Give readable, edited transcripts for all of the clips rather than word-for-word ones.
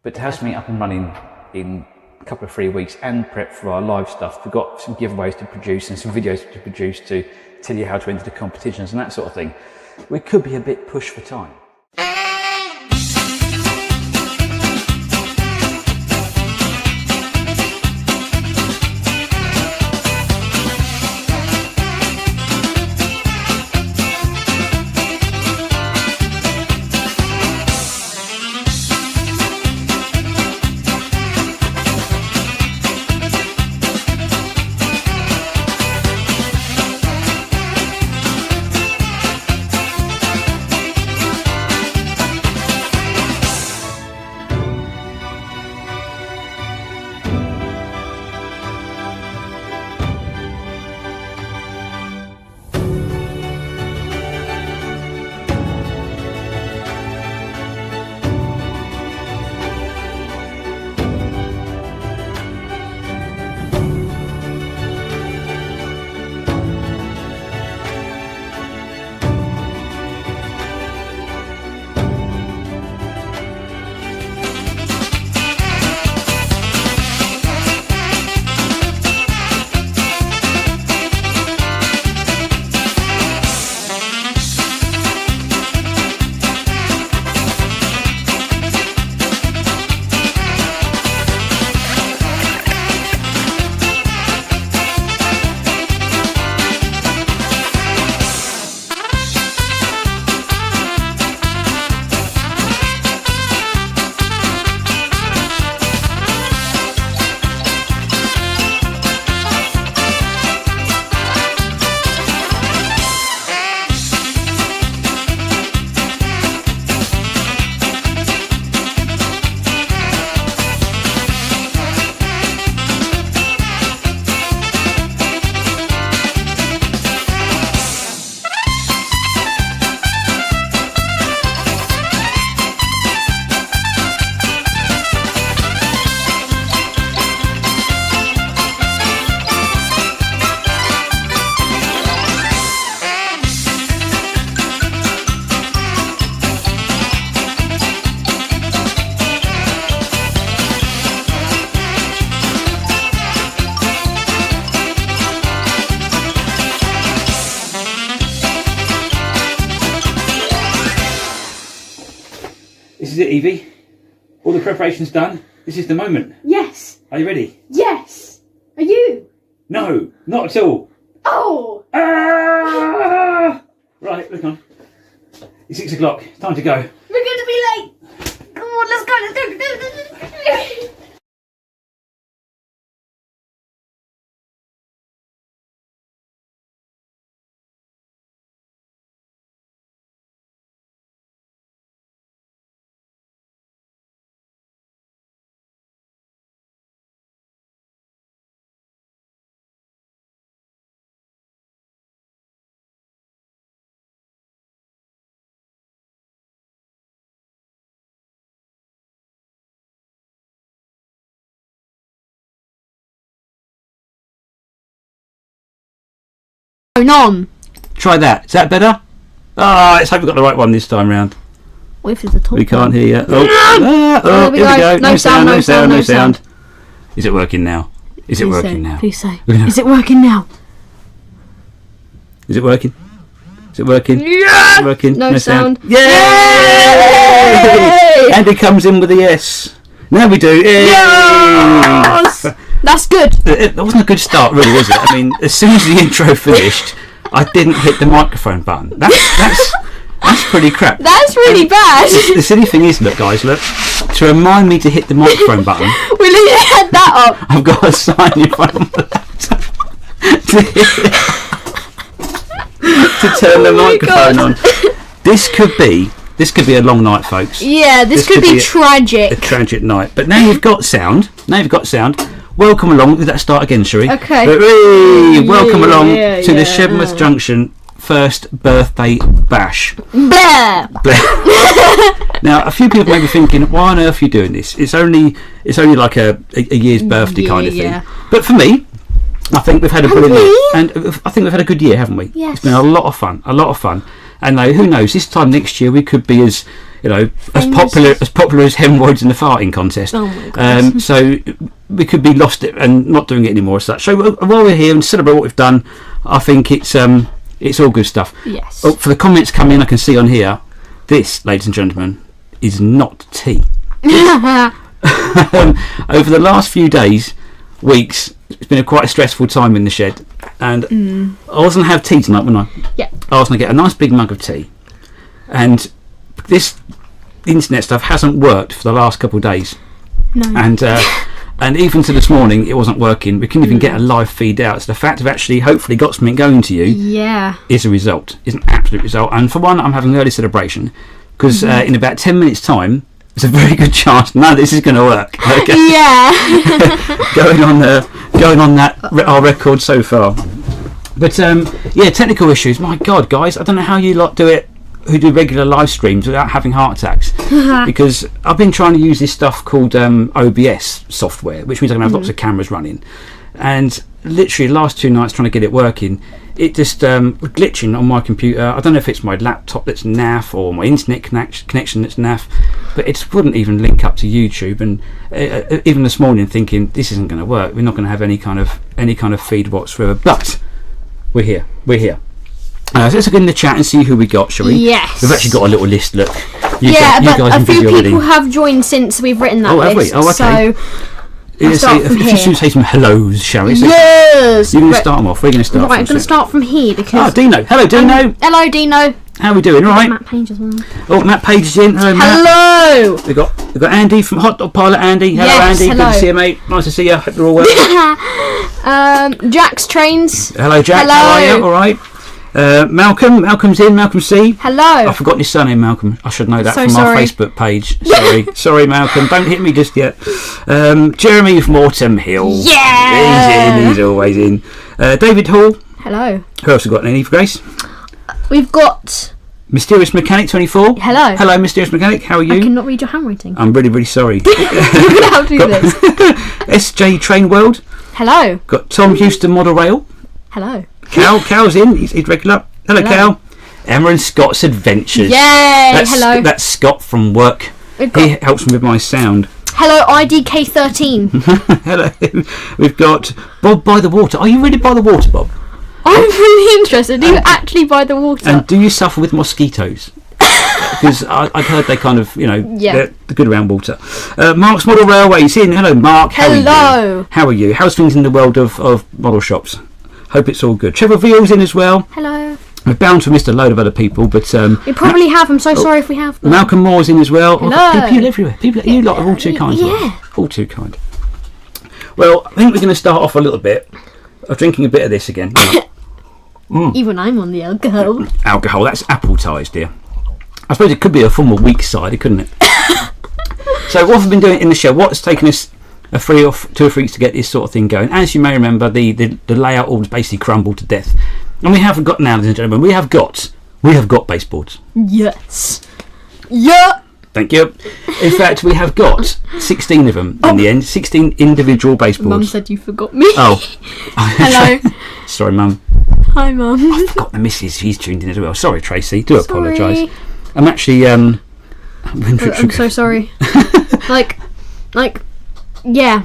But to have something up and running in a couple of 3 weeks and prep for our live stuff, we've got some giveaways to produce and some videos to produce to tell you how to enter the competitions and that sort of thing. We could be a bit pushed for time. This is it, Evie. All the preparation's done. This is the moment. Yes. Are you ready? Yes. Are you? No, not at all. Oh! Ah! Right, look on. It's 6 o'clock. Time to go. We're going to be late. Come on, let's go. Going on. Try that. Is that better? Ah, let's hope we've got the right one this time round. What if it's the top We can't one? hear you. Oh, there we here we go. go. No sound, no sound. Is it working now? Is it working now? Please say. Is it working now? Is it working? Is it working? Yeah! Is it working? No sound. Yay! Andy comes in with a yes. Now we do. Yay! Yes! That's good. That wasn't a good start, really, was it? I mean, as soon as the intro finished, I didn't hit the microphone button. That's pretty crap. That's really bad. The silly thing is, look, guys, look. To remind me to hit the microphone button, Will you head that up? I've got a sign in front of my laptop to turn the microphone on. This could be a long night, folks. Yeah, this could be tragic. A tragic night. But now you've got sound. Welcome along. Did that start again, shall we? Okay. Welcome along to the Shedmouth Junction first birthday bash. Blah. Now, a few people may be thinking, why on earth are you doing this? It's only like a year's birthday kind of thing. But for me, I think we've had a brilliant year, and I think we've had a good year, haven't we? Yes. It's been a lot of fun. And who knows? This time next year, we could be as popular as hemorrhoids in the farting contest. Oh my God. So we could be lost it and not doing it anymore as such. So while we're here and celebrate what we've done, I think it's all good stuff. Yes. Oh, for the comments coming in, I can see on here, this, ladies and gentlemen, is not tea. Over the last few weeks, it's been quite a stressful time in the shed, and I was going to have tea tonight, wasn't I? Yeah. I was going to get a nice big mug of tea, and this internet stuff hasn't worked for the last couple of days. No. And even to this morning, it wasn't working. We couldn't even get a live feed out. So the fact of actually hopefully got something going to you is an absolute result. And for one, I'm having an early celebration because in about 10 minutes' time, there's a very good chance none of this is going to work. Okay? Yeah. going on that our record so far. But technical issues. My God, guys, I don't know how you lot do it. Who do regular live streams without having heart attacks, because I've been trying to use this stuff called OBS software, which means I can have lots of cameras running, and literally the last 2 nights trying to get it working, it just glitching on my computer. I don't know if it's my laptop that's naff or my internet connection that's naff, but it just wouldn't even link up to YouTube. And even this morning thinking this isn't going to work, we're not going to have any kind of feed whatsoever, but we're here. So let's look in the chat and see who we got, shall we? Yes. We've actually got a little list, look. But a few people have joined since we've written that list. Oh, have we? Oh, okay. So Let's say some hellos, shall we? Yes. You're going to start them off. We're going to start. Right, I'm going to start from here because. Oh, Dino. Hello, Dino. Hello, Dino. How are we doing? All right. Matt Page as well. Oh, Matt Page is in. Hello, Matt. Hello. We've got Andy from Hot Dog Pilot. Andy. Hello, yes, Andy. Hello. Good to see you, mate. Nice to see you. Hope you're all well. Jack's Trains. Hello, Jack. Hello. How are you? All right. Malcolm's in. Malcolm C. Hello. I forgot his surname, Malcolm. I should know that from our Facebook page. Sorry, Malcolm. Don't hit me just yet. Jeremy from Autumn Hill. Yeah. He's always in. David Hall. Hello. Who else have we got? Any for Grace? We've got Mysterious Mechanic 24. Hello. Hello, Mysterious Mechanic. How are you? I cannot read your handwriting. I'm really, really sorry. You're gonna have to do this. SJ Train World. Hello. Got Tom Houston Model Rail. Hello. Cal's in. He's regular. Hello, Cal. Emma and Scott's Adventures. Yay! Hello. That's Scott from work. He helps me with my sound. Hello, IDK13. Hello. We've got Bob by the water. Are you really by the water, Bob? I'm really interested. Do you actually by the water? And do you suffer with mosquitoes? because I'd heard they kind of, they're good around water. Mark's Model Railways in. Hello, Mark. Hello. How are you? How's things in the world of model shops? Hope it's all good. Trevor Veal's in as well. Hello. We're bound to have missed a load of other people, but we probably have. I'm so sorry if we have. Malcolm Moore's in as well. Hello. People everywhere. You lot are all too kind. Yeah. All too kind. Well, I think we're going to start off a little bit of drinking a bit of this again. Even I'm on the alcohol. Alcohol. That's apple ties, dear. I suppose it could be a form of weak cider, couldn't it? So what have we been doing in the show? What's taken us a 2 or 3 weeks to get this sort of thing going? As you may remember, the layout all basically crumbled to death. And we have got, now, ladies and gentlemen, we have got baseboards. Yes. Yeah. Thank you. In fact, we have got 16 of them in the end. 16 individual baseboards. Mum said you forgot me. Oh. Hello. Sorry, Mum. Hi, Mum. I forgot the missus. She's tuned in as well. Sorry, Tracy. Do apologise. I'm actually... I'm so sorry. Yeah.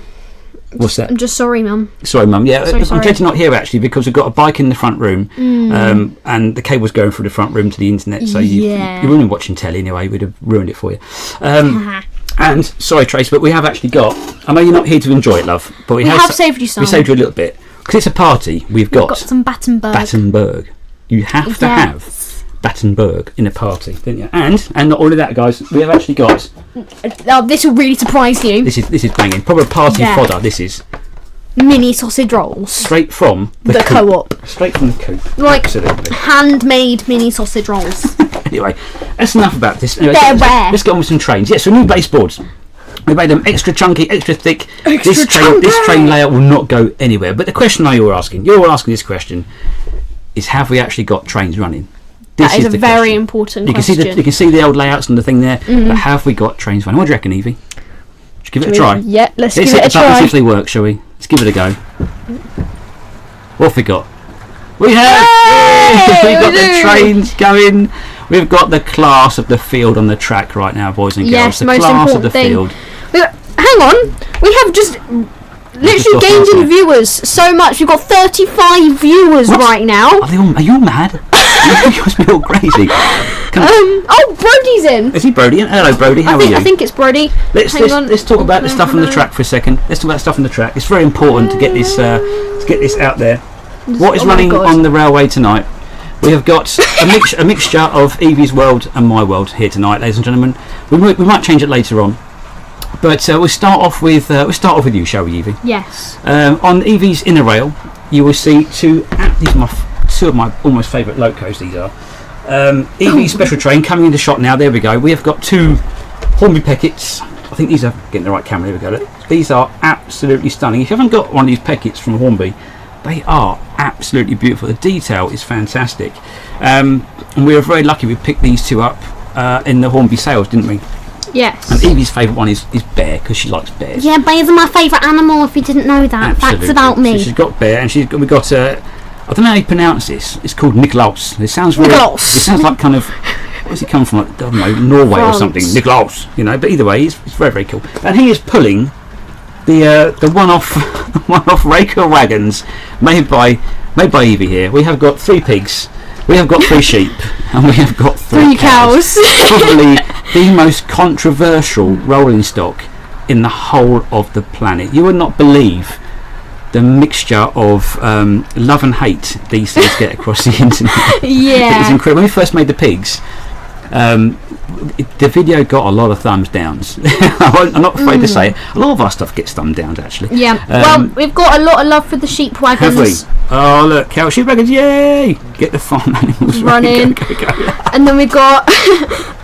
What's that? I'm just sorry, Mum. Sorry, Mum. Yeah, sorry. I'm glad you're not here, actually, because we've got a bike in the front room, and the cable's going through the front room to the internet, so you're only watching telly anyway. We'd have ruined it for you. And, sorry, Trace, but we have actually got... I know you're not here to enjoy it, love, but we have saved you some. We saved you a little bit. Because it's a party, we've got some Battenberg. Battenberg. You have to have Battenberg in a party, don't you? And not only that, guys, we have actually got... this will really surprise you. This is banging. Proper party fodder, this is. Mini sausage rolls. Straight from the co-op. Straight from the coop. Like, absolutely. Handmade mini sausage rolls. Anyway, that's enough about this. Anyway, They're rare. Let's get on with some trains. Yes, so new baseboards. We made them extra chunky, extra thick. This train layout will not go anywhere. But the question you're asking this question, is have we actually got trains running? That is a very important question. You can see the old layouts and the thing there, but have we got trains running? What do you reckon, Evie? Should give it a try? Yeah, let's give it a try. Let's see if they work, shall we? Let's give it a go. What have we got? We have! We've got the trains going. We've got the class of the field on the track right now, boys and girls. Yes, the most class important of the field. Hang on, we have just literally gained in viewers so much. We've got 35 viewers right now. Are you all mad? You must be all crazy. Brody's in. Is he Brody? Hello, Brody. How are you? I think it's Brody. Let's talk about the stuff on the track for a second. Let's talk about stuff on the track. It's very important to get this out there. What is running on the railway tonight? We have got a mixture of Evie's world and my world here tonight, ladies and gentlemen. We might change it later on, but we'll start off with you, shall we, Evie? Yes. On Evie's inner rail, you will see two of my almost favourite locos. These are Evie's special train coming into shot now. There we go. We have got two Hornby Peckets. I think these are getting the right camera. Here we go. These are absolutely stunning. If you haven't got one of these Peckets from Hornby, they are absolutely beautiful. The detail is fantastic, and we were very lucky we picked these two up in the Hornby sales, didn't we? Yes. And Evie's favourite one is bear, because she likes bears. Yeah, bears are my favourite animal, if you didn't know that. Absolutely. Facts about me. So she's got bear, and we got I don't know how you pronounce this. It's called Niklaus. It sounds really... Niklaus. It sounds like kind of... Where does it come from? Like, I don't know, Norway or something. Niklaus. But either way, it's very, very cool. And he is pulling the one-off raker wagons made by Evie here. We have got 3 pigs, we have got 3 sheep, and we have got 3 cows. Probably the most controversial rolling stock in the whole of the planet. You would not believe the mixture of love and hate these things get across the internet. Yeah. It was incredible. When we first made the pigs, the video got a lot of thumbs downs. I'm not afraid to say it. A lot of our stuff gets thumbs downs, actually. Yeah. Well, we've got a lot of love for the sheep wagons. Have we? Oh, look, cow sheep wagons, yay! Get the farm animals running. Go. And then we've got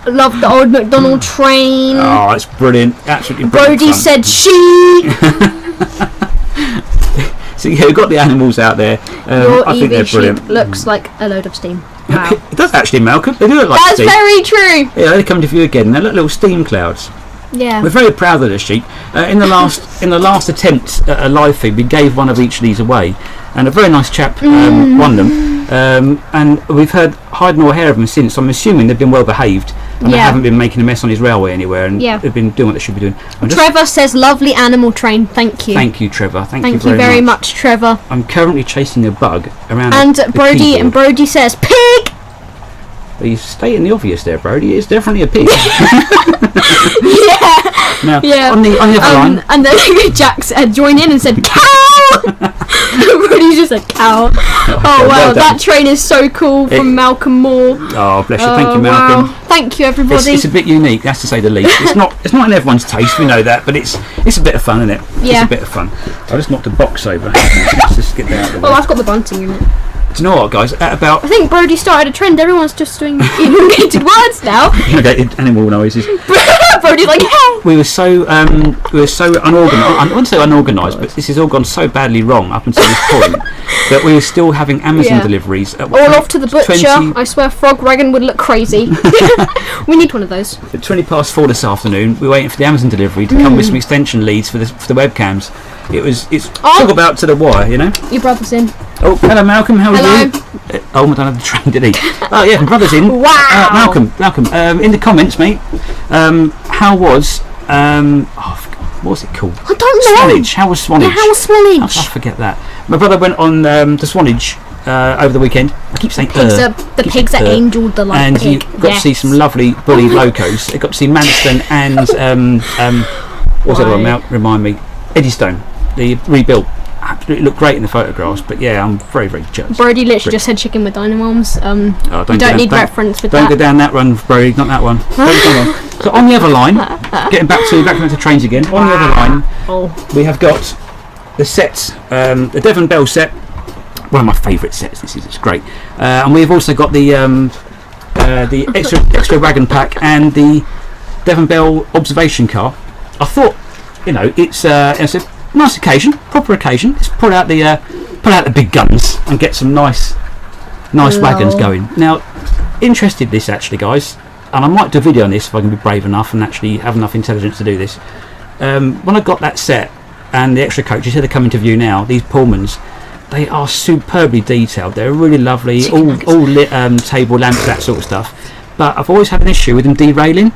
love the old McDonald train. Oh, it's brilliant. Absolutely brilliant. Brody said sheep. So yeah, we've got the animals out there. I think they're brilliant. Looks like a load of steam. Wow. It does actually, Malcolm. They do look like steam. That's very true. Yeah, they come to view again. They look little steam clouds. Yeah. We're very proud of the sheep. In the last attempt at a live feed, we gave one of each of these away, and a very nice chap won them. And we've heard hide nor hair of them since. So I'm assuming they've been well behaved and they haven't been making a mess on his railway anywhere, and they've been doing what they should be doing. Trevor says lovely animal train. Thank you. Thank you, Trevor. Thank you very much, Trevor. I'm currently chasing a bug around. And Brody says pig. Well, you're stating the obvious there, Brody. It's definitely a pig. Yeah. Now, Yeah. on the other line, and then Jax joined in and said cow. Brody just said cow. Oh wow, that train is so cool from Malcolm Moore. Oh bless you, thank you, Malcolm. Wow. Thank you, everybody. It's a bit unique, that's to say the least. It's not in everyone's taste, we know that, but it's a bit of fun, isn't it? Yeah. It's a bit of fun. I just knocked a box over. Let's just get that out of the way. Well, I've got the bunting in it. Do you know what, guys? At about I think Brody started a trend. Everyone's just doing elongated words now. elongated animal noises. Brody's like, hey. We were so unorganised. I wouldn't say unorganised, but this has all gone so badly wrong up until this point that we were still having Amazon deliveries. At All off to the butcher. I swear, Frog Wagon would look crazy. We need one of those. At 4:20 this afternoon, we were waiting for the Amazon delivery to come with some extension leads for the webcams. It's talk about to the wire, you know. Your brother's in. Oh, hello, Malcolm. How are you? Hello. Oh, I don't have the train, did he? Oh, yeah, my brother's in. Wow. Malcolm. In the comments, mate. How was what was it called? I don't know. Swanage. How was Swanage? Yeah, how was Swanage? I forget that. My brother went on to Swanage over the weekend. I keep saying the pigs are Angel the like and pig. you got to see some lovely bully locos. You got to see Manston and what's the other one? Remind me. Eddystone, the rebuilt. Absolutely looked great in the photographs, but yeah, I'm very, very jealous. Brody literally just said chicken with dynamos. You don't need reference with that. Don't go down that run, Brody. Not that one. So on the other line, getting back to trains again. On the other line, we have got the sets, the Devon Bell set. One of my favourite sets. It's great. And we've also got the extra wagon pack and the Devon Bell observation car. I thought, it's a nice occasion, proper occasion. Let's pull out the big guns and get some nice wagons going. Now, interested this actually, guys, and I might do a video on this if I can be brave enough and actually have enough intelligence to do this. When I got that set and the extra coaches here, they're coming to view now. These Pullmans, they are superbly detailed. They're really lovely, all lit table lamps, that sort of stuff. But I've always had an issue with them derailing.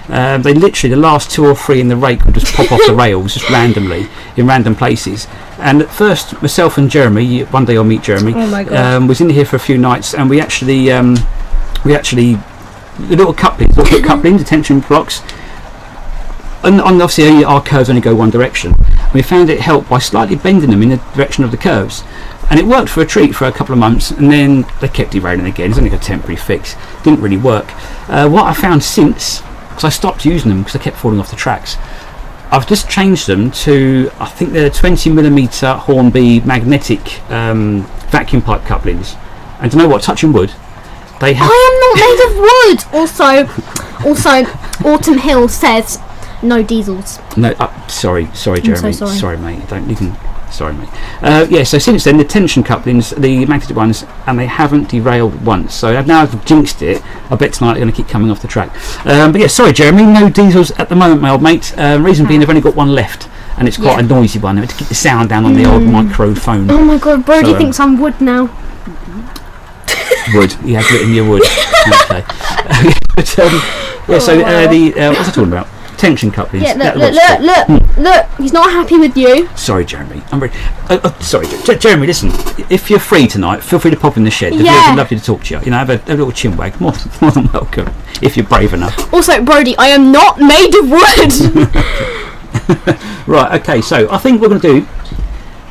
They literally, the last 2 or 3 in the rake would just pop off the rails just randomly in random places. And at first, myself and Jeremy, one day I'll meet Jeremy, was in here for a few nights, and we actually the little couplings, the tension blocks, and obviously our curves only go one direction. We found it helped by slightly bending them in the direction of the curves. And it worked for a treat for a couple of months, and then they kept derailing again. It's only a temporary fix. Didn't really work. What I found since, because I stopped using them because they kept falling off the tracks, I've just changed them to, I think they're 20mm Hornby magnetic vacuum pipe couplings. And do you know what? Touching wood, they have. I am not made of wood. Also, Autumn Hill says no diesels. No, sorry, Jeremy. I'm so sorry. Sorry, mate. Don't even. Sorry, mate. So since then, the tension couplings, the magnetic ones, and they haven't derailed once. So now I've jinxed it. I bet tonight they're going to keep coming off the track. But yeah, sorry, Jeremy, no diesels at the moment, my old mate. Reason being, they've only got one left, and it's quite a noisy one. I have to keep the sound down on the old microphone. Oh my God, Brody thinks I'm wood now. Wood. You have written your wood. Okay. But, so what's I talking about? Tension couplings. Yeah, look, he's not happy with you. Sorry, Jeremy. I'm very sorry, Jeremy. Listen, if you're free tonight, feel free to pop in the shed. I'd love to talk to you. Have a little chin wag. More than welcome if you're brave enough. Also, Brody, I am not made of wood. Right. Okay. So I think we're going to do.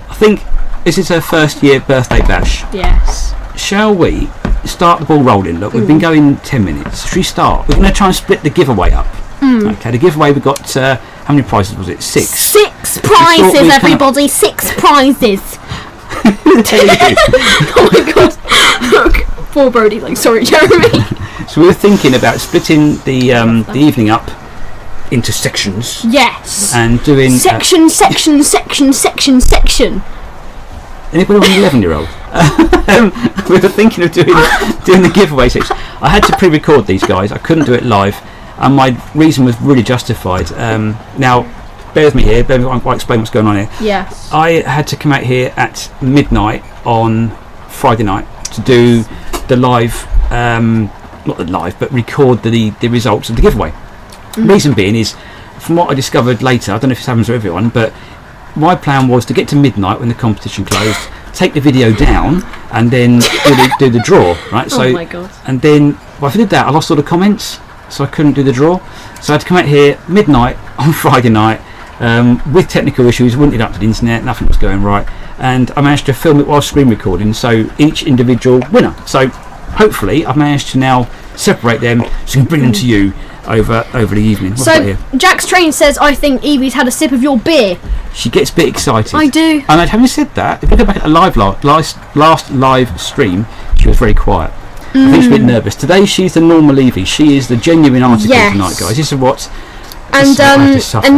I think this is her first year birthday bash. Yes. Shall we start the ball rolling? Look, we've been going 10 minutes. Should we start? We're going to try and split the giveaway up. Okay, the giveaway, we got how many prizes was it? 6. 6 prizes, everybody. 6 prizes. Oh my God! Look, poor Brody. Sorry, Jeremy. So we were thinking about splitting the evening up into sections. Yes. And doing section. Anybody with an 11-year-old? We were thinking of doing the giveaway section. I had to pre-record these, guys. I couldn't do it live. And my reason was really justified. Now, bear with me here. I'll explain what's going on here. Yes. I had to come out here at midnight on Friday night to do the live, not the live, but record the results of the giveaway. Reason being is, from what I discovered later, I don't know if this happens to everyone, but my plan was to get to midnight when the competition closed, take the video down and then do the draw, right? So, oh my god. And then, well, if I did that, I lost all the comments, so I couldn't do the draw. So I had to come out here midnight on Friday night with technical issues, wouldn't get up to the internet, nothing was going right. And I managed to film it while screen recording, so each individual winner. So hopefully I've managed to now separate them so I can bring them to you over the evening. What's that here? Jack's Train says, I think Evie's had a sip of your beer. She gets a bit excited. I do. And having said that, if you go back at the last live stream, she was very quiet. I think she's a bit nervous. Today she's the normal Evie. She is the genuine article tonight, guys. This is what. And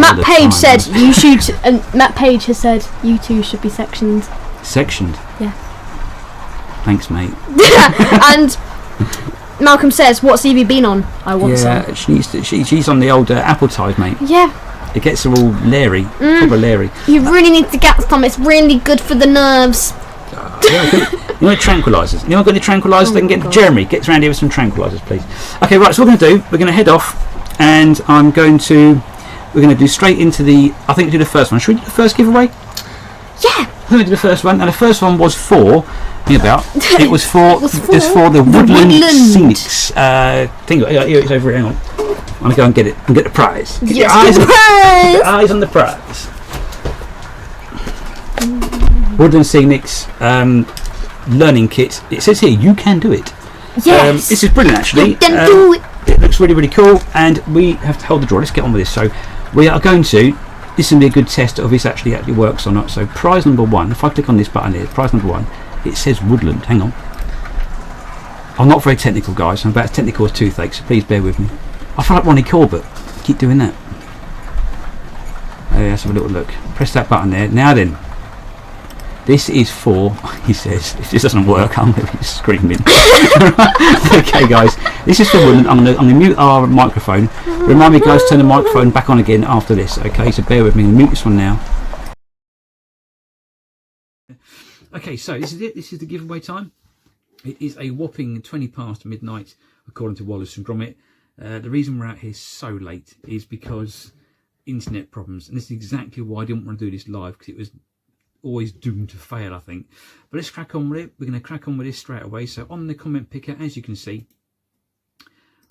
Matt Page said you should. And Matt Page has said you two should be sectioned. Sectioned. Yeah. Thanks, mate. And Malcolm says, "What's Evie been on? I want some." Yeah, she needs to. She's on the old apple tide, mate. Yeah. It gets her all leery, proper leery. You really need to get some. It's really good for the nerves. You know tranquilizers. Anyone got any tranquilizers? They can get Jeremy. Get around here with some tranquilizers, please. Okay, right. So what we're going to do? We're going to head off, and we're going to do straight into the. I think we'll do the first one. Should we do the first giveaway? Yeah. I think we'll do the first one. And the first one was for. It was for the Woodland Scenics thing. Here it's over here. Hang on. I'm going to go and get it and get the prize. Get your eyes on the prize. Woodland Scenics learning kit. It says here you can do it. Yes. This is brilliant actually. You can do it. It looks really, really cool, and we have to hold the draw. Let's get on with this. So we are going to. This is going to be a good test of if this actually works or not. So prize number 1. If I click on this button here, prize number 1. It says Woodland. Hang on. I'm not very technical, guys. I'm about as technical as toothache, so please bear with me. I feel like Ronnie Corbett. Keep doing that. Let's have a little look. Press that button there. Now then. This is for, he says, if this doesn't work, I'm going to be screaming. Okay, guys. This is for Woodland. I'm going to mute our microphone. Remind me, guys, turn the microphone back on again after this. Okay, so bear with me. I'm going to mute this one now. Okay, so this is it. This is the giveaway time. It is a whopping 20 past midnight, according to Wallace and Gromit. The reason we're out here so late is because internet problems, and this is exactly why I didn't want to do this live, because it was always doomed to fail, I think. But let's crack on with it. We're going to crack on with this straight away. So on the comment picker, as you can see,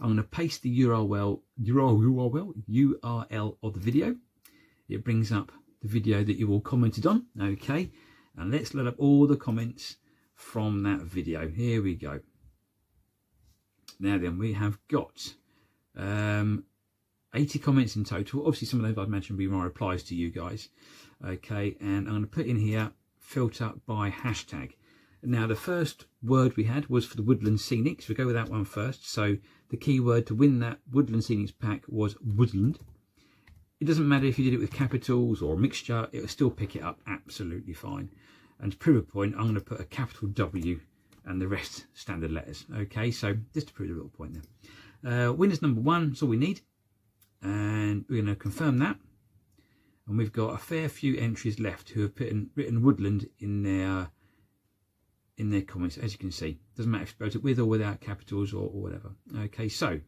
I'm going to paste the URL of the video. It brings up the video that you all commented on. Okay, and let's load up all the comments from that video. Here we go. Now then, we have got 80 comments in total. Obviously some of those I've mentioned will be my replies to you guys. Okay, and I'm going to put in here filter by hashtag. Now the first word we had was for the Woodland Scenics. We'll go with that one first. So the keyword to win that Woodland Scenics pack was Woodland. It doesn't matter if you did it with capitals or a mixture, it will still pick it up absolutely fine. And to prove a point, I'm going to put a capital W and the rest standard letters. Okay, so just to prove a little point there. Winners number 1 is all we need. And we're going to confirm that. And we've got a fair few entries left who have written Woodland in their comments, as you can see. Doesn't matter if you spelled it with or without capitals or whatever. Okay, so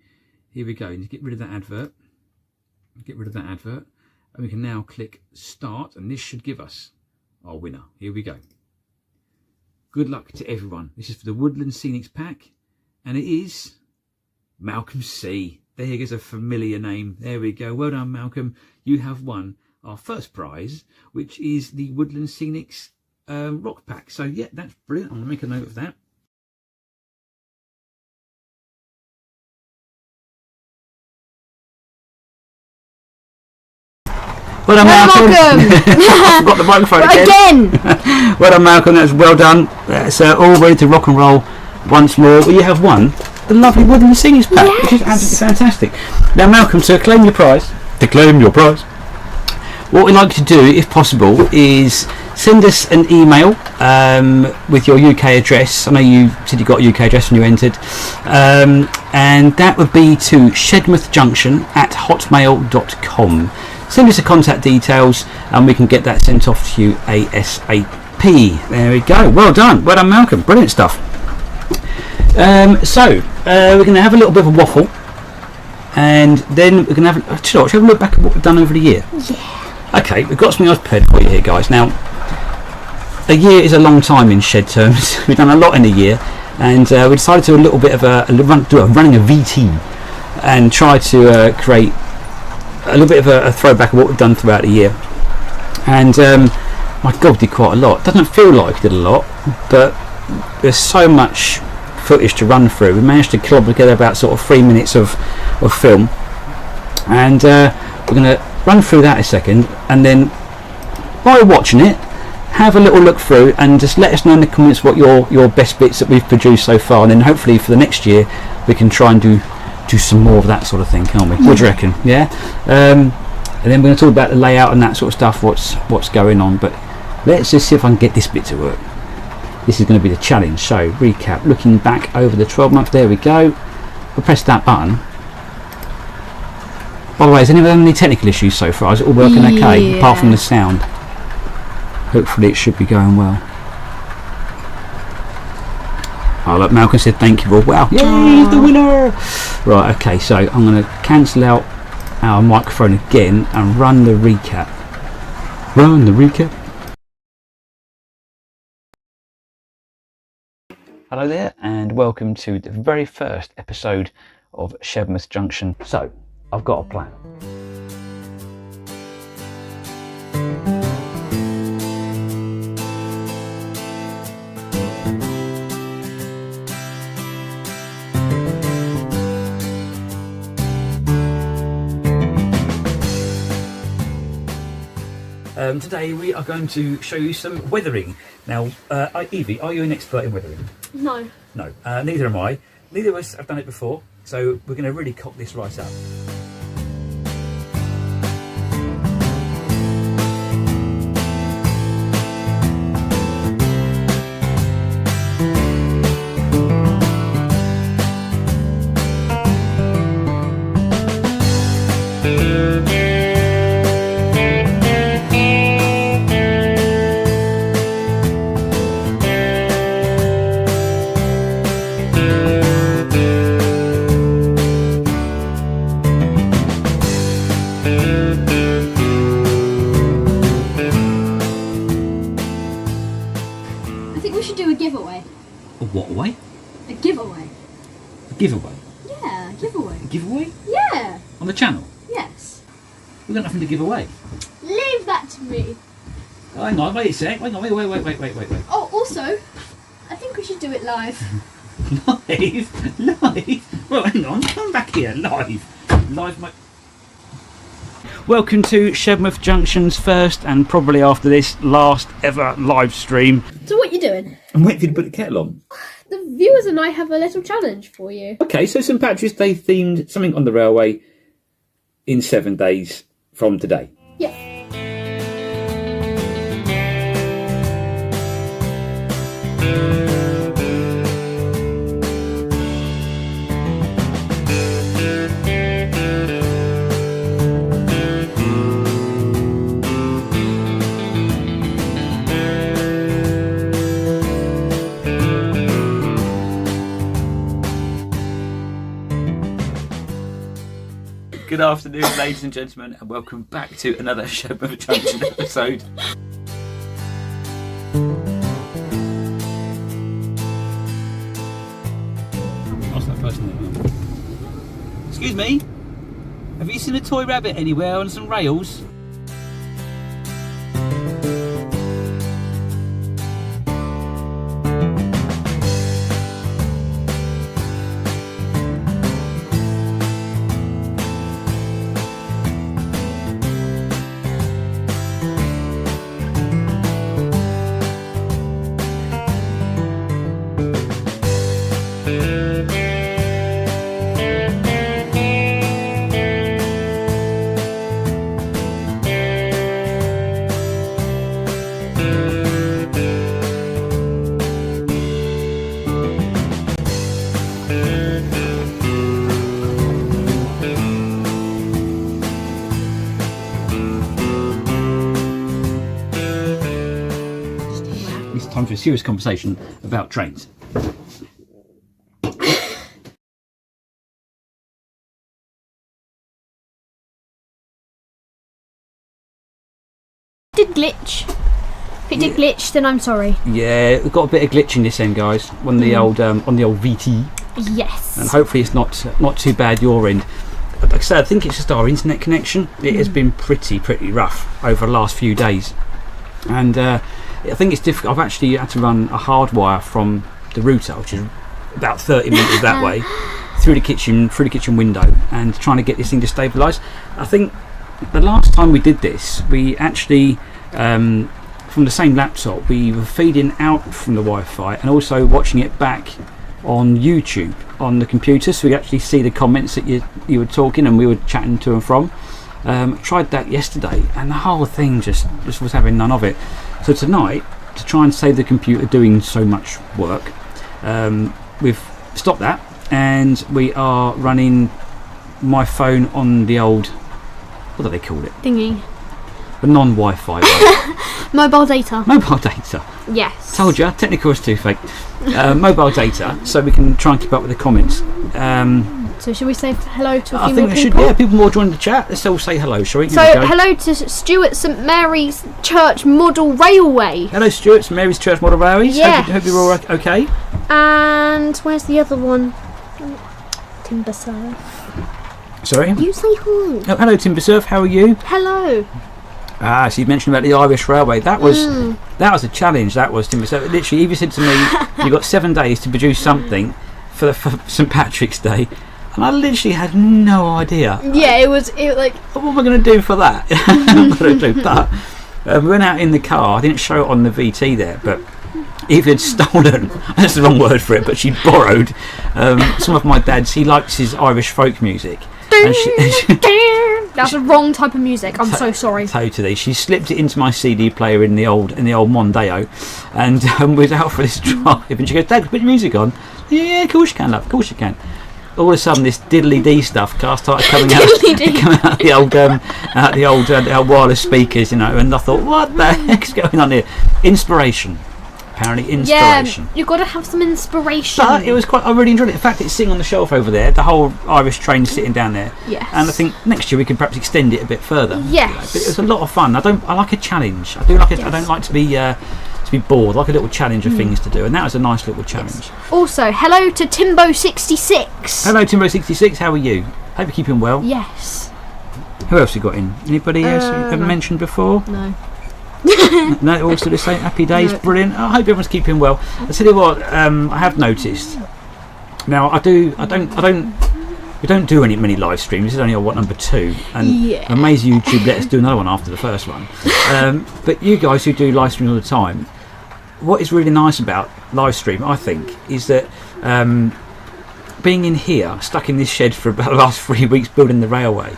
here we go. You get rid of that advert. And we can now click start, and this should give us our winner. Here we go. Good luck to everyone. This is for the Woodland Scenics pack, and it is Malcolm C. There goes a familiar name. There we go. Well done, Malcolm. You have won our first prize, which is the Woodland Scenics rock pack. So yeah, that's brilliant. I'm going to make a note of that. Well done, Malcolm. I forgot the microphone again. Well done, Malcolm. That's well done. That's all ready to rock and roll once more. Well, you have won the lovely Woodland Scenics pack, which is absolutely fantastic. Now, Malcolm, to claim your prize, what we'd like to do, if possible, is send us an email with your UK address. I know you said you got a UK address when you entered, and that would be to shedmouthjunction@hotmail.com. Send us the contact details and we can get that sent off to you ASAP. There we go. Well done, Malcolm. Brilliant stuff. So we're going to have a little bit of a waffle, and then we're going to have a look back at what we've done over the year. Yeah. Okay, we've got something else prepared for you here, guys. Now, a year is a long time in shed terms. We've done a lot in a year, and we decided to do a little bit of running a VT and try to create a little bit of a throwback of what we've done throughout the year. And my God, we did quite a lot. Doesn't feel like we did a lot, but there's so much footage to run through. We managed to club together about sort of 3 minutes of film, and we're going to run through that a second, and then while you're watching it, have a little look through and just let us know in the comments what your best bits that we've produced so far, and then hopefully for the next year we can try and do some more of that sort of thing, can't we? What do you reckon? Yeah. And then we're going to talk about the layout and that sort of stuff, what's going on. But let's just see if I can get this bit to work. This is going to be the challenge. So recap, looking back over the 12 months. There we go. We'll press that button. By the way, has anyone had any technical issues so far? Is it all working okay, apart from the sound? Hopefully it should be going well. Oh look, Malcolm said thank you. Wow, yay, he's the winner! Right, okay, so I'm going to cancel out our microphone again and run the recap. Run the recap. Hello there, and welcome to the very first episode of Shedmouth Junction. So, I've got a plan. Today we are going to show you some weathering. Now, Evie, are you an expert in weathering? No. No, neither am I. Neither of us have done it before, so we're going to really cock this right up. What away? A giveaway. A giveaway? Yeah, a giveaway. A giveaway? Yeah. On the channel? Yes. We've got nothing to give away. Leave that to me. Oh, hang on, wait a sec. Wait. Oh, also, I think we should do it live. Live? Live? Well, hang on, come back here. Live, mate. Welcome to Shedmouth Junction's first, and probably after this, last ever live stream. So what are you doing? I'm waiting for you to put the kettle on. The viewers and I have a little challenge for you. Okay, so St Patrick's Day themed something on the railway in 7 days from today. Yeah. Good afternoon, ladies and gentlemen, and welcome back to another Shedmouth Junction episode. Ask that person there. Excuse me, have you seen a toy rabbit anywhere on some rails? Time for a serious conversation about trains. Did glitch. If it did glitch, then I'm sorry. Yeah, we've got a bit of glitch in this end, guys, on the old VT. Yes. And hopefully it's not too bad your end. Like I said, I think it's just our internet connection. It has been pretty rough over the last few days, and I think it's difficult. I've actually had to run a hard wire from the router, which is about 30 metres that way, through the kitchen window, and trying to get this thing to stabilise. I think the last time we did this, we actually from the same laptop, we were feeding out from the Wi-Fi and also watching it back on YouTube on the computer, so we actually see the comments that you were talking and we were chatting to and from. Tried that yesterday, and the whole thing just was having none of it. So tonight, to try and save the computer doing so much work, we've stopped that, and we are running my phone on the old, what do they call it? Thingy. The non-Wi-Fi one. Mobile data. Mobile data. Yes. Told you, technical is too fake. Mobile data, so we can try and keep up with the comments. So should we say hello to a few I think more we should. people? Yeah, people more join the chat. Let's all say hello, shall we? So hello to Stuart St Mary's Church Model Railway. Hello, Stuart. St Mary's Church Model Railways. Yes. Hope you're all okay. And where's the other one? Timbersurf. Sorry. You say hi. Oh, hello, Timbersurf. How are you? Hello. So you mentioned about the Irish Railway. That was a challenge. That was Timbersurf. Literally, Evie said to me, "You've got 7 days to produce something for St Patrick's Day." And I literally had no idea. Yeah, it was like. What am I going to do for that? I'm going to do that. We went out in the car. I didn't show it on the VT there, but Eve had stolen. That's the wrong word for it, but she borrowed some of my dad's. He likes his Irish folk music. And That's the wrong type of music. I'm so sorry. Totally. She slipped it into my CD player in the old Mondeo, and we was out for this drive. And she goes, "Dad, put your music on." Yeah, of course you can, love. Of course you can. All of a sudden, this diddly dee stuff started coming out the old wireless speakers, and I thought, what the heck's going on here? Inspiration. Apparently, inspiration. Yeah, you've got to have some inspiration. But it was I really enjoyed it. In fact, it's sitting on the shelf over there. The whole Irish train sitting down there. Yes. And I think next year we can perhaps extend it a bit further. Yes. But it was a lot of fun. I like a challenge. I do like it. Yes. I don't like to be bored. I like a little challenge of things to do, and that was a nice little challenge. Yes. Also, hello to Timbo66. Hello, Timbo66. How are you? Hope you're keeping well. Yes. Who else you got in? Anybody else you haven't mentioned before? No. No, also the same. Happy days, No. brilliant. I hope everyone's keeping well. I tell you what, I have noticed. Now we don't do many live streams. This is only our number 2, and I'm amazed YouTube let us do another one after the first one. But you guys who do live streams all the time, what is really nice about live stream, I think, is that being in here, stuck in this shed for about the last 3 weeks building the railway,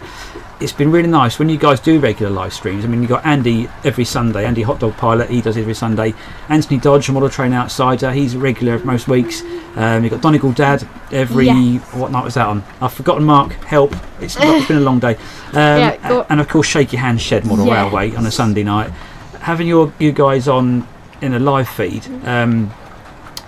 it's been really nice when you guys do regular live streams. I mean, you've got Andy every Sunday, Andy Hot Dog Pilot, he does it every Sunday. Anthony Dodge, a model train outsider, he's a regular most weeks. You've got Donegal Dad every, what night was that on? I've forgotten, Mark, help. It's been a long day. And of course, Shake Your Hand Shed Model Railway on a Sunday night. Having you guys on in a live feed,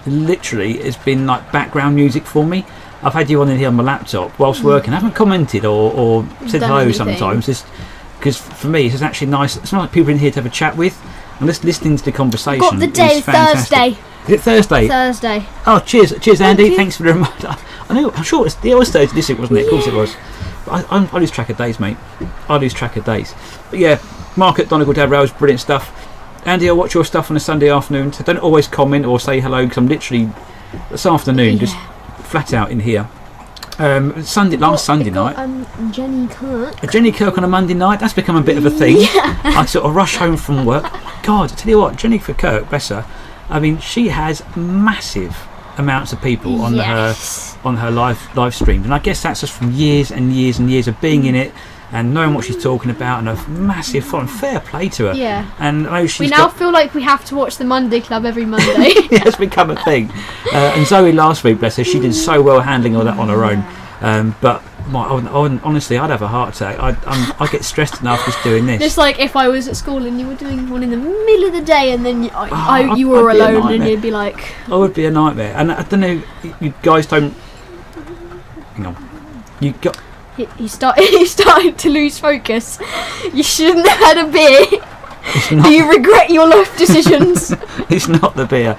literally has been like background music for me. I've had you on in here on my laptop whilst working. I haven't commented or said hello anything. Sometimes, because for me it's actually nice. It's not like people in here to have a chat with, and just listening to the conversation. Got the day is fantastic. Thursday. Is it Thursday? Thursday. Oh, cheers, Andy. Thanks for the reminder. I'm sure it was Thursday this week, wasn't it? Of course it was. I lose track of days, mate. I lose track of days. But yeah, Mark at Donegal Dad Rails, brilliant stuff. Andy, I'll watch your stuff on a Sunday afternoon. So don't always comment or say hello, because I'm literally this afternoon just flat out in here. Last Sunday night. Jenny Kirk. Jenny Kirk on a Monday night. That's become a bit of a thing. I sort of rush home from work. God, I tell you what, Jennifer Kirk, bless her. I mean, she has massive amounts of people on her live streams, and I guess that's just from years and years and years of being in it and knowing what she's talking about, and a massive following. Fair play to her. Yeah. And I know we now feel like we have to watch the Monday Club every Monday. It has become a thing. And Zoe last week, bless her, she did so well handling all that on her own. But honestly, I'd have a heart attack. I get stressed enough just doing this. Just like if I was at school and you were doing one in the middle of the day, and then you were alone, and you'd be like, I would be a nightmare. And I don't know, you guys don't. Hang on. You got. He started to lose focus. You shouldn't have had a beer. not. Do you regret your life decisions? It's not the beer.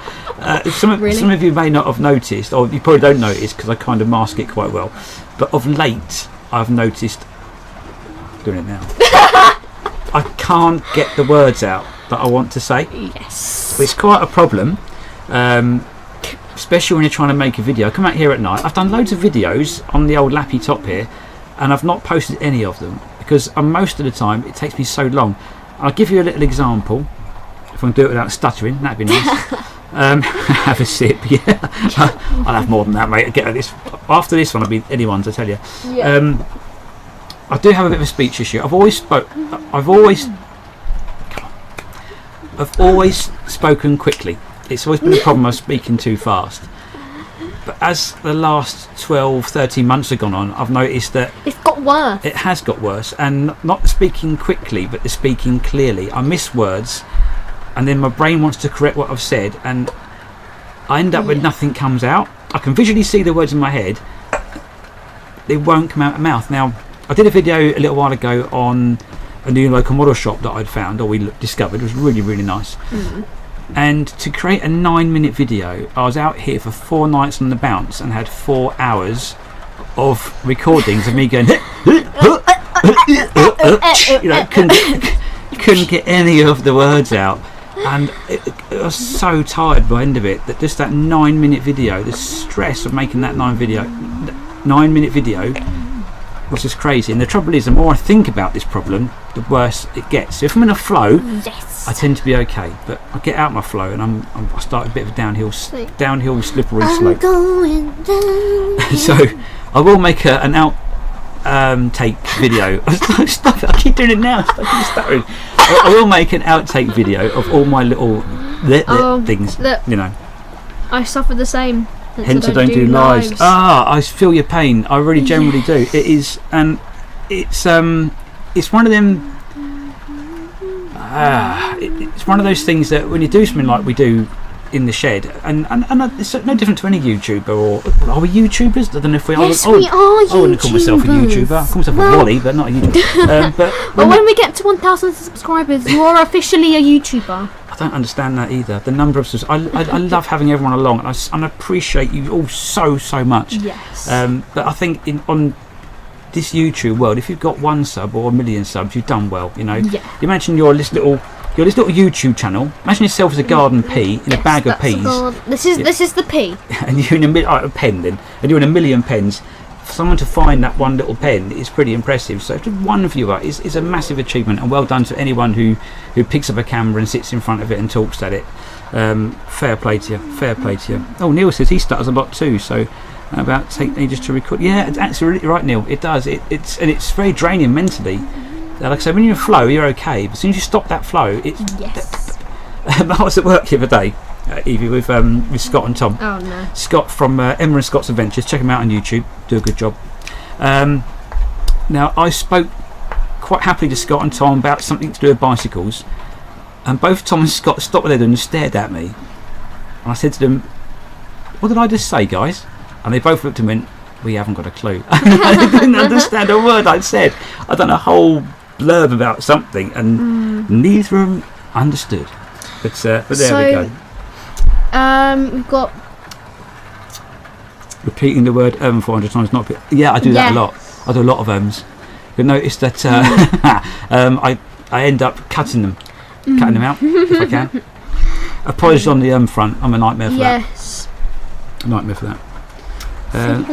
Some of you may not have noticed, or you probably don't notice because I kind of mask it quite well. But of late, I've noticed. Doing it now. I can't get the words out that I want to say. Yes. It's quite a problem, especially when you're trying to make a video. I come out here at night. I've done loads of videos on the old lappy top here, and I've not posted any of them because most of the time it takes me so long. I'll give you a little example. If I can do it without stuttering, that'd be nice. Have a sip, yeah. I'll have more than that, mate. Get this after this one. I'll be anyone's, I tell you. Yeah. I do have a bit of a speech issue. I've always spoken quickly. It's always been a problem of speaking too fast. But as the last 12, 13 months have gone on, I've noticed that It's got worse. it has got worse. And not the speaking quickly, but the speaking clearly. I miss words, and then my brain wants to correct what I've said, and I end up with nothing comes out. I can visually see the words in my head. They won't come out of my mouth. Now, I did a video a little while ago on a new locomotive shop that I'd found, or we discovered. It was really, really nice. And to create a 9-minute video, I was out here for 4 nights on the bounce and had 4 hours of recordings of me going, couldn't get any of the words out. And I was so tired by the end of it that just that 9-minute video, the stress of making that 9-minute video was just crazy. And the trouble is, the more I think about this problem, the worse it gets. So if I'm in a flow, I tend to be okay, but I get out my flow and I start a bit of a downhill slippery slope. Going down. So I will make an outtake video. Stop it! I keep doing it now. Stop stuttering. I will make an outtake video of all my little things. Look. You know. I suffer the same. Hence I don't do lives. I feel your pain. I really generally do. It is, and it's one of them. It's one of those things that when you do something like we do in the shed, and it's no different to any YouTuber. Or are we YouTubers? I don't know if we are. Yes, we are YouTubers. I wouldn't call myself a YouTuber. I call myself a Wally, but not a YouTuber. But when we get to 1,000 subscribers, you are officially a YouTuber. I don't understand that either. The number of I love having everyone along, and I appreciate you all so much. Yes. But I think on this YouTube world, if you've got 1 sub or 1 million subs, you've done well. You know. Yeah. You mentioned your this little YouTube channel. Imagine yourself as a garden pea in a bag of peas. This is the pea. And you're in a pen then, and you're in 1 million pens. For someone to find that one little pen is pretty impressive. So just one viewer is a massive achievement, and well done to anyone who picks up a camera and sits in front of it and talks at it. Fair play to you. Oh, Neil says he stutters a lot too, so about take ages to record. Yeah, it's absolutely right, Neil. It does. It's very draining mentally. Like I say, when you're in flow, you're okay. But as soon as you stop that flow, it's. Yes. I was at work the other day, Evie, with Scott and Tom. Oh no. Scott from Emma and Scott's Adventures. Check him out on YouTube. Do a good job. Now, I spoke quite happily to Scott and Tom about something to do with bicycles, and both Tom and Scott stopped what they're doing and stared at me. And I said to them, "What did I just say, guys?" And they both looked and went, "We haven't got a clue." They didn't understand a word I'd said. I'd done a whole blurb about something, and neither of them understood. But there we go. We've got repeating the word 400 times. Not yeah, I do that a lot. I do a lot of You'll notice that I end up cutting them out if I can. Apologies on the front. I'm a nightmare for that. Yes. Nightmare for that.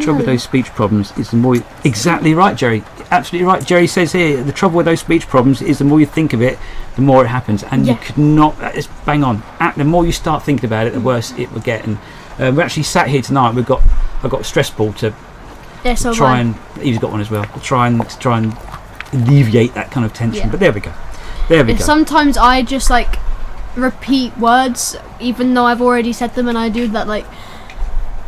Trouble with those speech problems is the more exactly right, Jerry. Absolutely right. Jerry says here the trouble with those speech problems is the more you think of it, the more it happens, and you could not. It's bang on. The more you start thinking about it, the worse it will get. And we're actually sat here tonight. I've got a stress ball to try and. He's got one as well. To try and alleviate that kind of tension. Yeah. But there we go. There we go. Sometimes I just repeat words even though I've already said them, and I do that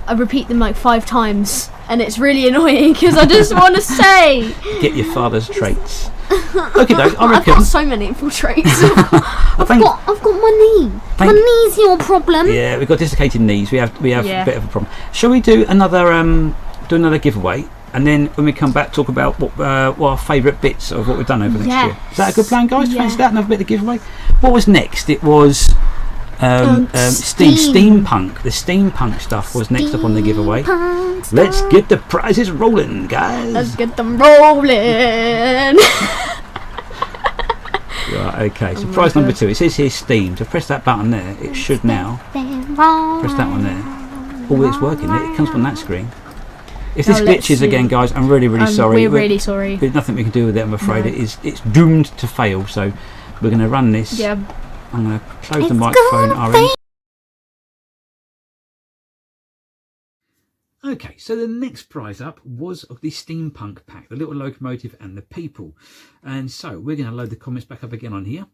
I repeat them 5 times, and it's really annoying because I just want to say. Get your father's traits. Okay, I reckon. I've got so many evil traits. I've got my knee. My knee's your problem. Yeah, we've got dislocated knees. We have a bit of a problem. Shall we do another giveaway? and then when we come back, talk about what our favourite bits of what we've done over the next year. Is that a good plan, guys? Fancy that? Another bit of giveaway. What was next? It was steampunk. The steampunk stuff was next up on the giveaway. Let's get the prizes rolling, guys. Let's get them rolling. Right, okay, so prize number 2. It says here Steam. So press that button there. It should now. Press that one there. Oh, it's working. It comes on that screen. If this glitches again, guys, I'm really sorry. We're really sorry. There's nothing we can do with it, I'm afraid. No. It's doomed to fail, so we're going to run this. Yeah. I'm going to close the microphone at our end. Okay, so the next prize up was the steampunk pack, the little locomotive and the people. And so we're going to load the comments back up again on here.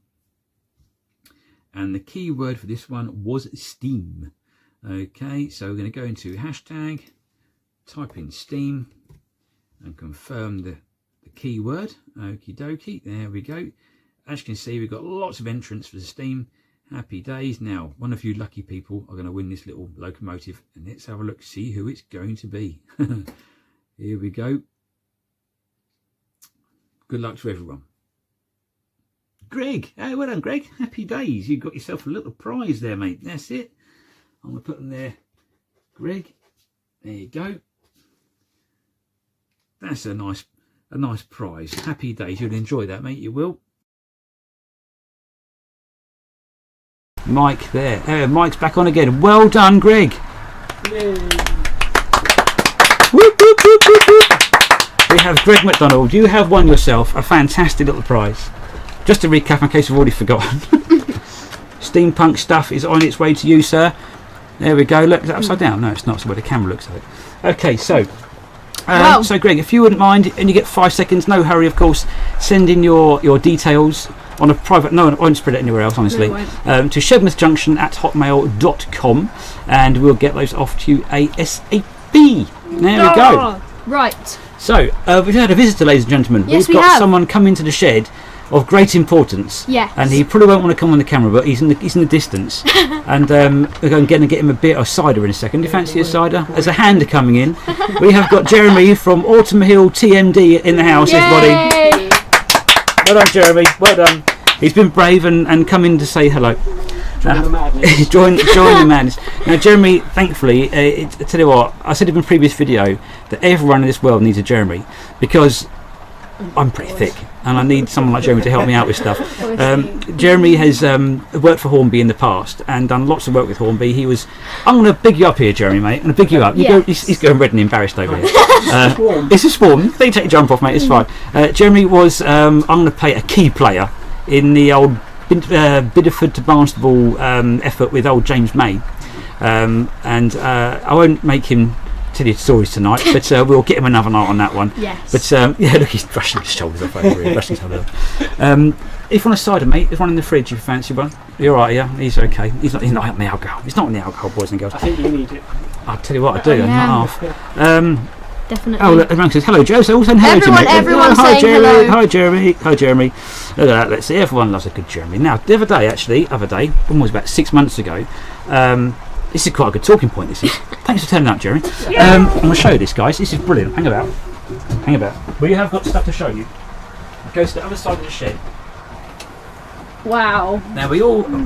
And the key word for this one was steam. Okay, so we're going to go into hashtag, type in steam and confirm the keyword. Okie dokie, there we go. As you can see, we've got lots of entrants for the steam. Happy days. Now, one of you lucky people are going to win this little locomotive, and let's have a look, see who it's going to be. Here we go. Good luck to everyone. Greg, hey, well done, Greg. Happy days. You got yourself a little prize there, mate. That's it. I'm going to put them there. Greg, there you go. That's a nice prize. Happy days. You'll enjoy that, mate. You will. Mike there. Mike's back on again. Well done, Greg. Yay. Whoop, whoop, whoop, whoop, whoop. We have Greg McDonald. You have won yourself a fantastic little prize. Just to recap, in case you've already forgotten. Steampunk stuff is on its way to you, sir. There we go. Look, is that upside down? No, it's not. It's the way the camera looks at it. Okay, so... Wow. So, Greg, if you wouldn't mind, and you get 5 seconds, no hurry, of course, send in your details on a private, no, I won't spread it anywhere else, honestly, No, to Shedmouth Junction at hotmail.com, and we'll get those off to you ASAP. There we go. Right. So, we've had a visitor, ladies and gentlemen. Yes, We've got we have. someone come into the shed of great importance. Yes. And he probably won't want to come on the camera, but he's in the distance. And we're going to get him a bit of cider in a second. Do you fancy a cider? There's a hander coming in. We have got Jeremy from Autumn Hill TMD in the house, everybody. Yay. Well done, Jeremy. Well done. He's been brave and come in to say hello. Join the madness. join the madness. Now, Jeremy, thankfully, I tell you what, I said in a previous video that everyone in this world needs a Jeremy, because I'm pretty thick and I need someone like Jeremy to help me out with stuff. Jeremy has worked for Hornby in the past and done lots of work with Hornby. I'm going to big you up here, Jeremy, mate. I'm going to big you up. He's going red and embarrassed over here. It's a swarm. They take your jump off, mate. It's fine. Jeremy was, I'm going to play a key player in the old Bideford to Barnstable effort with old James May. And I won't make him tell you stories tonight, but we'll get him another night on that one. Yes. But yeah, look, he's brushing his shoulders off over here. Brushing his shoulders off. If you want a cider, mate, there's one in the fridge. You fancy one? You're right, yeah. He's okay. He's not on the alcohol. He's not on the alcohol, boys and girls. I think you need it. I'll tell you what I do. I'm not half. Definitely. Oh, look, everyone says hello, Joe. So all saying hello to me. Everyone's Hi, saying Jeremy. hello. Hi, Jeremy. Hi, Jeremy. Look at that. Let's see. Everyone loves a good Jeremy. Now, the other day, almost about 6 months ago. This is quite a good talking point. This is. Thanks for turning up, Jeremy. I'm going to show you this, guys. This is brilliant. Hang about. We have got stuff to show you. It goes to the other side of the shed. Wow. Now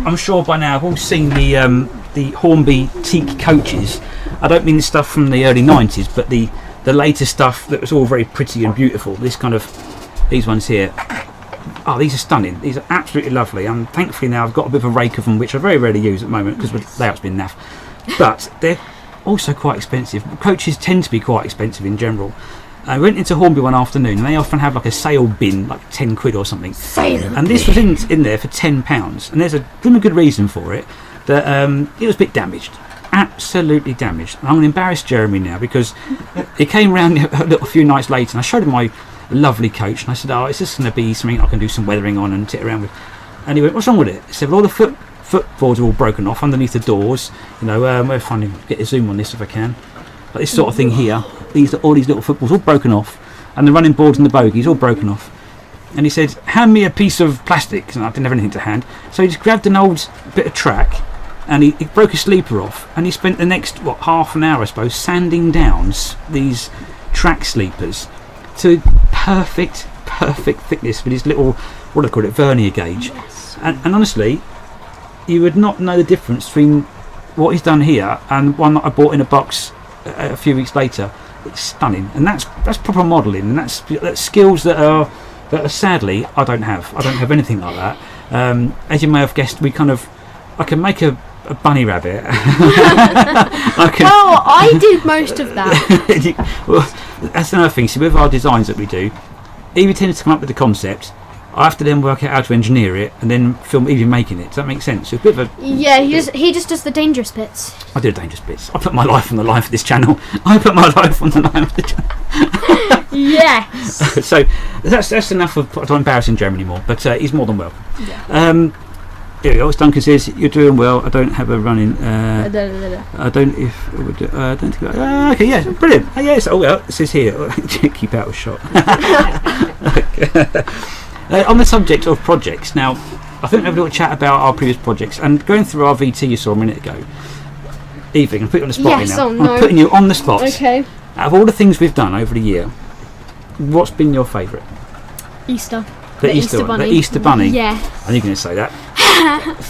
I'm sure by now have all seen the Hornby teak coaches. I don't mean the stuff from the early 90s, but the later stuff that was all very pretty and beautiful. These ones here. Oh, these are stunning. These are absolutely lovely. And thankfully now I've got a bit of a rake of them, which I very rarely use at the moment because the layout's been naff. But they're also quite expensive. Coaches tend to be quite expensive in general. I went into Hornby one afternoon and they often have like a sale bin, like 10 quid or something. And this was in there for £10. And there's a good reason for it. That it was a bit damaged. Absolutely damaged. And I'm going to embarrass Jeremy now because he came round a few nights later and I showed him my lovely coach and I said, is this going to be something I can do some weathering on and tit around with? And he went, what's wrong with it? He said, well, all the footboards are all broken off underneath the doors. We're finding, get a zoom on this if I can. Like this sort of thing here. All these little footballs all broken off, and the running boards and the bogies all broken off. And he said, hand me a piece of plastic, and I didn't have anything to hand. So he just grabbed an old bit of track and he broke his sleeper off, and he spent the next half an hour I suppose sanding down these track sleepers to perfect thickness with his little, what do I call it, vernier gauge. Yes. And honestly, you would not know the difference between what he's done here and one that I bought in a box a few weeks later. It's stunning, and that's proper modelling, and that's skills that are sadly I don't have. I don't have anything like that. As you may have guessed, I can make a bunny rabbit. I did most of that. Well, that's another thing. See, with our designs that we do, Evie tends to come up with the concept. I have to then work out how to engineer it and then film Evie making it. Does that make sense? It's a bit of a... Yeah, he just does the dangerous bits. I do dangerous bits. I put my life on the line for this channel. Yes. So that's enough of... I don't embarrass him Jeremy anymore, but he's more than welcome. Yeah. Here we go. Duncan says, you're doing well. I don't have a running... I don't... okay, yeah, brilliant. Yes, oh well, it says here. Keep out of shot. On the subject of projects, now, I think we'll have a little chat about our previous projects, and going through our VT you saw a minute ago. Evie, I'm putting you on the spot here now. I'm putting you on the spot. Okay. Out of all the things we've done over the year, what's been your favourite? Easter. The Easter Bunny. The Easter Bunny. Yeah. I knew you were going to say that.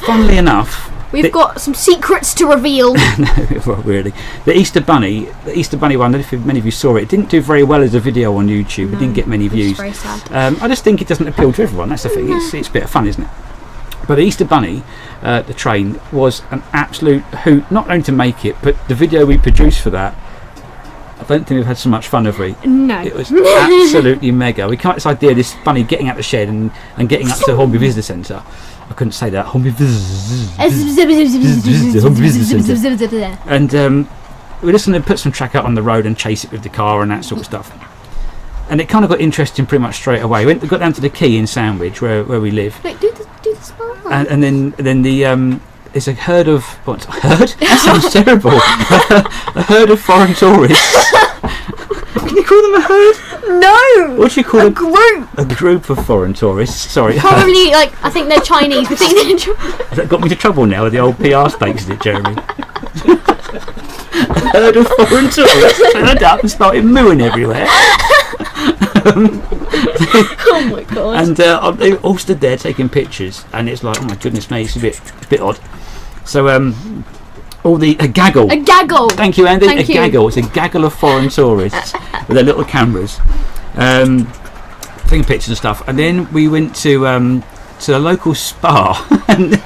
Funnily enough, we've got some secrets to reveal. No, well, really. The Easter Bunny one, I don't know if many of you saw it, it didn't do very well as a video on YouTube. It didn't get many views. It's very sad. I just think it doesn't appeal to everyone. That's the thing. It's a bit of fun, isn't it? But the Easter Bunny, the train, was an absolute hoot, not only to make it, but the video we produced for that, I don't think we've had so much fun, have we? No. It was absolutely mega. We came up with this idea of this bunny getting out of the shed and getting up to the Hornby Visitor Centre. I couldn't say that. Hornby Visitor Centre. And we're just going to put some track out on the road and chase it with the car and that sort of stuff. And it kind of got interesting pretty much straight away. We got down to the quay in Sandwich where we live. Wait, do the smile. And then the there's a herd of what? Herd? That sounds terrible. A herd of foreign tourists. Can you call them a herd? No. What do you call a group? A group of foreign tourists. Sorry. Probably I think they're Chinese. We think they're Has that got me into trouble now with the old PR stakes, is it, Jeremy? A herd of foreign tourists turned up and started mooing everywhere. Oh my god. And they all stood there taking pictures, and it's like, oh my goodness me, it's a bit odd. So a gaggle. A gaggle. Thank you, Andy. Thank you. Gaggle. It's a gaggle of foreign tourists with their little cameras, taking pictures and stuff. And then we went to a local spa, and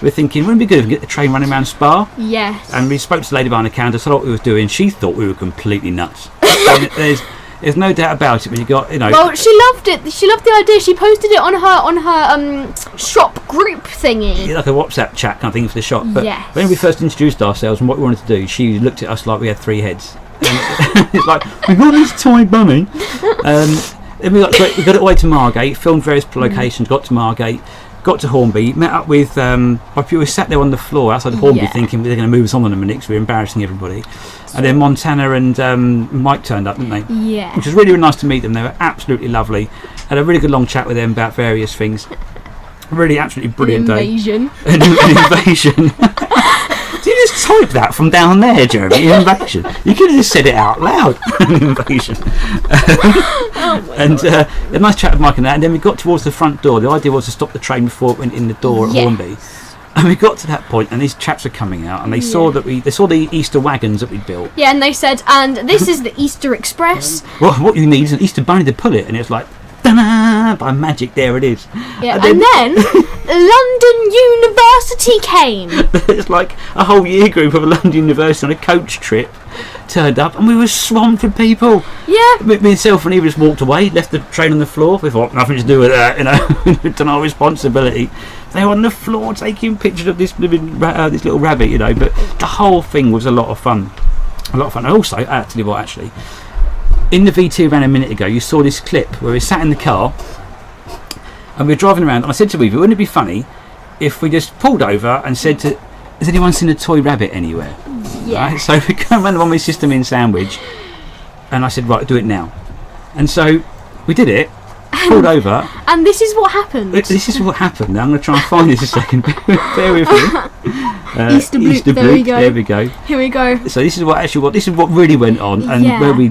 we're thinking, wouldn't it be good if we get the train running around Spa? Yes. And we spoke to the lady behind the counter, saw what we were doing. She thought we were completely nuts. There's no doubt about it when you got, Well, she loved it. She loved the idea. She posted it on her shop group thingy. Like a WhatsApp chat kind of thing for the shop. But yes. when we first introduced ourselves and what we wanted to do, she looked at us like we had three heads. And it's like, we got this toy bunny. Then we got it away to Margate, filmed various locations, got to Margate, got to Hornby, met up with we were sat there on the floor outside Hornby thinking they're going to move us on in a minute because we were embarrassing everybody. And then Montana and Mike turned up, didn't they? Yeah. Which was really, really nice to meet them. They were absolutely lovely. Had a really good long chat with them about various things. Really, absolutely brilliant day. Invasion. An invasion. Did you just type that from down there, Jeremy? Invasion. You could have just said it out loud. Invasion. And a nice chat with Mike and that. And then we got towards the front door. The idea was to stop the train before it went in the door at Hornby. And we got to that point, and these chaps were coming out, and they saw the Easter wagons that we'd built. Yeah, and they said, and this is the Easter Express. Well, what you need is an Easter bunny to pull it, and it's like, ta-da! By magic, there it is. Yeah, and then London University came. It's like a whole year group of London University on a coach trip turned up, and we were swamped with people. Yeah. Myself and Eva just walked away, left the train on the floor. We thought nothing to do with that, It's not our responsibility. They were on the floor taking pictures of this little rabbit, But the whole thing was a lot of fun. And also, actually, in the VT ran a minute ago, you saw this clip where we sat in the car and we were driving around. And I said to Eva, wouldn't it be funny if we just pulled over and said to, has anyone seen a toy rabbit anywhere? Yeah. Right? So we go around the one-way system in Sandwich, and I said, right, do it now. And so we did it. pulled over. And this is what happened. This is what happened. Now I'm going to try and find this a second. Bear with me. Easter bloop. There we go. Here we go. So this is what really went on, and where we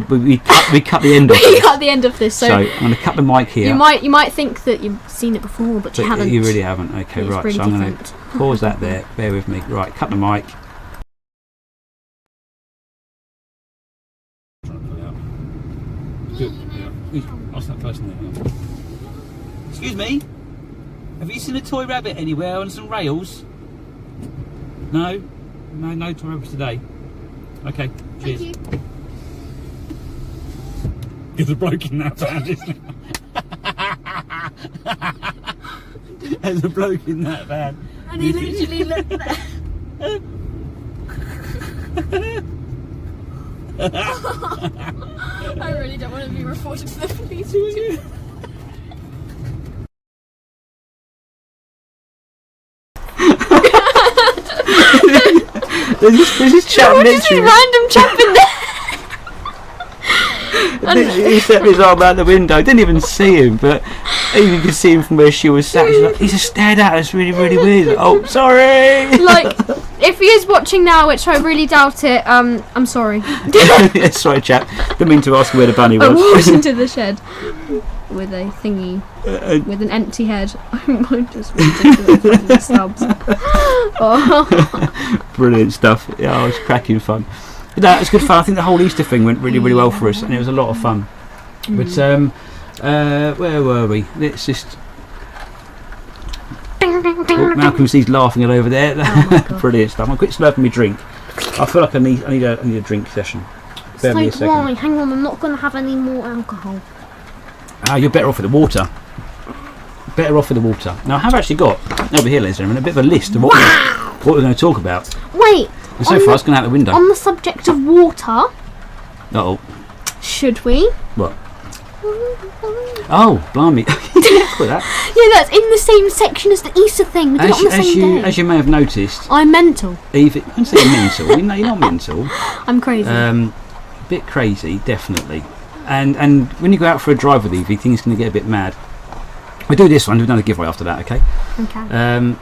cut the end of We cut the end of this. So I'm going to cut the mic here. you might think that you've seen it before, but you haven't. You really haven't. Okay, It's right. really So I'm going to different. pause that there. Bear with me. Right, cut the mic. What's that person there? Excuse me? Have you seen a toy rabbit anywhere on some rails? No? No toy rabbits today. Okay, cheers. Thank you. There's a bloke in that van, isn't there? There's a bloke in that van. And he literally looked there. I really don't want to be reported to the police. There's this chap What is this random chap in there? He set his arm out the window. Didn't even see him, but you could see him from where she was sat. He just stared at us really, really weird. Oh, sorry. Like, if he is watching now, which I really doubt it, I'm sorry. Yeah, sorry, chap. Didn't mean to ask where the bunny I was. walked into the shed with a thingy, with an empty head. I might just want to stubs. Oh. Brilliant stuff. Yeah, it was cracking fun. But no, it was good fun. I think the whole Easter thing went really, really well for us, and it was a lot of fun. But where were we? Let's just. Oh, Malcolm sees laughing at over there. Oh Brilliant stuff. I'll quit slurping my drink. I feel like I need a drink session. Bear me a second. Why? Hang on, I'm not going to have any more alcohol. Ah, you're better off with the water. Better off with the water. Now I have actually got over here, ladies and gentlemen, a bit of a list of what we're going to talk about. Wait. And so far, it's gone out the window. On the subject of water, should we? What? Oh, blimey! You didn't put that. Yeah, that's in the same section as the Easter thing. We did it on the same day. As you may have noticed, I'm mental. Evie, I don't say you're mental. You're not mental. I'm crazy. A bit crazy, definitely. And when you go out for a drive with Evie, things can get a bit mad. We do this one. We've done a giveaway after that. Okay. Okay.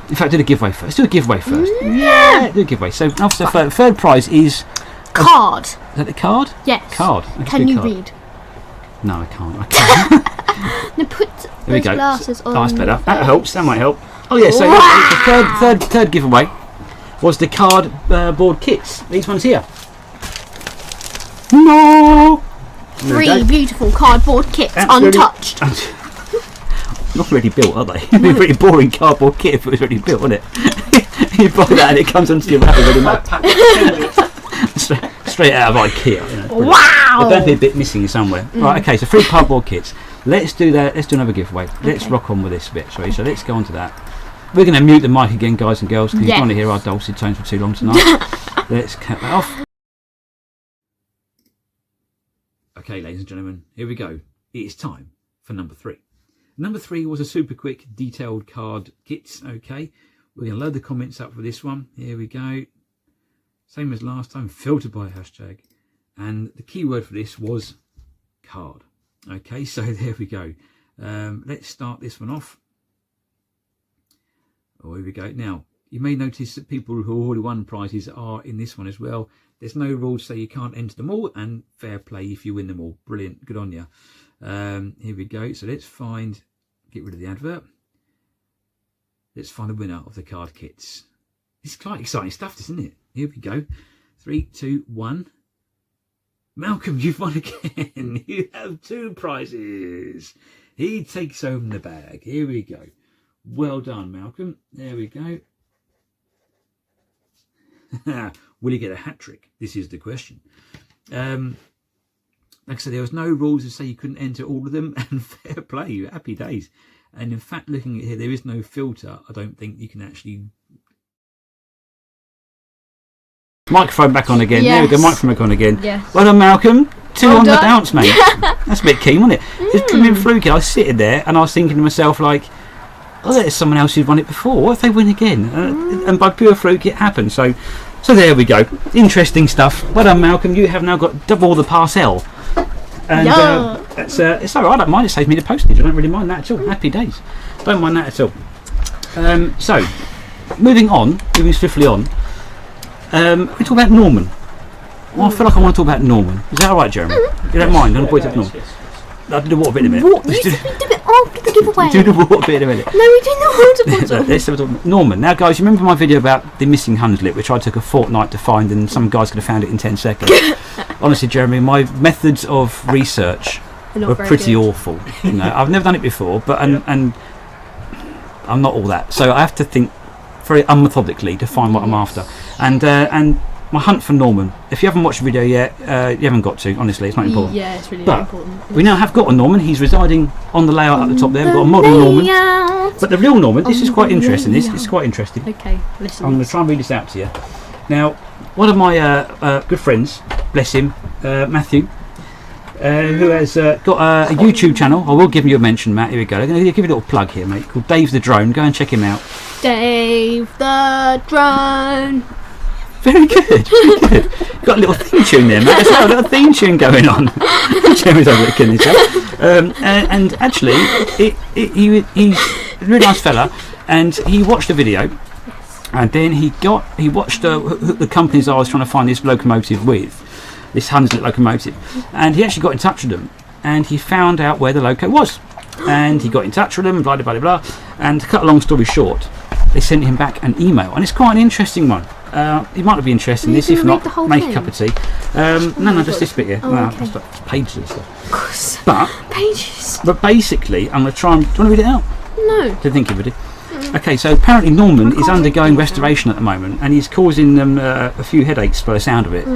In fact, do the giveaway first. Do a giveaway first. Yeah, do a giveaway. So, after the third prize is card. Is that the card? Yes. Card. Can you read? No, I can't. Now put those glasses on. Oh, that's better. That helps. That might help. Oh yeah. So the third giveaway was the cardboard kits. These ones here. No. Three beautiful cardboard kits, untouched. Not really built, are they? It'd be a pretty boring cardboard kit if it was already built, wouldn't it? You buy that and it comes onto your wrapper ready made. Straight out of IKEA. You know, wow! They're bound to be a bit missing somewhere. Right, okay, so 3 cardboard kits. Let's do that. Let's do another giveaway. Let's rock on with this bit, shall we? So let's go on to that. We're going to mute the mic again, guys and girls, because you don't want to hear our dulcet tones for too long tonight. Let's cut that off. Okay, ladies and gentlemen, here we go. It is time for number 3. Number 3 was a super quick detailed card kits. Okay, we're going to load the comments up for this one. Here we go. Same as last time, filtered by hashtag. And the keyword for this was card. Okay, so there we go. Let's start this one off. Oh, here we go. Now, you may notice that people who already won prizes are in this one as well. There's no rules, so you can't enter them all, and fair play if you win them all. Brilliant, good on you. Here we go. So let's get rid of the advert. Let's find a winner of the card kits. It's quite exciting stuff, isn't it? Here we go. 3, 2, 1. Malcolm, you've won again. You have 2 prizes. He takes home the bag. Here we go. Well done, Malcolm. There we go. Will he get a hat trick? This is the question. Like I said, there was no rules to say you couldn't enter all of them, and fair play, happy days. And in fact, looking at here, there is no filter. I don't think you can actually... Microphone back on again. Yes. There we go, microphone back on again. Yes. Well done, Malcolm. 2 on the bounce, mate. That's a bit keen, wasn't it? It's been fluky. I was sitting there and I was thinking to myself, like, oh, there's someone else who's won it before. What if they win again? And by pure fluke, it happened. So there we go. Interesting stuff. Well done, Malcolm. You have now got double the parcel. And Yeah. it's alright, I don't mind, it saves me the postage, I don't really mind that at all. Happy days. Don't mind that at all. So, moving swiftly on, we talk about Norman. Well, I feel like I want to talk about Norman. Is that alright, Jeremy? You don't mind? I'm going to point up Norman. I'll do the water bit in a minute. What? You said we do it after the giveaway. Do the water bit in a minute. No, we do the water bottle. Let's have a talk. Norman. Now, guys, you remember my video about the missing Hunslet, which I took a fortnight to find, and some guys could have found it in 10 seconds. Honestly, Jeremy, my methods of research were pretty awful. You know, I've never done it before, but and I'm not all that, so I have to think very unmethodically to find what I'm after. And my hunt for Norman. If you haven't watched the video yet, you haven't got to. Honestly, it's not important. Yeah, it's really But important. we now have got a Norman. He's residing on the layout at the top there. We've got a model Norman. But the real Norman, this is quite interesting. This is quite interesting. Okay, listen. I'm going to try and read this out to you. Now, one of my good friends, bless him, Matthew, who has got a YouTube channel. I will give you a mention, Matt. Here we go. I'm going to give you a little plug here, mate, called Dave the Drone. Go and check him out. Dave the Drone. Very good. Very good. Got a little theme tune there, Matt. There's a little theme tune going on. Jeremy's over there killing himself. And actually, he's a really nice fella, and he watched a video, and then he watched the companies I was trying to find this locomotive with, this Hunslet locomotive, and he actually got in touch with them, and he found out where the loco was, and he got in touch with them, blah blah blah blah, and to cut a long story short, they sent him back an email, and it's quite an interesting one. You might not be interested in this. If not, make a cup of tea. No, just this bit here. Oh, No, okay. just pages and stuff. Of course. But basically, I'm going to try and. Do you want to read it out? No. Didn't think you would. Okay, so apparently Norman is undergoing restoration at the moment, and he's causing them a few headaches by the sound of it.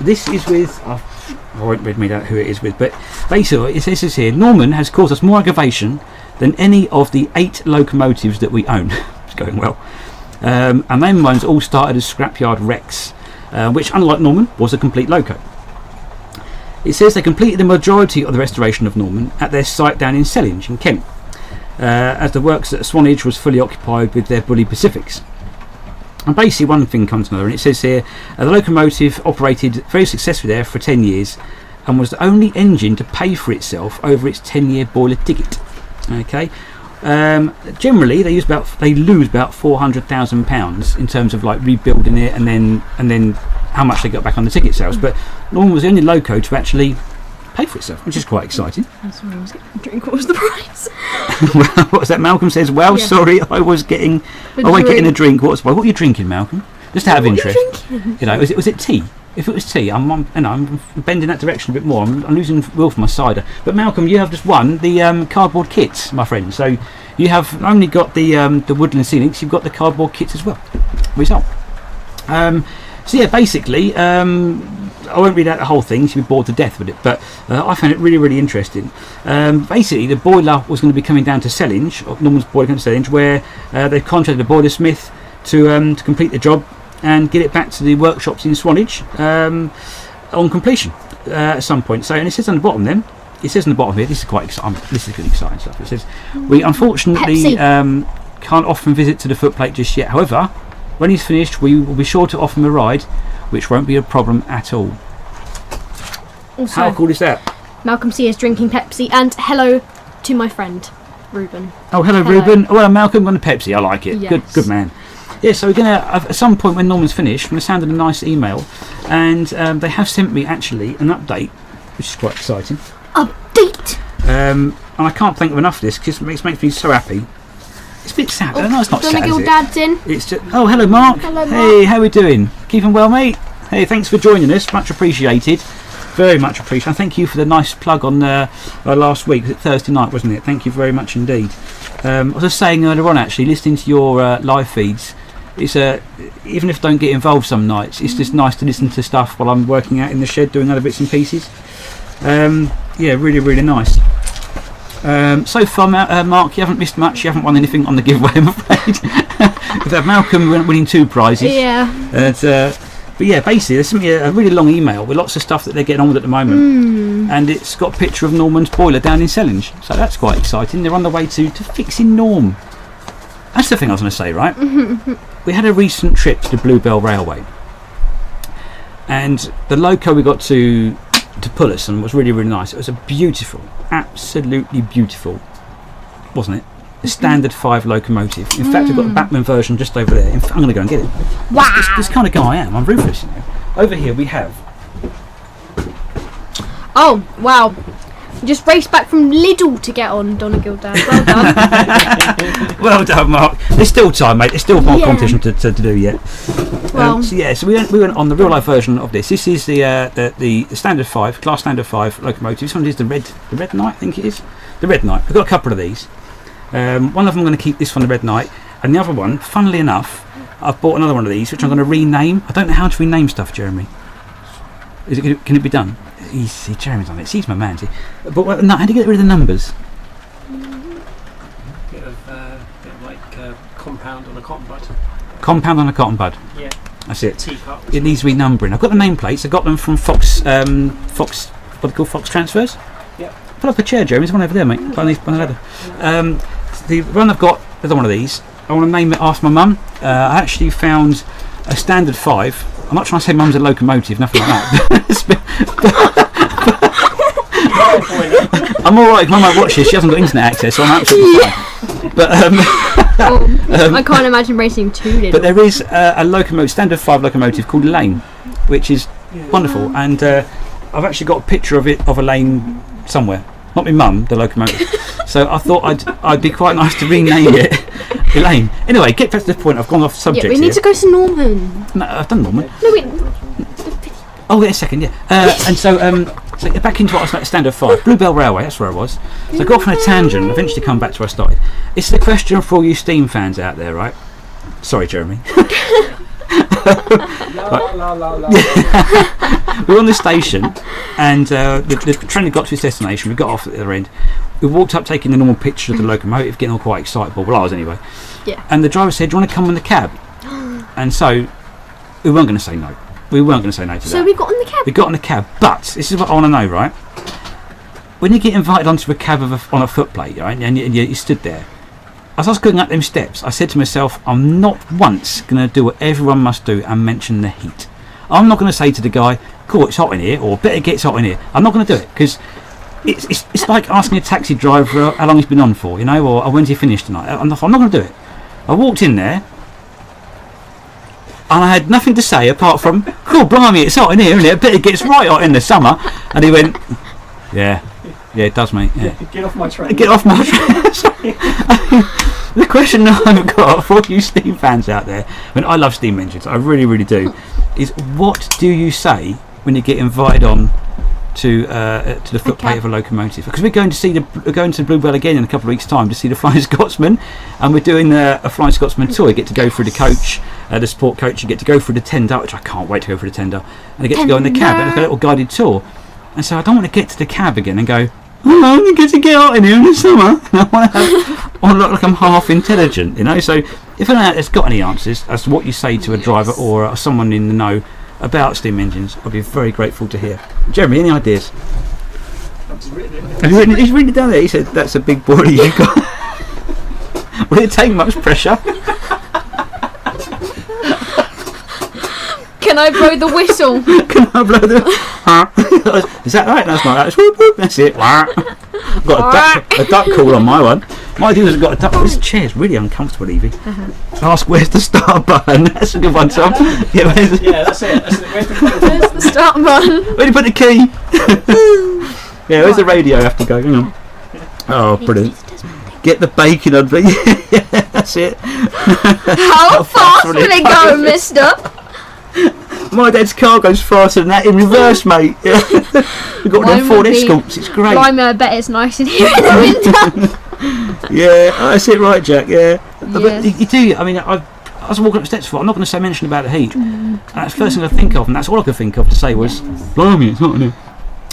This is with. I won't read out who it is with, but basically it says here: Norman has caused us more aggravation than any of the 8 locomotives that we own. It's going well. And them ones all started as scrapyard wrecks, which, unlike Norman, was a complete loco. It says they completed the majority of the restoration of Norman at their site down in Sellinge in Kent, as the works at Swanage was fully occupied with their Bully Pacifics. And basically one thing comes to another, and it says here, the locomotive operated very successfully there for 10 years and was the only engine to pay for itself over its 10-year boiler ticket. Okay. Generally, they lose about £400,000 in terms of like rebuilding it, and then how much they got back on the ticket sales. But Norman was the only loco to actually pay for itself, which is quite exciting. I'm sorry, I was getting a drink. What was the price? What was that? Malcolm says, "Well, Yeah. sorry, I was getting a drink. What are you drinking, Malcolm? Just out of interest. You know, was it tea? If it was tea, I'm bending that direction a bit more. I'm losing will for my cider. But Malcolm, you have just won the cardboard kits, my friend. So you have not only got the woodland scenics, you've got the cardboard kits as well. Result. So yeah, basically, I won't read out the whole thing. You'll be bored to death with it. But I found it really, really interesting. Basically, the boiler was going to be coming down to Sellinge, or Norman's boiler going to Sellinge, where they've contracted a boiler smith to complete the job and get it back to the workshops in Swanage on completion at some point. So, and it says on the bottom then, it says on the bottom here, this is quite exciting. This is good exciting stuff. It says, we unfortunately can't offer him a visit to the footplate just yet. However, when he's finished, we will be sure to offer him a ride, which won't be a problem at all. Also, How cool is that? Malcolm C is drinking Pepsi, and hello to my friend Ruben. Oh, hello. Ruben. Oh, well, Malcolm on the Pepsi. I like it. Yes. Good man. Yeah, so we're going to, at some point when Norman's finished, we're going to send a nice email, and they have sent me actually an update, which is quite exciting. Update! And I can't thank them enough for this, because it makes me so happy. It's a bit sad. No, it's not sad, is Donegal it? Dad's in. It's just, oh, hello, Mark. Hello, Mark. Hey, how are we doing? Keeping well, mate? Hey, thanks for joining us. Much appreciated. Very much appreciated. And thank you for the nice plug on last week. Was it Thursday night, wasn't it? Thank you very much indeed. I was just saying earlier on, actually, listening to your live feeds, it's even if I don't get involved some nights, it's just nice to listen to stuff while I'm working out in the shed doing other bits and pieces. Yeah, really, really nice. So far, Mark, you haven't missed much. You haven't won anything on the giveaway, I'm afraid. We've had Malcolm winning 2 prizes. Yeah. But yeah, basically, there's a really long email with lots of stuff that they're getting on with at the moment. And it's got a picture of Norman's boiler down in Sellinge. So that's quite exciting. They're on the way to fixing Norm. That's the thing I was going to say, right? We had a recent trip to the Bluebell Railway. And the loco we got to to pull us and was really, really nice. It was a beautiful, absolutely beautiful, wasn't it? The standard 5 locomotive. In fact, I've got the Batman version just over there. In fact, I'm going to go and get it. Wow. This kind of guy I am. I'm ruthless, you know. Over here we have. Oh, wow. You just raced back from Lidl to get on Donegal Dad. Well done. Well done, Mark. There's still time, mate. There's still more Yeah. competition to do yet. Well. So we went on the real life version of this. This is the standard 5, class standard 5 locomotive. This one is the red Knight, I think it is. The Red Knight. We've got a couple of these. One of them I'm going to keep, this one, the Red Knight, and the other one, funnily enough, I've bought another one of these which I'm going to rename. I don't know how to rename stuff, Jeremy. Can it be done? Jeremy's on it. He's my man. See. But no, how do you get rid of the numbers? Bit of like compound on a cotton bud. Compound on a cotton bud. Yeah. That's it. Teacup. It needs renumbering. I've got the nameplates. I got them from Fox. What do you call Fox Transfers? Yeah. Pull up a chair, Jeremy. There's one over there, mate. By the ladder. The one I've got, there's one of these. I want to name it after my mum. I actually found a standard 5. I'm not trying to say mum's a locomotive, nothing like that. I'm all right if mum might watch this. She hasn't got internet access, so I'm absolutely fine. But I can't imagine racing 2 Lidl. but there is a locomotive, standard 5 locomotive called Lane, which is wonderful, and I've actually got a picture of it, of a lane somewhere. Not my mum, the locomotive. So I thought I'd be quite nice to rename it Elaine. Anyway, get back to the point. I've gone off subject Yeah, we need to go to Norman. No, I've done Norman. No, wait. Oh, wait a second, yeah. And so back into what I was about, standard 5. Bluebell Railway, that's where I was. So I got off on a tangent and eventually come back to where I started. It's the question for all you Steam fans out there, right? Sorry, Jeremy. We were on the station and the train had got to its destination. We got off at the other end. We walked up taking the normal picture of the locomotive, getting all quite excitable. Well, I was anyway. Yeah. And the driver said, "Do you want to come in the cab?" And so we weren't going to say no. We weren't going to say no to that. So we got in the cab. We got in the cab, but this is what I want to know, right? When you get invited onto a cab on a footplate, right, and you stood there, as I was going up them steps, I said to myself, I'm not once going to do what everyone must do and mention the heat. I'm not going to say to the guy, cool, it's hot in here, or better get hot in here. I'm not going to do it, because it's like asking a taxi driver how long he's been on for, you know, or when's he finished tonight. I'm not going to do it. I walked in there, and I had nothing to say apart from, cool, blimey, it's hot in here, isn't it? I bet it gets right hot in the summer. And he went, yeah, it does, mate. Yeah. Get off my train. Get off my train. The question I've got for you Steam fans out there, I mean, I love steam engines, I really, really do, is what do you say when you get invited on to the footplate of a locomotive? Because we're going to Bluebell again in a couple of weeks' time to see the Flying Scotsman, and we're doing a Flying Scotsman tour. You get to go through the coach, the sport coach. You get to go through the tender, which I can't wait to go through the tender, and you get to go in the cab. And it's a little guided tour. And so I don't want to get to the cab again and go, oh, I only get to get out in here in the summer. And I want to look like I'm half intelligent, you know. So if anyone out there's got any answers as to what you say to a driver or someone in the know about steam engines, I'd be very grateful to hear. Jeremy, any ideas? He's written it down there. He said, that's a big body you got. Will it take much pressure? Can I blow the whistle? Can I blow the... Is that right? That's not that. Whoop, whoop, that's it. I've got a duck call on my one. My dealer's got a duck. This chair's really uncomfortable, Evie. Ask where's the start button. That's a good one, Tom. Yeah, that's it. Where's the start button? Where do you put the key? Yeah, where's the radio have to go? Hang on. Oh, brilliant. Get the bacon on. Yeah, that's it. How fast will it go, mister? My dad's car goes faster than that in reverse, mate. We've got them Ford Escorts. It's great. Blimey, I bet it's nice in here in the winter. Yeah, that's it, right, Jack. Yeah, but Yes. you do. I mean, I was walking up the steps before. I'm not going to say mention about the heat. And that's the first thing I think of, and that's all I could think of to say was, blimey, it's hot in here.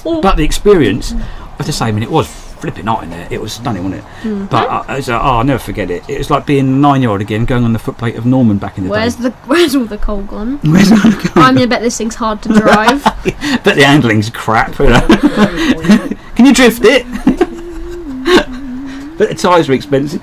But the experience, I have to say, I mean, it was flipping hot in there. It was stunning, wasn't it? But I'll never forget it. It was like being a 9-year-old again, going on the footplate of Norman back in the day. Where's all the coal gone? Where's all the coal? I bet this thing's hard to drive. Bet the handling's crap. You know? Can you drift it? But the tyres are expensive.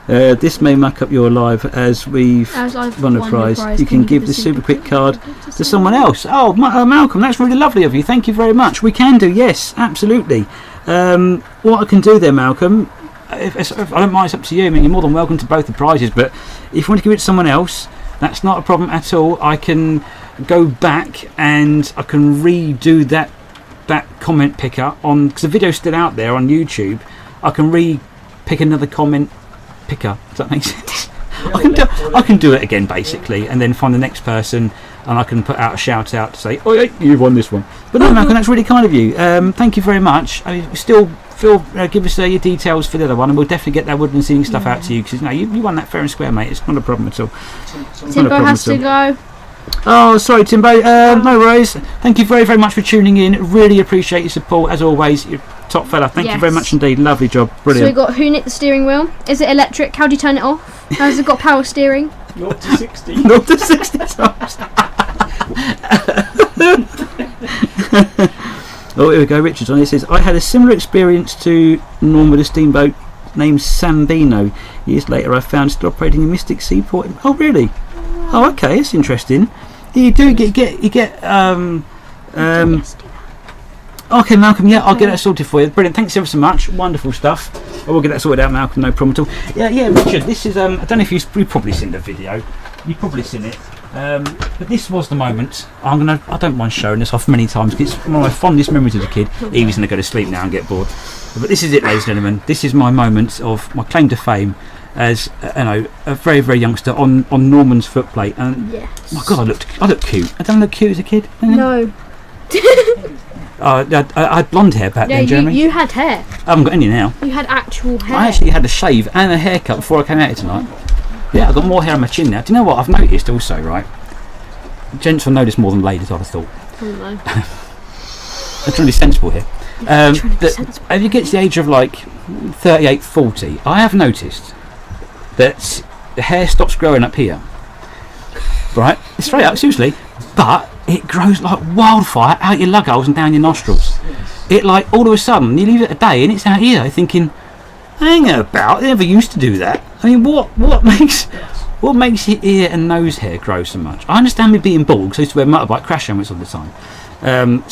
This may muck up your life as we've As I've won a won prize. the prize, You can give the super quick card to someone else. Oh, Malcolm, that's really lovely of you. Thank you very much. We can do, yes, absolutely. What I can do there, Malcolm, if I don't mind, it's up to you. I mean, you're more than welcome to both the prizes, but if you want to give it to someone else, that's not a problem at all. I can go back and I can redo that comment picker on, because the video's still out there on YouTube. I can pick another comment picker. Does that make sense? I can do it again basically, and then find the next person, and I can put out a shout out to say, "Oh, yeah, you've won this one." But no, Malcolm, that's really kind of you. Thank you very much. I mean, still feel give us your details for the other one, and we'll definitely get that wooden seating stuff out to you, because you won that fair and square, mate. It's not a problem at all. Timbo has to go. Oh, sorry, Timbo. No worries. Thank you very, very much for tuning in. Really appreciate your support as always. You're a top fella. Thank you very much indeed. Lovely job. Brilliant. So we got who nicked the steering wheel? Is it electric? How do you turn it off? Has it got power steering? 0 to 60. 0 to 60 times. Oh, here we go. Richard's on. He says, I had a similar experience to Norm with a steamboat named Sambino. Years later, I found still operating in Mystic Seaport. Oh, really? Oh, okay. That's interesting. You do get. Okay, Malcolm. Yeah, I'll get that sorted for you. Brilliant. Thanks ever so much. Wonderful stuff. I will get that sorted out, Malcolm. No problem at all. Yeah, Richard. This is. I don't know if you've probably seen the video. You've probably seen it. But this was the moment. I don't mind showing this off many times, because it's one of my fondest memories as a kid. Evie's going to go to sleep now and get bored. But this is it, ladies and gentlemen. This is my moment of my claim to fame as a very, very youngster on Norman's footplate. And my God, I looked cute. I don't look cute as a kid. No. I had blonde hair back then, Jeremy. You had hair. I haven't got any now. You had actual hair. I actually had a shave and a haircut before I came out here tonight. Yeah, I've got more hair on my chin now. Do you know what I've noticed also, right? Gents will notice more than ladies, I'd have thought. I don't know. I'm trying to be sensible here. As you get to the age of like 38, 40, I have noticed that the hair stops growing up here. Right? It's straight up, seriously. But it grows like wildfire out your lug holes and down your nostrils. It like all of a sudden, you leave it a day and it's out here thinking, hang about, they never used to do that. I mean, what makes your ear and nose hair grow so much? I understand me being bald, because I used to wear motorbike crash helmets all the time. I'm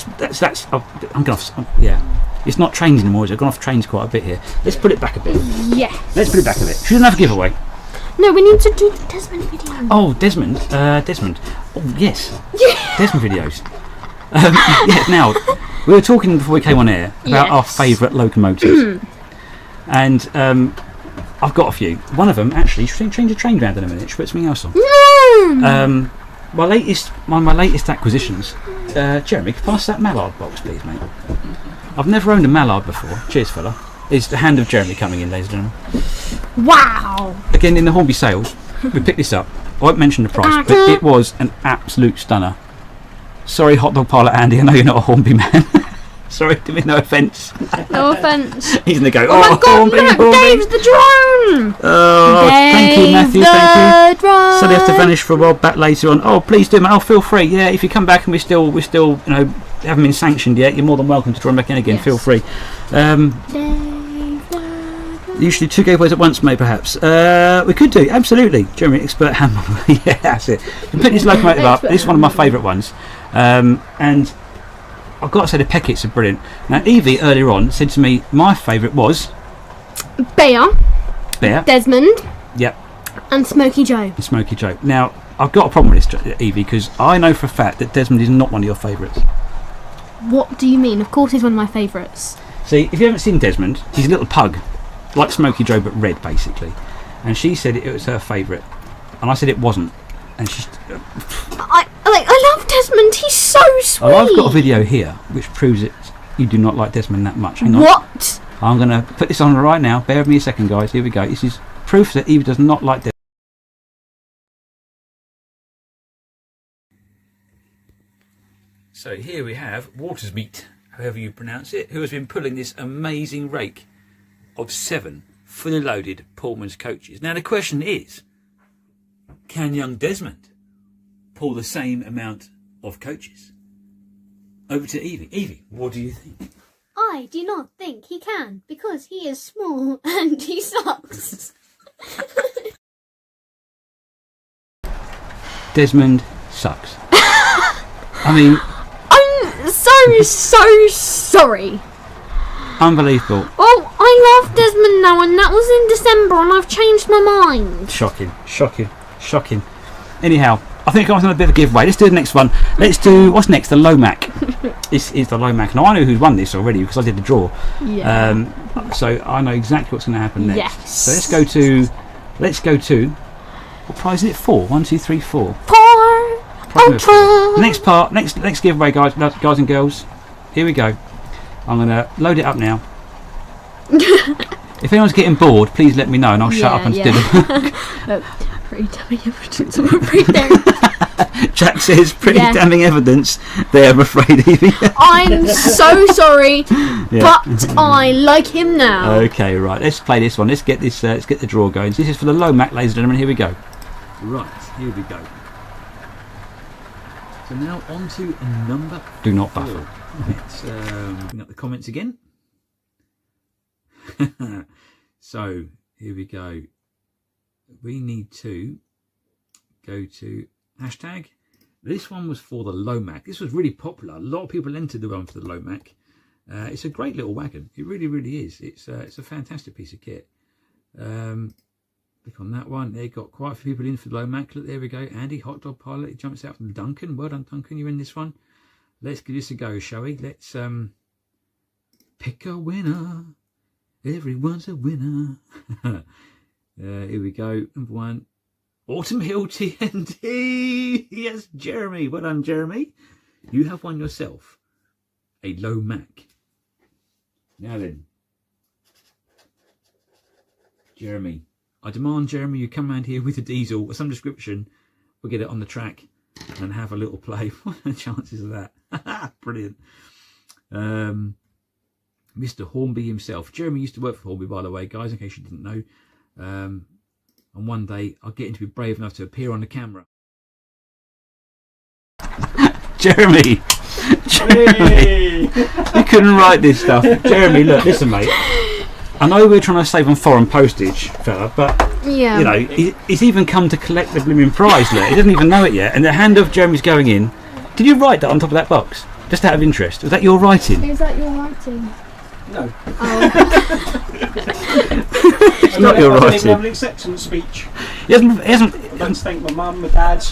going off. Yeah, it's not trains anymore. I've gone off trains quite a bit here. Let's put it back a bit. Yes. Let's put it back a bit. Should have a giveaway. No, we need to do the Desmond video. Oh, Desmond. Oh, yes. Yeah. Desmond videos. Yeah. Now, we were talking before we came on air about our favourite locomotives, and I've got a few. One of them, actually, should change the train round in a minute. Should put something else on. One of my latest acquisitions. Jeremy, pass that mallard box, please, mate. I've never owned a mallard before. Cheers, fella. It's the hand of Jeremy coming in, ladies and gentlemen. Wow. Again, in the Hornby sales, we picked this up. I won't mention the price, but it was an absolute stunner. Sorry, Hot Dog Parlour Andy, I know you're not a Hornby man. Sorry, didn't mean no offence. No offence. He's going to go, oh my God, Hornby, look, Hornby. Dave's the drone. Oh, thank you, Matthew, thank you. Drone. So they have to vanish for a while back later on. Oh, please do, mate. Oh, feel free. Yeah, if you come back and we're still, haven't been sanctioned yet, you're more than welcome to join back in again. Feel free. Usually 2 giveaways at once, mate, perhaps. We could do, absolutely. Jeremy, expert handle. Yeah, that's it. You put this locomotive up. This is one of my favourite ones. And I've got to say the Peckets are brilliant. Now, Evie earlier on said to me, my favourite was Bear, Desmond, yep, and Smokey Joe. Now, I've got a problem with this, Evie, because I know for a fact that Desmond is not one of your favourites. What do you mean? Of course he's one of my favourites. See, if you haven't seen Desmond, he's a little pug, like Smokey Joe, but red, basically. And she said it was her favourite, and I said it wasn't. And she's... I love Desmond. He's so sweet. Well, I've got a video here which proves that you do not like Desmond that much. Hang on. What? I'm going to put this on right now. Bear with me a second, guys. Here we go. This is proof that Evie does not like Desmond. So here we have Watersmeet, however you pronounce it, who has been pulling this amazing rake of 7 fully loaded Pullman's coaches. Now the question is, can young Desmond pull the same amount of coaches? Over to Evie. Evie, what do you think? I do not think he can, because he is small and he sucks. Desmond sucks. I mean, I'm so sorry. unbelievable. Oh, I love Desmond now, and that was in December, and I've changed my mind. Shocking. Anyhow, I think I was on a bit of a giveaway. Let's do the next one. Let's do, what's next? The Lomac. This is the Lomac. Now, I know who's won this already because I did the draw. Yeah. So I know exactly what's going to happen next. Yes. So let's go to, what prize is it? 4? 1, 2, 3, 4. 4 Ultra. Next part, next giveaway, guys and girls. Here we go. I'm going to load it up now. If anyone's getting bored, please let me know and I'll shut up and do the Pretty damning evidence, I'm afraid there. Jack says, pretty damning evidence there, I'm afraid, Evie. I'm so sorry, but I like him now. Okay, right, let's play this one. Let's get this. Let's get the draw going. So this is for the Lomac, ladies and gentlemen. Here we go. Right, here we go. So now on to number. Do not buffer. Let's bring up the comments again. So here we go. We need to go to hashtag. This one was for the Lomac. This was really popular. A lot of people entered the one for the Lomac. It's a great little wagon. It really is. It's a fantastic piece of kit. Click on that one. They got quite a few people in for the Lomac. Look, there we go. Andy, hot dog pilot. He jumps out from Duncan. Well done, Duncan. You're in this one. Let's give this a go, shall we? Let's pick a winner. Everyone's a winner. Here we go. Number 1. Autumn Hill TNT. Yes, Jeremy. Well done, Jeremy. You have won yourself a Lomac. Now then, Jeremy. I demand, Jeremy, you come around here with a diesel or some description. We'll get it on the track and have a little play. What are the chances of that? Brilliant. Mr. Hornby himself. Jeremy used to work for Hornby, by the way, guys, in case you didn't know. And one day I'll get him to be brave enough to appear on the camera. Jeremy! Jeremy! You couldn't write this stuff. Jeremy, look, listen, mate. I know we're trying to save on foreign postage, fella, but you know, he's even come to collect the blooming prize. Look, he doesn't even know it yet. And the hand of Jeremy's going in. Did you write that on top of that box? Just out of interest. Was that your writing? Is that your writing? No. Oh. It's not your writing. I didn't have an acceptance speech. He hasn't I'd like to thank my mum, my dad.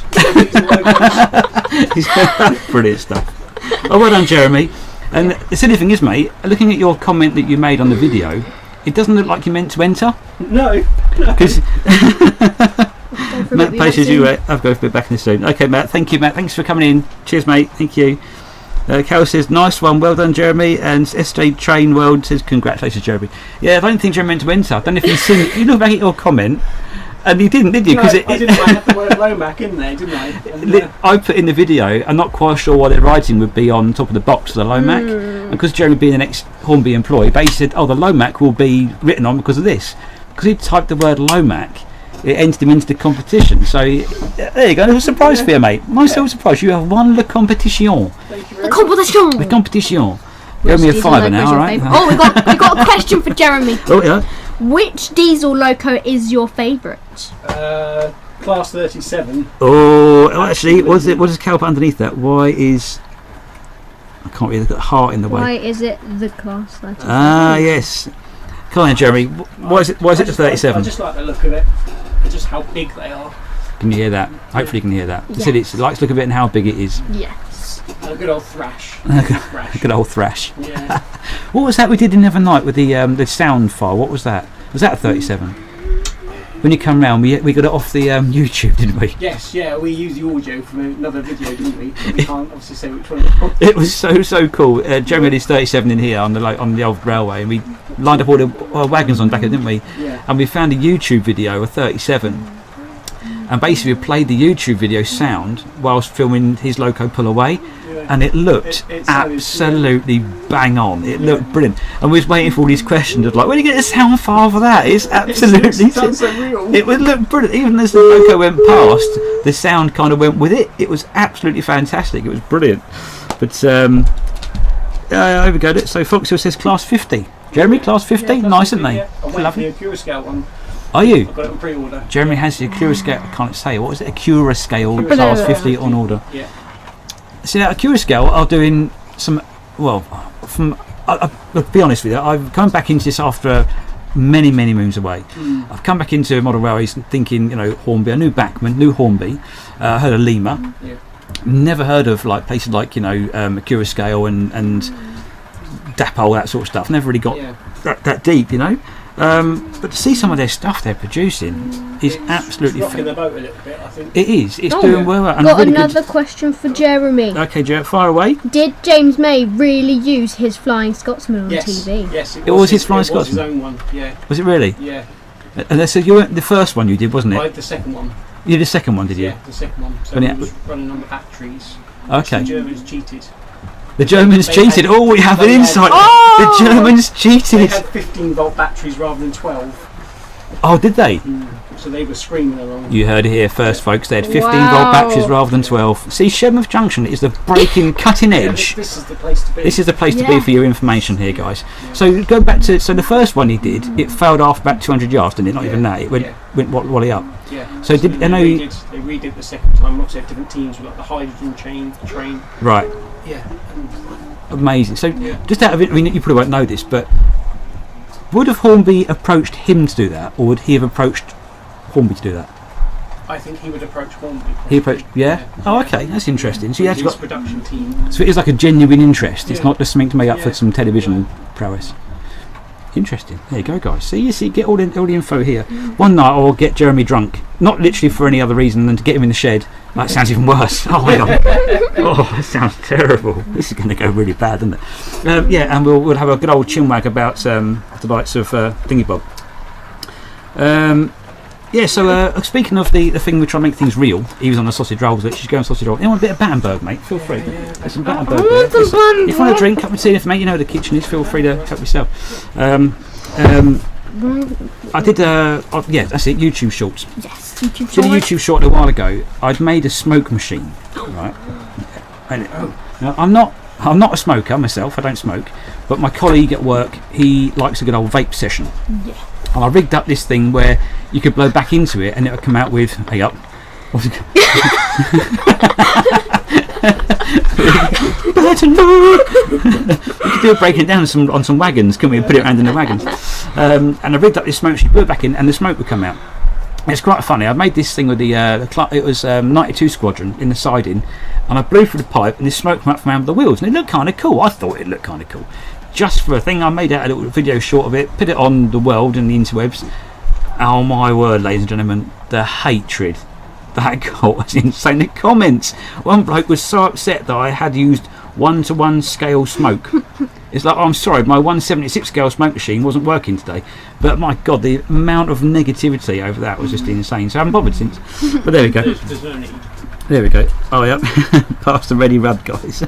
Brilliant stuff. Oh, well done, Jeremy. And the silly thing is, mate, looking at your comment that you made on the video, it doesn't look like you meant to enter. No. Because Matt places you. I'll go for a bit back in this soon. Okay, Matt. Thank you, Matt. Thanks for coming in. Cheers, mate. Thank you. Carol says, nice one, well done, Jeremy. And SJ Train World says, congratulations, Jeremy. Yeah, I don't think Jeremy meant to enter. I don't know if you've seen. You look back at your comment, and you didn't, did you? No, I didn't. I had the word Lomac in there, didn't I? And, I put in the video, I'm not quite sure what the writing would be on top of the box of the Lomac. And because Jeremy being an ex-Hornby employee, basically said, oh, the Lomac will be written on because of this. Because he typed the word Lomac, it entered him into the competition. So there you go. It was a surprise for you, mate. Nice little surprise. You have won le competition. The competition. The competition. Give me a fiver now, all right? Oh, we got a question for Jeremy. Oh yeah. Which diesel loco is your favourite? Class 37. Oh, actually, what does Cal put underneath that? Why is... I can't read. It's got a heart in the way. Why is it the class 37? Ah, yes. Come on, Jeremy. Why is it the 37? I just like the look of it. Just how big they are. Can you hear that? Hopefully you can hear that. Yes. Said it likes to look a bit and how big it is. Yes. A good old thrash. Good old thrash. Yeah. What was that we did the other night with the sound file? What was that? Was that a 37? When you come round, we got it off the YouTube, didn't we? Yes, yeah, we used the audio from another video, didn't we? We can't obviously say which one it was. It was so cool. Jeremy had his 37 in here on the old railway, and we lined up all the wagons on the back of it, didn't we? Yeah. And we found a YouTube video of 37, and basically we played the YouTube video sound whilst filming his loco pull away. And it looked absolutely bang on. It looked brilliant. And we was waiting for all these questions of like, where do you get the sound file for that? It's absolutely... It sounds so real. It would look brilliant. Even as the loco went past, the sound kind of went with it. It was absolutely fantastic. It was brilliant. But, here we go. So Foxhill says class 50. Jeremy, class 50? Yeah, class nice, 50, isn't they? Yeah. I'm waiting for Lovely. the Pure Scout one. Are you? I've got it on pre-order. Jeremy has the Acura scale. I can't say. What is it? Acura scale class 50 on order. Yeah. See, that Acura scale are doing some. Well, I'll be honest with you. I've come back into this after many moons away. I've come back into model railways thinking, Hornby. I knew Bachmann, knew Hornby. I heard of Lima. Yeah. Never heard of like places like Acura scale and Dapol, that sort of stuff. Never really got that deep, But to see some of their stuff they're producing is absolutely rocking the boat a little bit, I think. It is. It's doing well. And Got really another question for Jeremy. Okay, Jeremy, fire away. Did James May really use his Flying Scotsman on TV? Yes, it was his Flying Scotsman. It was his own one. Yeah. Was it really? Yeah. And so you weren't the first one you did, wasn't it? I had the second one. You did the second one, did you? Yeah, the second one. So it was running on the batteries. Okay. The Germans cheated. The Germans cheated. We have an insight. Oh! The Germans They cheated. had 15-volt batteries rather than 12. Oh, did they? So they were screaming along. You heard it here first, folks. They had 15-volt Wow. batteries rather than 12. See, Shedmouth Junction is the breaking, cutting edge. This is the place to be. This is the place to be for your information here, guys. So go back to the first one he did. It failed after about 200 yards, didn't it? Not even that. It went wally up. Yeah. So did I know? They redid the second time. Lots of different teams with like the hydrogen train. Right. Yeah. Amazing. So just out of it, I mean, you probably won't know this, but would have Hornby approached him to do that, or would he have approached Hornby to do that? I think he would approach Hornby. He approached, Oh, okay, that's interesting. So he actually got production team. So it is like a genuine interest. It's Yeah. not just something to make up for Yeah. some television prowess. Interesting. There you go, guys. See, you get all the info here. One night I'll get Jeremy drunk, not literally for any other reason than to get him in the shed. That sounds even worse. Oh my god. Oh, that sounds terrible. This is going to go really bad, isn't it? And we'll have a good old chinwag about the likes of Thingy Bob. So speaking of the thing we try to make things real, he was on the sausage rolls, which is going sausage roll. You want a bit of Battenberg, mate? Feel free. There's some Battenberg there. If you want a drink, cup of tea, mate, you know the kitchen is. Feel free to help yourself. I did, that's it, YouTube Shorts. Yes, YouTube Did a Shorts. YouTube short a while ago. I'd made a smoke machine, right? And now, I'm not a smoker myself. I don't smoke, but my colleague at work, he likes a good old vape session. Yeah. And I rigged up this thing where you could blow back into it, and it would come out with. Hey up. What's it? We could do a breaking it down on some wagons, couldn't we? And put it around in the wagons. And I rigged up this smoke machine, blew it back in, and the smoke would come out. It's quite funny. I made this thing with it was 92 Squadron in the siding, and I blew through the pipe, and this smoke came out from under the wheels, and it looked kind of cool. I thought it looked kind of cool. Just for a thing, I made out a little video short of it, put it on the world and the interwebs. Oh my word, ladies and gentlemen, the hatred that got was insane. The comments. One bloke was so upset that I had used 1-to-1 scale smoke. It's like, I'm sorry, my 176 scale smoke machine wasn't working today. But my God, the amount of negativity over that was just insane. So I haven't bothered since. But there we go. There's no need. There we go. Oh, yeah. Past the ready rub, guys.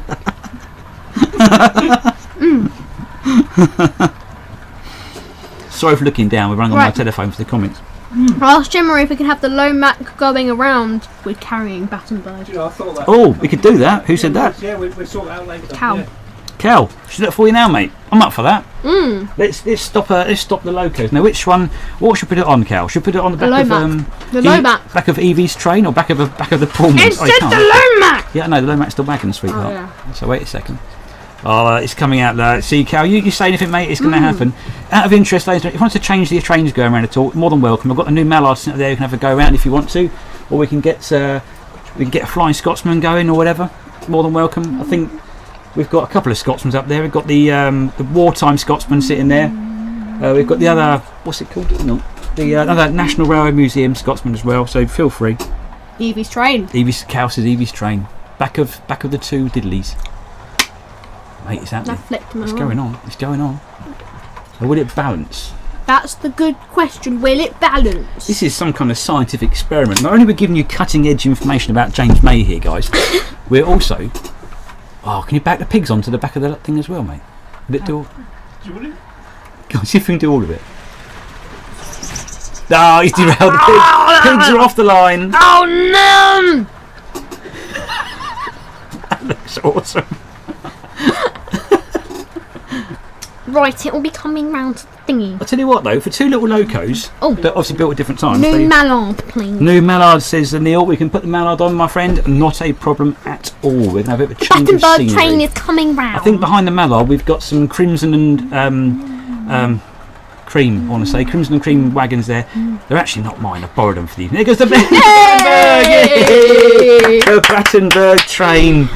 Sorry for looking down. We're running on my telephone for the comments. I asked Jimmery if we could have the low Mac going around with carrying Battenberg. I thought that. Oh, we could do that. Who said that? Yeah, we'll sort that out later. Cow. Yeah. Cal, should I do it for you now, mate? I'm up for that. Let's stop the locos. Now, which one? What should we put it on, Cal? Should we put it on the back low of Mac. The low Mac. back of Evie's train, or back of the Pullman? It said the low Mac. Yeah, no, the low Mac's the wagon, sweetheart. Oh, yeah. So wait a second. Oh, it's coming out there. See, Cal, you say anything, mate? It's going to happen. Out of interest, ladies, if you want to change the trains going around at all, more than welcome. I've got the new Mallard sitting there. You can have a go around if you want to, or we can get a Flying Scotsman going or whatever. More than welcome. I think we've got a couple of Scotsmans up there. We've got the wartime Scotsman sitting there. We've got the other, what's it called? No, the other National Railway Museum Scotsman as well. So feel free. Evie's train. Cal says Evie's train. Back of the two diddlies. Mate, it's happening. It's going on. It's going on. So will it balance? That's the good question. Will it balance? This is some kind of scientific experiment. Not only are we giving you cutting edge information about James May here, guys, we're also. Oh, can you back the pigs onto the back of the thing as well, mate? Will it do all? Do you want it? Go on, see if we can do all of it. Oh, he's derailed the pigs. Pigs are off the line. Oh no! That looks awesome. Right, it will be coming round to the thingy. I'll tell you what though, for two little locos, that obviously built at different times. New mallard, please. New mallard, says Neil. We can put the mallard on, my friend. Not a problem at all. We're going to have a bit of a change of Battenberg scenery. train is coming round. I think behind the mallard we've got some crimson and cream, I want to say. Crimson and cream wagons there. They're actually not mine. I borrowed them for the evening. There goes the Battenberg! Yay! The Battenberg train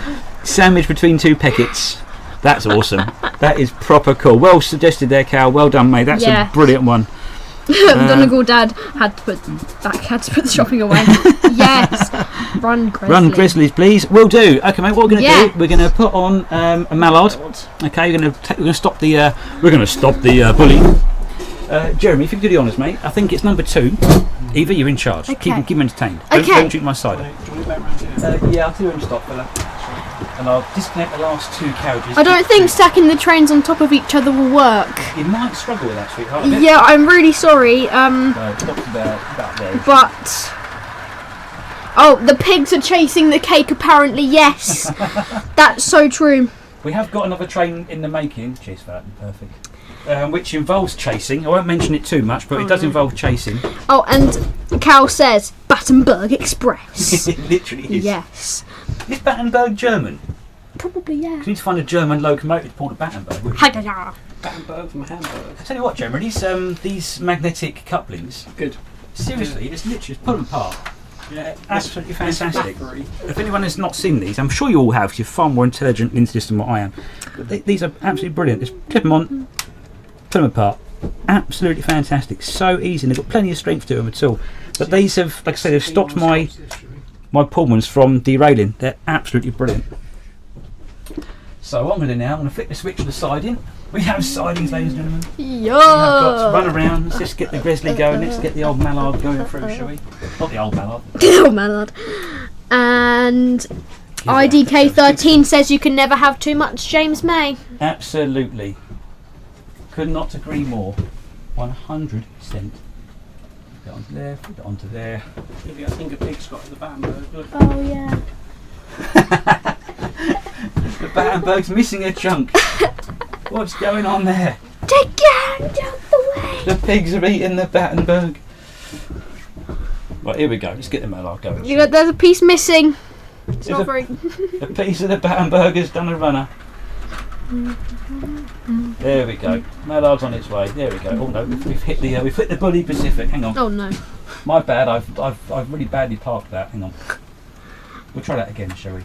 sandwiched between two packets. That's awesome. That is proper cool. Well suggested there, Cal. Well done, mate. That's a brilliant one. Donegal Dad had to put the shopping away. Yes. Run Grizzlies. Run Grizzlies, please. Will do. Okay, mate. What we're going to do? We're going to put on a mallard. Okay, we're going to stop the bully. Jeremy, if you could do the honours, mate. I think it's number 2. Eva, you're in charge. Okay. Keep him entertained. Okay. Don't drink my cider. Yeah, I'll do him stop, fella. And I'll disconnect the last 2 carriages. I don't think stacking the trains on top of each other will work. You might struggle with that, sweetheart. Yeah, I'm really sorry. So, stop's about there. But the pigs are chasing the cake. Apparently, yes. That's so true. We have got another train in the making. Cheers for that. Perfect. Which involves chasing. I won't mention it too much, but it does involve chasing. Oh, and Cal says Battenberg Express. It literally is. Yes. Is Battenberg German? Probably, yeah. We need to find a German locomotive called a Battenberg. Battenberg from Hamburg. I tell you what, Jeremy, these magnetic couplings. Good. Seriously, just literally just pull them apart. Yeah, absolutely fantastic. Battery. If anyone has not seen these, I'm sure you all have, because you're far more intelligent into this than what I am. But these are absolutely brilliant. Just clip them on, put them apart. Absolutely fantastic. So easy, and they've got plenty of strength to them at all. But these have, like I say, they've stopped my Pullmans from derailing. They're absolutely brilliant. So what I'm going to do now, I'm going to flick the switch to the siding. We have sidings, ladies and gentlemen. Yo! I've got to run around. Let's just get the Grizzly going. Let's get the old mallard going through, shall we? Not the old mallard. Oh, mallard. And IDK 13 says you can never have too much James May. Absolutely. Could not agree more. 100%. Get onto there, put it onto there. Maybe I think a pig's got the Battenberg. Look. Oh, yeah. The Battenberg's missing a chunk. What's going on there? Take your hand out the way. The pigs are eating the Battenberg. Right, here we go. Let's get the mallard going. There's a piece missing. It's not very. A piece of the Battenberg has done a runner. There we go. Mallard's on its way. There we go. Oh no, we've hit the Bully Pacific. Hang on. Oh no. My bad. I've really badly parked that. Hang on. We'll try that again, shall we?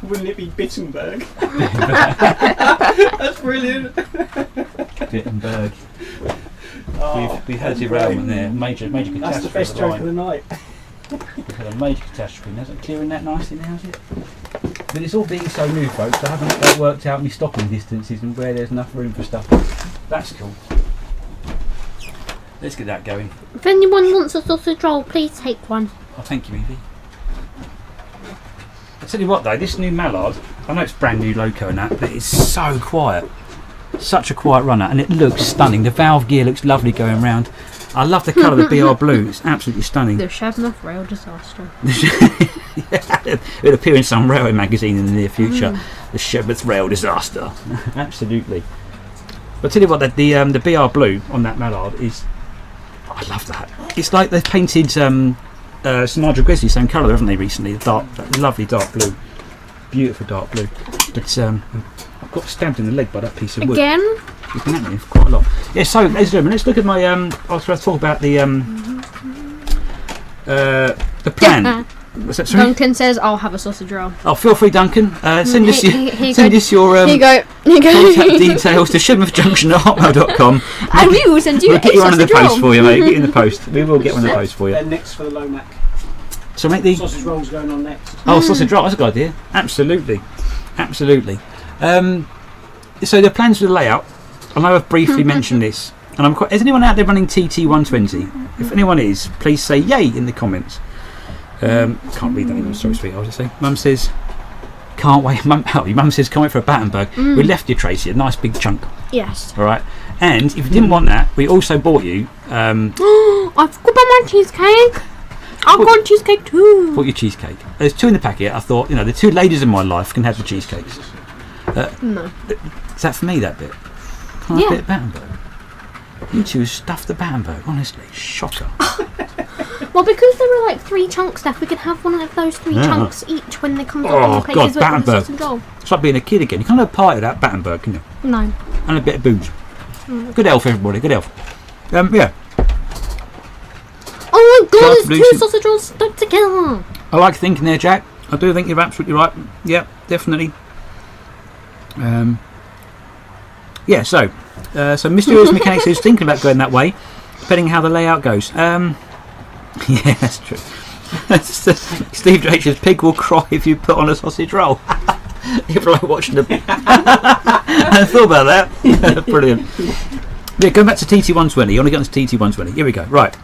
Wouldn't it be Bittenberg? That's brilliant. Bittenberg. We've had a derailment there. Major catastrophe. That's the best joke of the night. We've had a major catastrophe. Is it clearing that nicely now, is it? But it's all being so new, folks. I haven't quite worked out my stopping distances and where there's enough room for stuff. That's cool. Let's get that going. If anyone wants a sausage roll, please take one. Oh, thank you, Evie. I tell you what, though, this new Mallard, I know it's brand new loco and that, but it's so quiet. Such a quiet runner, and it looks stunning. The valve gear looks lovely going round. I love the colour of the BR blue. It's absolutely stunning. The Shedmouth rail disaster. Yeah, it'll appear in some railway magazine in the near future. The Shedmouth rail disaster. Absolutely. But I tell you what, the BR blue on that Mallard is. Oh, I love that. It's like they've painted St Nigel Grizzly same colour, haven't they? Recently, that lovely dark blue, beautiful dark blue. But I've got stabbed in the leg by that piece of wood. Again? You've been at me for quite a lot. Yeah, so ladies and gentlemen, let's look at my. I was going to talk about the plan. What's that, sorry? Duncan says I'll have a sausage roll. Oh, feel free, Duncan. Send us your Here you go. contact details to shedmouthjunction@hotmail.com. And we will send you We'll get a you one in the sausage roll. post for you, mate. Get in the post. We will get one in the post for you. They're next for the Lomac. So make the Sausage rolls going on next. sausage roll. That's a good idea. Absolutely. So the plans for the layout. I know I've briefly mentioned this, and is anyone out there running TT120? If anyone is, please say yay in the comments. Can't read that anymore. Sorry, sweetheart. I was just saying. Mum says, can't wait. Your mum says, can't wait for a Battenberg. We left you, Tracy, a nice big chunk. Yes. All right. And if you didn't want that, we also bought you. I forgot about my cheesecake. I've got cheesecake too. Bought you cheesecake. There's 2 in the packet. I thought, the 2 ladies in my life can have the cheesecakes. No. Is that for me, that bit? Can I have a bit of Battenberg? You two stuffed the Battenberg, honestly. Shocker. Well, because there were like 3 chunks left, we could have one of those 3 chunks each when they come up on the God, places with the Battenberg. sausage roll. It's like being a kid again. You can't have a party without Battenberg, can you? No. And a bit of booze. Good elf, everybody. Good elf. Yeah. Oh my god, Sharp it's 2 sausage rolls stuck together. I like thinking there, Jack. I do think you're absolutely right. Yeah, definitely. Yeah, so Mysterious Mechanics is thinking about going that way, depending how the layout goes. Yeah, that's true. Steve Drake's pig will cry if you put on a sausage roll. You're like watching the. I thought about that. Yeah, brilliant. Yeah, going back to TT120. You want to get on to TT120? Here we go. Right.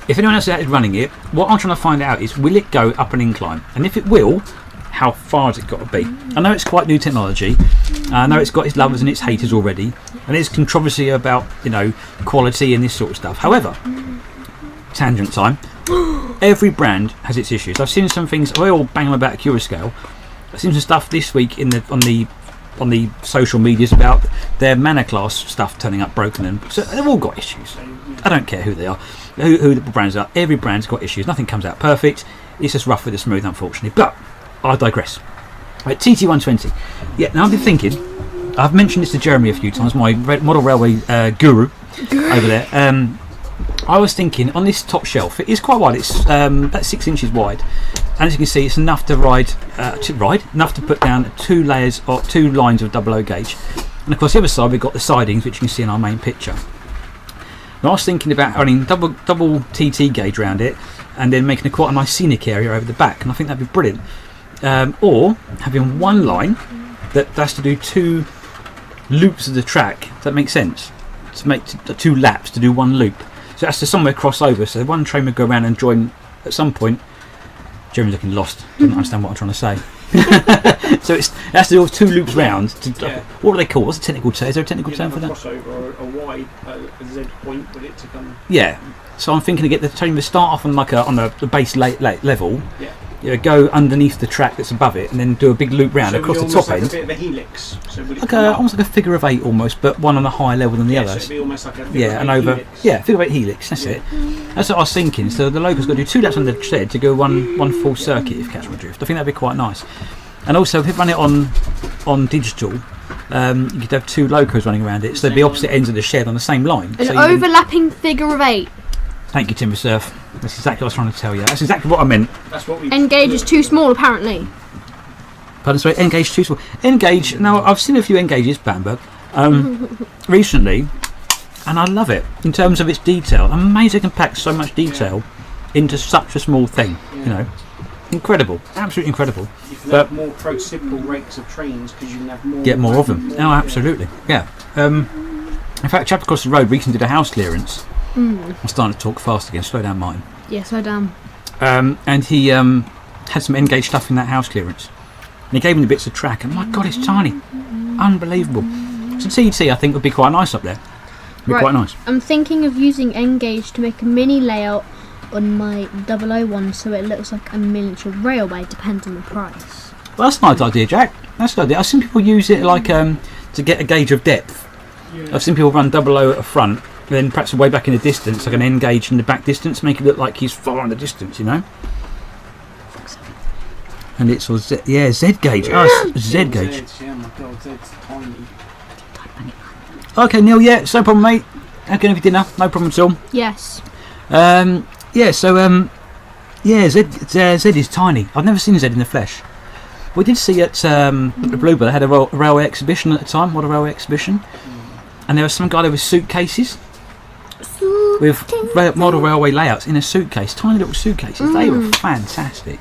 If anyone else is running it, what I'm trying to find out is, will it go up an incline? And if it will, how far has it got to be? I know it's quite new technology. I know it's got its lovers and its haters already, and there's controversy about quality and this sort of stuff. However, tangent time. Every brand has its issues. I've seen some things. I all bang on about Curascale. I've seen some stuff this week on the social medias about their Manor class stuff turning up broken, and so they've all got issues. I don't care who they are, who the brands are. Every brand's got issues. Nothing comes out perfect. It's just rough with the smooth, unfortunately. But I digress. Right, TT120. Yeah, now I've been thinking. I've mentioned this to Jeremy a few times, my model railway guru over there. I was thinking on this top shelf, it is quite wide. It's about 6 inches wide, and as you can see, it's enough to enough to put down 2 layers or 2 lines of 00 gauge. And of course, the other side we've got the sidings, which you can see in our main picture. And I was thinking about running double TT gauge around it, and then making quite a nice scenic area over the back, and I think that'd be brilliant. Or having one line that's to do 2 loops of the track. Does that make sense? To make 2 laps to do 1 loop. So it has to somewhere cross over. So one train would go around and join at some point. Jeremy's looking lost. Doesn't understand what I'm trying to say. So it has to do 2 loops round. What do they call? What's the technical term? Is there a technical term for that? Crossover or a Y, a Z point with it to come. Yeah. So I'm thinking to get the train to start off on the base level. Yeah. Go underneath the track that's above it, and then do a big loop round across the top end. A bit of a helix. So almost like a figure of 8 almost, but one on a higher level than the others. So it'd be almost like a figure of 8 helix. Figure of 8 helix. That's it. That's what I was thinking. So the loco's got to do 2 laps on the shed to go one full circuit, if you catch my drift. I think that'd be quite nice. And also, if you run it on digital, you could have 2 locos running around it, so they'd be opposite ends of the shed on the same line. An overlapping figure of 8. Thank you, Timber Surf. That's exactly what I was trying to tell you. That's exactly what I meant. That's what we. N-gauge is too small, apparently. Pardon, sorry, N-gauge too small. N-gauge. Now I've seen a few N-gauges, Battenberg, recently, and I love it in terms of its detail. Amazing, can pack so much detail into such a small thing. Incredible, absolutely incredible. You can have more pro-simple rakes of trains because you can have more. Get more of them. Oh, absolutely. Yeah. In fact, a chap across the road recently did a house clearance. I'm starting to talk fast again. Slow down, Martin. Yeah, slow down. And he had some N-gauge stuff in that house clearance. And he gave me the bits of track, and my God, it's tiny. Unbelievable. So TT, I think, would be quite nice up there. Be quite nice. I'm thinking of using N-gauge to make a mini layout on my 001 so it looks like a miniature railway, depends on the price. Well, that's a nice idea, Jack. That's a good idea. I've seen people use it like to get a gauge of depth. I've seen people run 00 at the front, then perhaps way back in the distance, like an N gauge in the back distance, make it look like he's far in the distance, And it's all Z gauge. Oh, it's Z gauge. Yeah, my God, Z's tiny. Okay, Neil. Yeah, it's no problem, mate. How can I have your dinner? No problem at all. Yes. Z is tiny. I've never seen a Z in the flesh. We did see at the Bluebird. They had a railway exhibition at the time. What a railway exhibition! And there was some guy there with suitcases. With model railway layouts in a suitcase, tiny little suitcases. They were fantastic,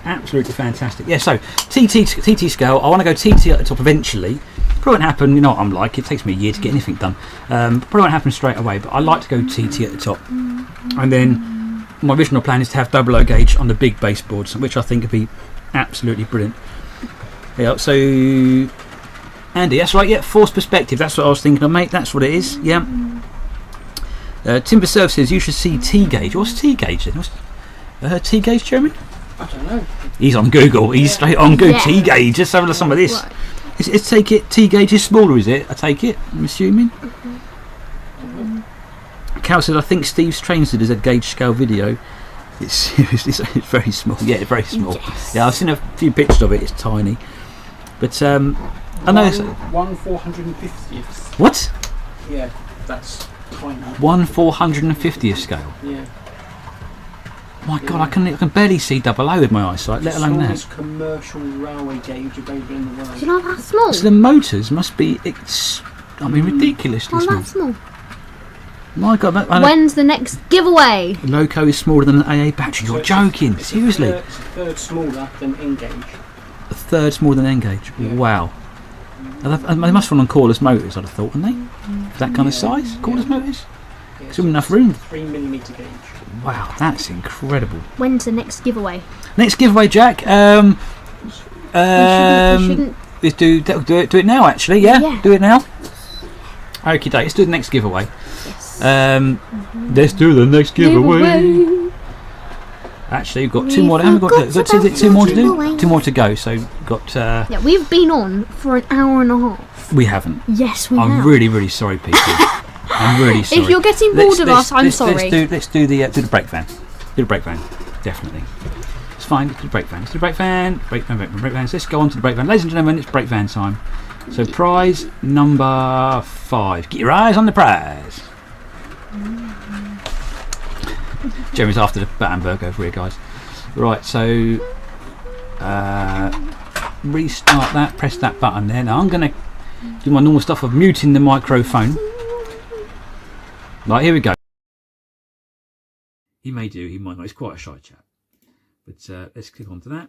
absolutely fantastic. Yeah, so TT scale. I want to go TT at the top eventually. Probably won't happen. You know what I'm like. It takes me a year to get anything done. Probably won't happen straight away. But I like to go TT at the top, and then my original plan is to have 00 gauge on the big baseboards, which I think would be absolutely brilliant. Yeah. So Andy, that's right. Yeah, forced perspective. That's what I was thinking of, mate. That's what it is. Yeah. Timber Surf says you should see T gauge. What's T gauge then? T gauge, Jeremy? I don't know. He's on Google. He's straight on Google. Yeah. T-gauge. Let's have a look at some of this. Right. Let's take it. T-gauge is smaller, is it? I take it. I'm assuming. Cal said, I think Steve's trains did a gauge scale video. It's seriously, it's very small. Yeah, very small. Yes. Yeah, I've seen a few pictures of it. It's tiny. But I know. 1/450th. What? Yeah, that's tiny. 1/450th scale. Yeah. My God, I can barely see double O with my eyesight, let alone that. Smallest commercial railway gauge available in the world. It's not that small. So the motors must be, ridiculously Not small. that small. My God, When's the next giveaway? Loco is smaller than an AA battery. You're joking, seriously. It's a third smaller than N-gauge. A third smaller than N-gauge. Yeah. Wow. They must run on cordless motors, I'd have thought, wouldn't they? For that kind of size, cordless motors. Yeah, There's enough room. 3mm gauge. Wow, that's incredible. When's the next giveaway? Next giveaway, Jack. We shouldn't. Let's do it now. Actually, yeah. Yeah. Do it now. Okay, let's do the next giveaway. Yes. Let's do the next giveaway. Actually, we've got two more. Haven't we got two more to do? giveaway. 2 more to go. So we've got. Yeah, we've been on for an hour and a half. We haven't. Yes, we I'm have. really, really sorry, people. I'm really sorry. If you're getting bored of us, I'm sorry. Let's do the brake van. Do the brake van, definitely. It's fine. Do the brake van. Do the brake van. Brake van. So let's go on to the brake van, ladies and gentlemen. It's brake van time. So prize number 5. Get your eyes on the prize. Jeremy's after the Battenberg over here, guys. Right, so restart that. Press that button there. Now I'm going to do my normal stuff of muting the microphone. Right, here we go. He may do, he might not. He's quite a shy chap. But let's click onto that.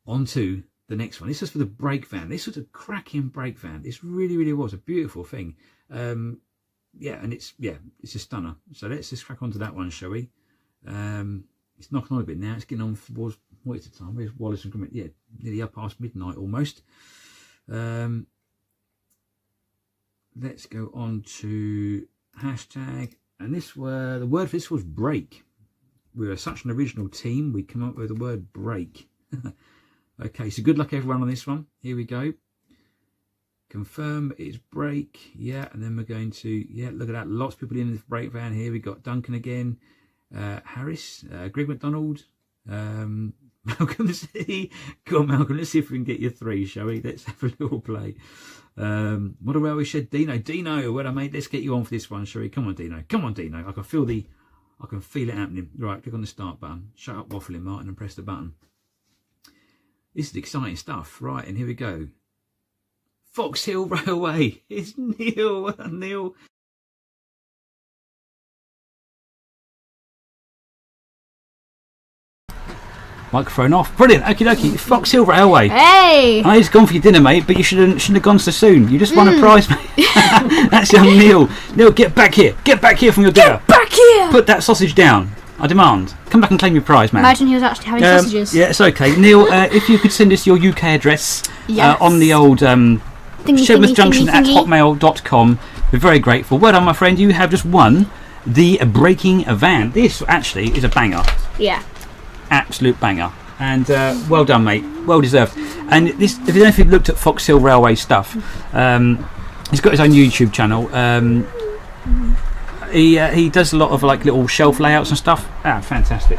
On to the next one. This is for the brake van. This was a cracking brake van. This really, really was a beautiful thing. Yeah, and it's a stunner. So let's just crack onto that one, shall we? It's knocking on a bit now. It's getting on towards, what is the time? Where's Wallace and Grummet? Yeah, nearly up past midnight almost. Let's go on to hashtag, and the word for this was break. We were such an original team, we come up with the word break. Okay, so good luck everyone on this one. Here we go. Confirm it's break. Yeah, and then we're going to, yeah, look at that. Lots of people in this break van here. We got Duncan again, Harris, Greg McDonald, Malcolm C. Go on, Malcolm, let's see if we can get you 3, shall we? Let's have a little play. What a railway shed, Dino, well, mate, let's get you on for this one, shall we? Come on, Dino. I can feel it happening. Right, click on the start button. Shut up waffling, Martin, and press the button. This is exciting stuff. Right, and here we go. Fox Hill Railway. It's Neil. Microphone off. Brilliant. Okie dokie. Fox Hill Railway. Hey! I know it's gone for your dinner, mate, but you shouldn't have gone so soon. You just won a prize, mate. That's young Neil. Neil, get back here. Get back here from your dinner. Get back here! Put that sausage down. I demand. Come back and claim your prize, man. Imagine he was actually having sausages. Yeah, it's okay. Neil, if you could send us your UK address Yes. on the old Thingy, Shedmouth Junction at thingy. hotmail.com. We're very grateful. Well done, my friend. You have just won the braking van. This actually is a banger. Yeah. Absolute banger. And well done, mate. Well deserved. And this, if you don't know if you've looked at Fox Hill Railway stuff, he's got his own YouTube channel. He does a lot of like little shelf layouts and stuff. Fantastic.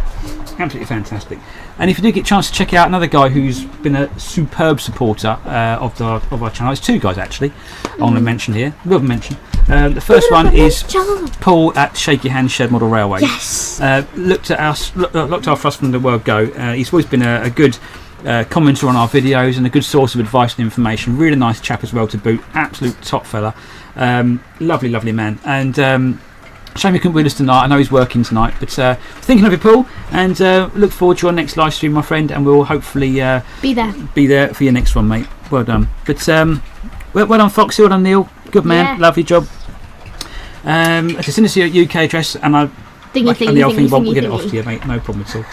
Absolutely fantastic. And if you do get a chance to check out another guy who's been a superb supporter of our channel, it's 2 guys actually I want to mention here. We'll mention. The first one is Paul at Shake Your Hand Shed Model Railway. Yes. Looked after us from the word go. He's always been a good commenter on our videos and a good source of advice and information. Really nice chap as well to boot. Absolute top fella. Lovely man. And shame he couldn't be with us tonight. I know he's working tonight, but thinking of you, Paul, and look forward to your next live stream, my friend, and we'll hopefully Be there for your next one, mate. Well done. But well done, Foxy. Well done, Neil. Good man. Yeah. Lovely job. Just send us your UK address, and I'll Thingy, we'll get it off to you, mate. No problem at all.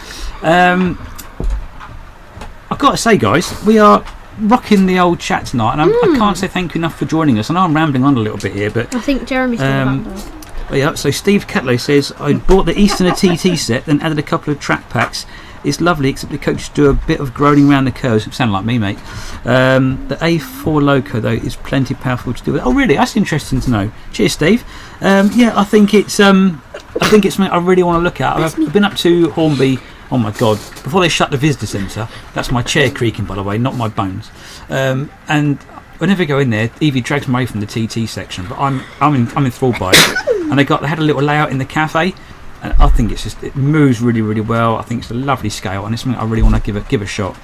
I've got to say, guys, we are rocking the old chat tonight, and I can't say thank you enough for joining us. I know I'm rambling on a little bit here, but I think Jeremy's talking about Yeah, so Steve Catlow says, I bought the Easterner TT set, then added a couple of track packs. It's lovely, except the coaches do a bit of groaning around the curves. It sounded like me, mate. The A4 Loco, though, is plenty powerful to do with. Oh, really? That's interesting to know. Cheers, Steve. Yeah, I think it's something I really want to look at. I've been up to Hornby. Oh my God! Before they shut the visitor centre, that's my chair creaking, by the way, not my bones. And whenever I go in there, Evie drags me away from the TT section, but I'm enthralled by it. And they had a little layout in the cafe, and I think it moves really, really well. I think it's a lovely scale, and it's something I really want to give a shot.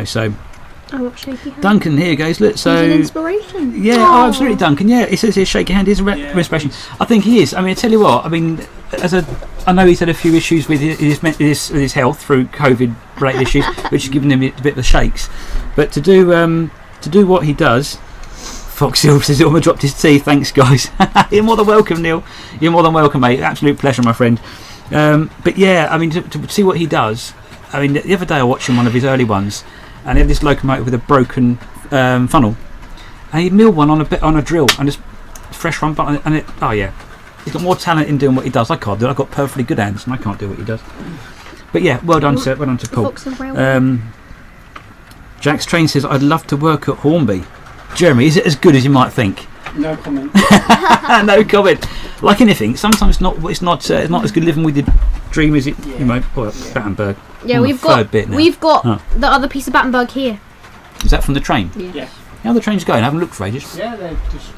So. I want shaky hand. Duncan, here goes. Look, so he's an inspiration. Yeah, oh, absolutely, Duncan. Yeah, it says here, shaky hand is an inspiration. I think he is. I mean, I tell you what. I mean, I know he's had a few issues with his health through COVID-related issues, which has given him a bit of the shakes. But to do what he does. Fox Hill says he almost dropped his tea. Thanks, guys. You're more than welcome, Neil. You're more than welcome, mate. Absolute pleasure, my friend. But yeah, I mean, to see what he does. I mean, the other day I watched him one of his early ones, and he had this locomotive with a broken funnel, and he milled one on a drill and just fresh one button, and he's got more talent in doing what he does. I can't do it. I've got perfectly good hands, and I can't do what he does. But yeah, well done, sir. Well done to Paul. Jack's Train says, I'd love to work at Hornby. Jeremy, is it as good as you might think? No comment. No comment. Like anything, sometimes it's not as good living with your dream as it. Battenberg. Yeah, we've got the other piece of Battenberg here. Is that from the train? Yeah. How the train's going? I haven't looked for ages. Yeah, they're just.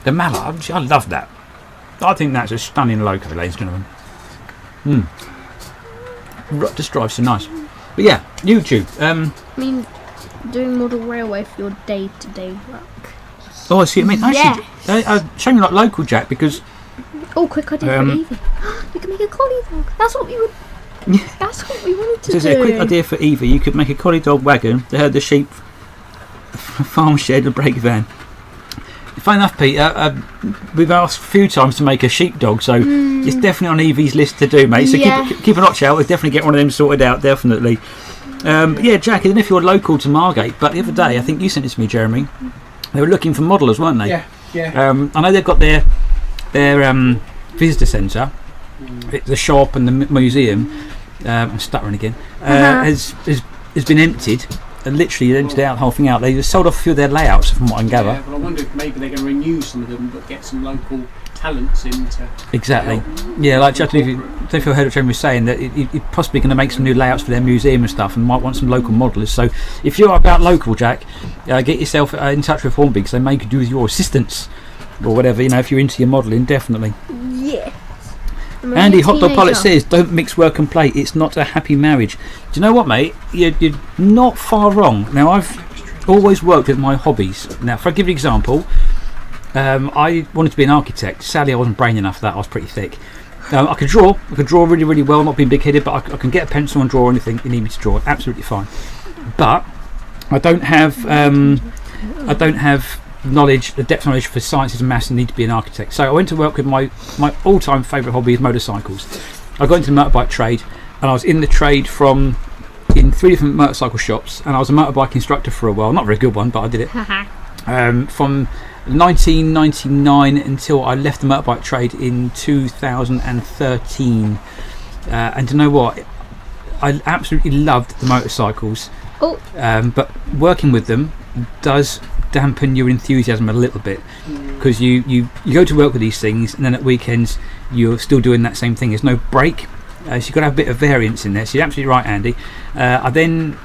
The Mallard, I love that. I think that's a stunning loco, ladies and gentlemen. Just drives so nice. But yeah, YouTube. I mean, doing model railway for your day-to-day work. Oh, I see what you mean. Actually, shame you're not local, Jack, because. Oh, quick idea for Evie. You can make a collie dog. That's what we would. That's what we wanted to do. A quick idea for Evie. You could make a collie dog wagon to herd the sheep, farm shed, and brake van. Funny enough, Pete, we've asked a few times to make a sheepdog, so it's definitely on Evie's list to do, mate. So keep an watch out. We'll definitely get one of them sorted out, definitely. Yeah, Jack, I don't know if you're local to Margate, but the other day, I think you sent it to me, Jeremy. They were looking for modellers, weren't they? Yeah. I know they've got their visitor centre, the shop and the museum. I'm stuttering again. Has been emptied. Literally emptied out the whole thing out. They just sold off a few of their layouts, from what I can gather. Yeah, but I wonder if maybe they're going to renew some of them, but get some local talents into. Exactly. Yeah, like I don't know if you heard what Jeremy was saying, that you're possibly going to make some new layouts for their museum and stuff, and might want some local modellers. So if you're about local, Jack, get yourself in touch with Hornby, because they may could do with your assistance or whatever. If you're into your modelling, definitely. Yeah. Andy Hot Dog Pilot says, don't mix work and play, it's not a happy marriage. Do you know what, mate? You're not far wrong. Now, I've always worked with my hobbies. Now, if I give you an example, I wanted to be an architect. Sadly, I wasn't brain enough for that. I was pretty thick. I could draw really, really well, not being big-headed, but I can get a pencil and draw anything you need me to draw. Absolutely fine. But I don't have knowledge, the depth of knowledge for sciences and maths, and need to be an architect. So I went to work with my all-time favourite hobby is motorcycles. I got into the motorbike trade, and I was in the trade in 3 different motorcycle shops, and I was a motorbike instructor for a while. Not a very good one, but I did it. From 1999 until I left the motorbike trade in 2013. And you know what? I absolutely loved the motorcycles. But working with them does dampen your enthusiasm a little bit, because you go to work with these things, and then at weekends you're still doing that same thing. There's no break, so you've got to have a bit of variance in there. So you're absolutely right, Andy. I then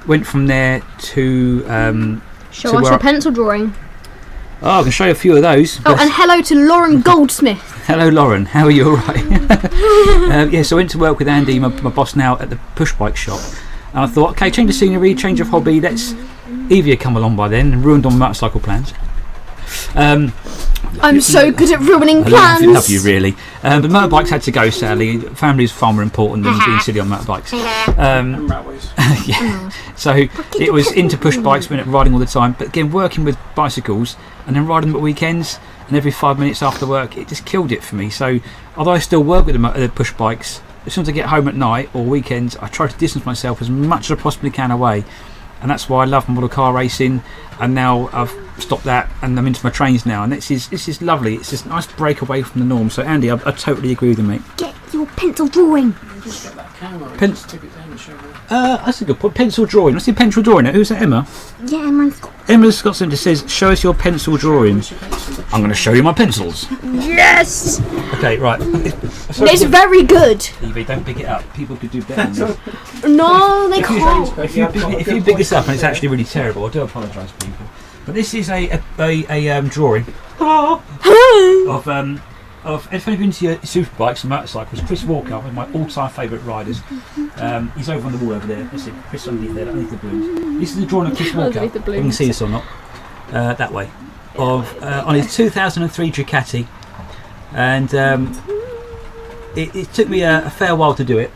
went from there to show us your pencil drawing. Oh, I can show you a few of those. Oh, and hello to Lauren Goldsmith. Hello, Lauren. How are you? All right. So I went to work with Andy, my boss now, at the push bike shop, and I thought, okay, change of scenery, change of hobby. Evie had come along by then and ruined all my motorcycle plans. I'm so good at ruining plans. I love you, really. But motorbikes had to go, sadly. Family is far more important than being silly on motorbikes. And railways. Yeah. So it was into push bikes, went riding all the time. But again, working with bicycles and then riding them at weekends and every 5 minutes after work, it just killed it for me. So although I still work with the push bikes, as soon as I get home at night or weekends, I try to distance myself as much as I possibly can away. and that's why I love model car racing. And now I've stopped that, and I'm into my trains now, and this is lovely. It's just a nice break away from the norm. So Andy, I totally agree with you, mate. Get your pencil drawing. Just get that camera. Tip it down and show me. That's a good point. Pencil drawing. What's your pencil drawing? Who's that, Emma? Yeah, Emma's. Emma's got something that says, "Show us your pencil drawings." I'm going to show you my pencils. Yes. Okay, right. It's very good. Evie, don't pick it up. People could do better than this. No, they can't. If you pick this up and it's actually really terrible, I do apologise, people. But this is a drawing of if you've been to your superbikes and motorcycles, Chris Walker, one of my all-time favourite riders. He's over on the wall over there. That's it. Chris underneath there, underneath the balloons. This is a drawing of Chris Walker. Underneath the You can balloons. see this or not. That way. On his 2003 Ducati, and it took me a fair while to do it.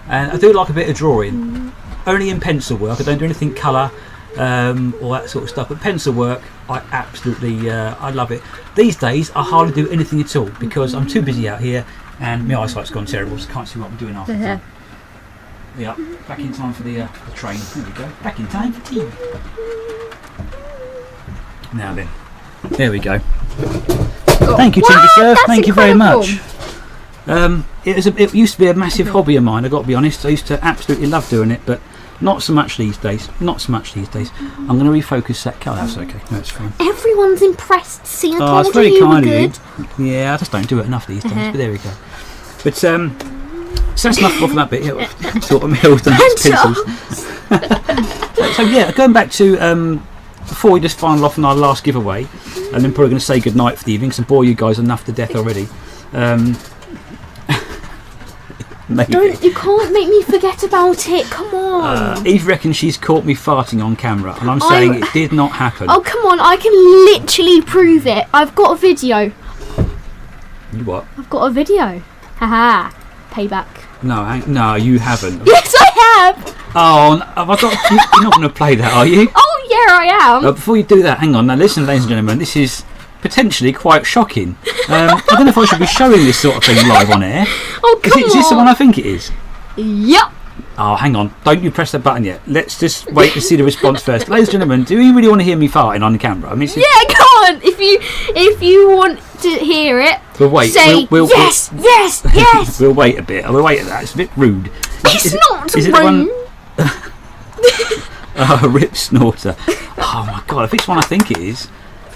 And I do like a bit of drawing, only in pencil work. I don't do anything colour or that sort of stuff. But pencil work, I absolutely I love it. These days, I hardly do anything at all because I'm too busy out here, and my eyesight's gone terrible, so I can't see what I'm doing after. Yeah, back in time for the train. There we go. Back in time for tea. Now then, there we go. Thank you, Timber Surf. Thank you very much. It used to be a massive hobby of mine. I've got to be honest. I used to absolutely love doing it, but not so much these days. Not so much these days. I'm going to refocus that colour. That's okay. That's fine. Everyone's impressed. See, I Oh, it's told very you kind were of good. you. Yeah, I just don't do it enough these days. But there we go. But so that's enough of that bit. Yeah, sort of mills and pencils. So yeah, going back to before we just final off on our last giveaway, and then probably going to say good night for the evening because I bore you guys enough to death already. Maybe. You can't make me forget about it. Come on. Eve reckons she's caught me farting on camera, and I'm saying it did not happen. Oh, come on. I can literally prove it. I've got a video. You what? I've got a video. Haha. Payback. No, you haven't. Yes, I have. Oh, have I got? You're not going to play that, are you? Oh, yeah, I am. Before you do that, hang on. Now, listen, ladies and gentlemen, this is potentially quite shocking. I don't know if I should be showing this sort of thing live on air. Oh, come on. Is this the one I think it is? Yep. Oh, hang on. Don't you press that button yet. Let's just wait to see the response first. Ladies and gentlemen, do you really want to hear me farting on the camera? I mean, Yeah, come on. If you want to hear it, we'll wait. say yes, yes, yes. We'll wait a bit. We'll wait at that. It's a bit rude. It's not is rude. It the one? Oh, rip snorter. Oh my god! If it's one I think it is.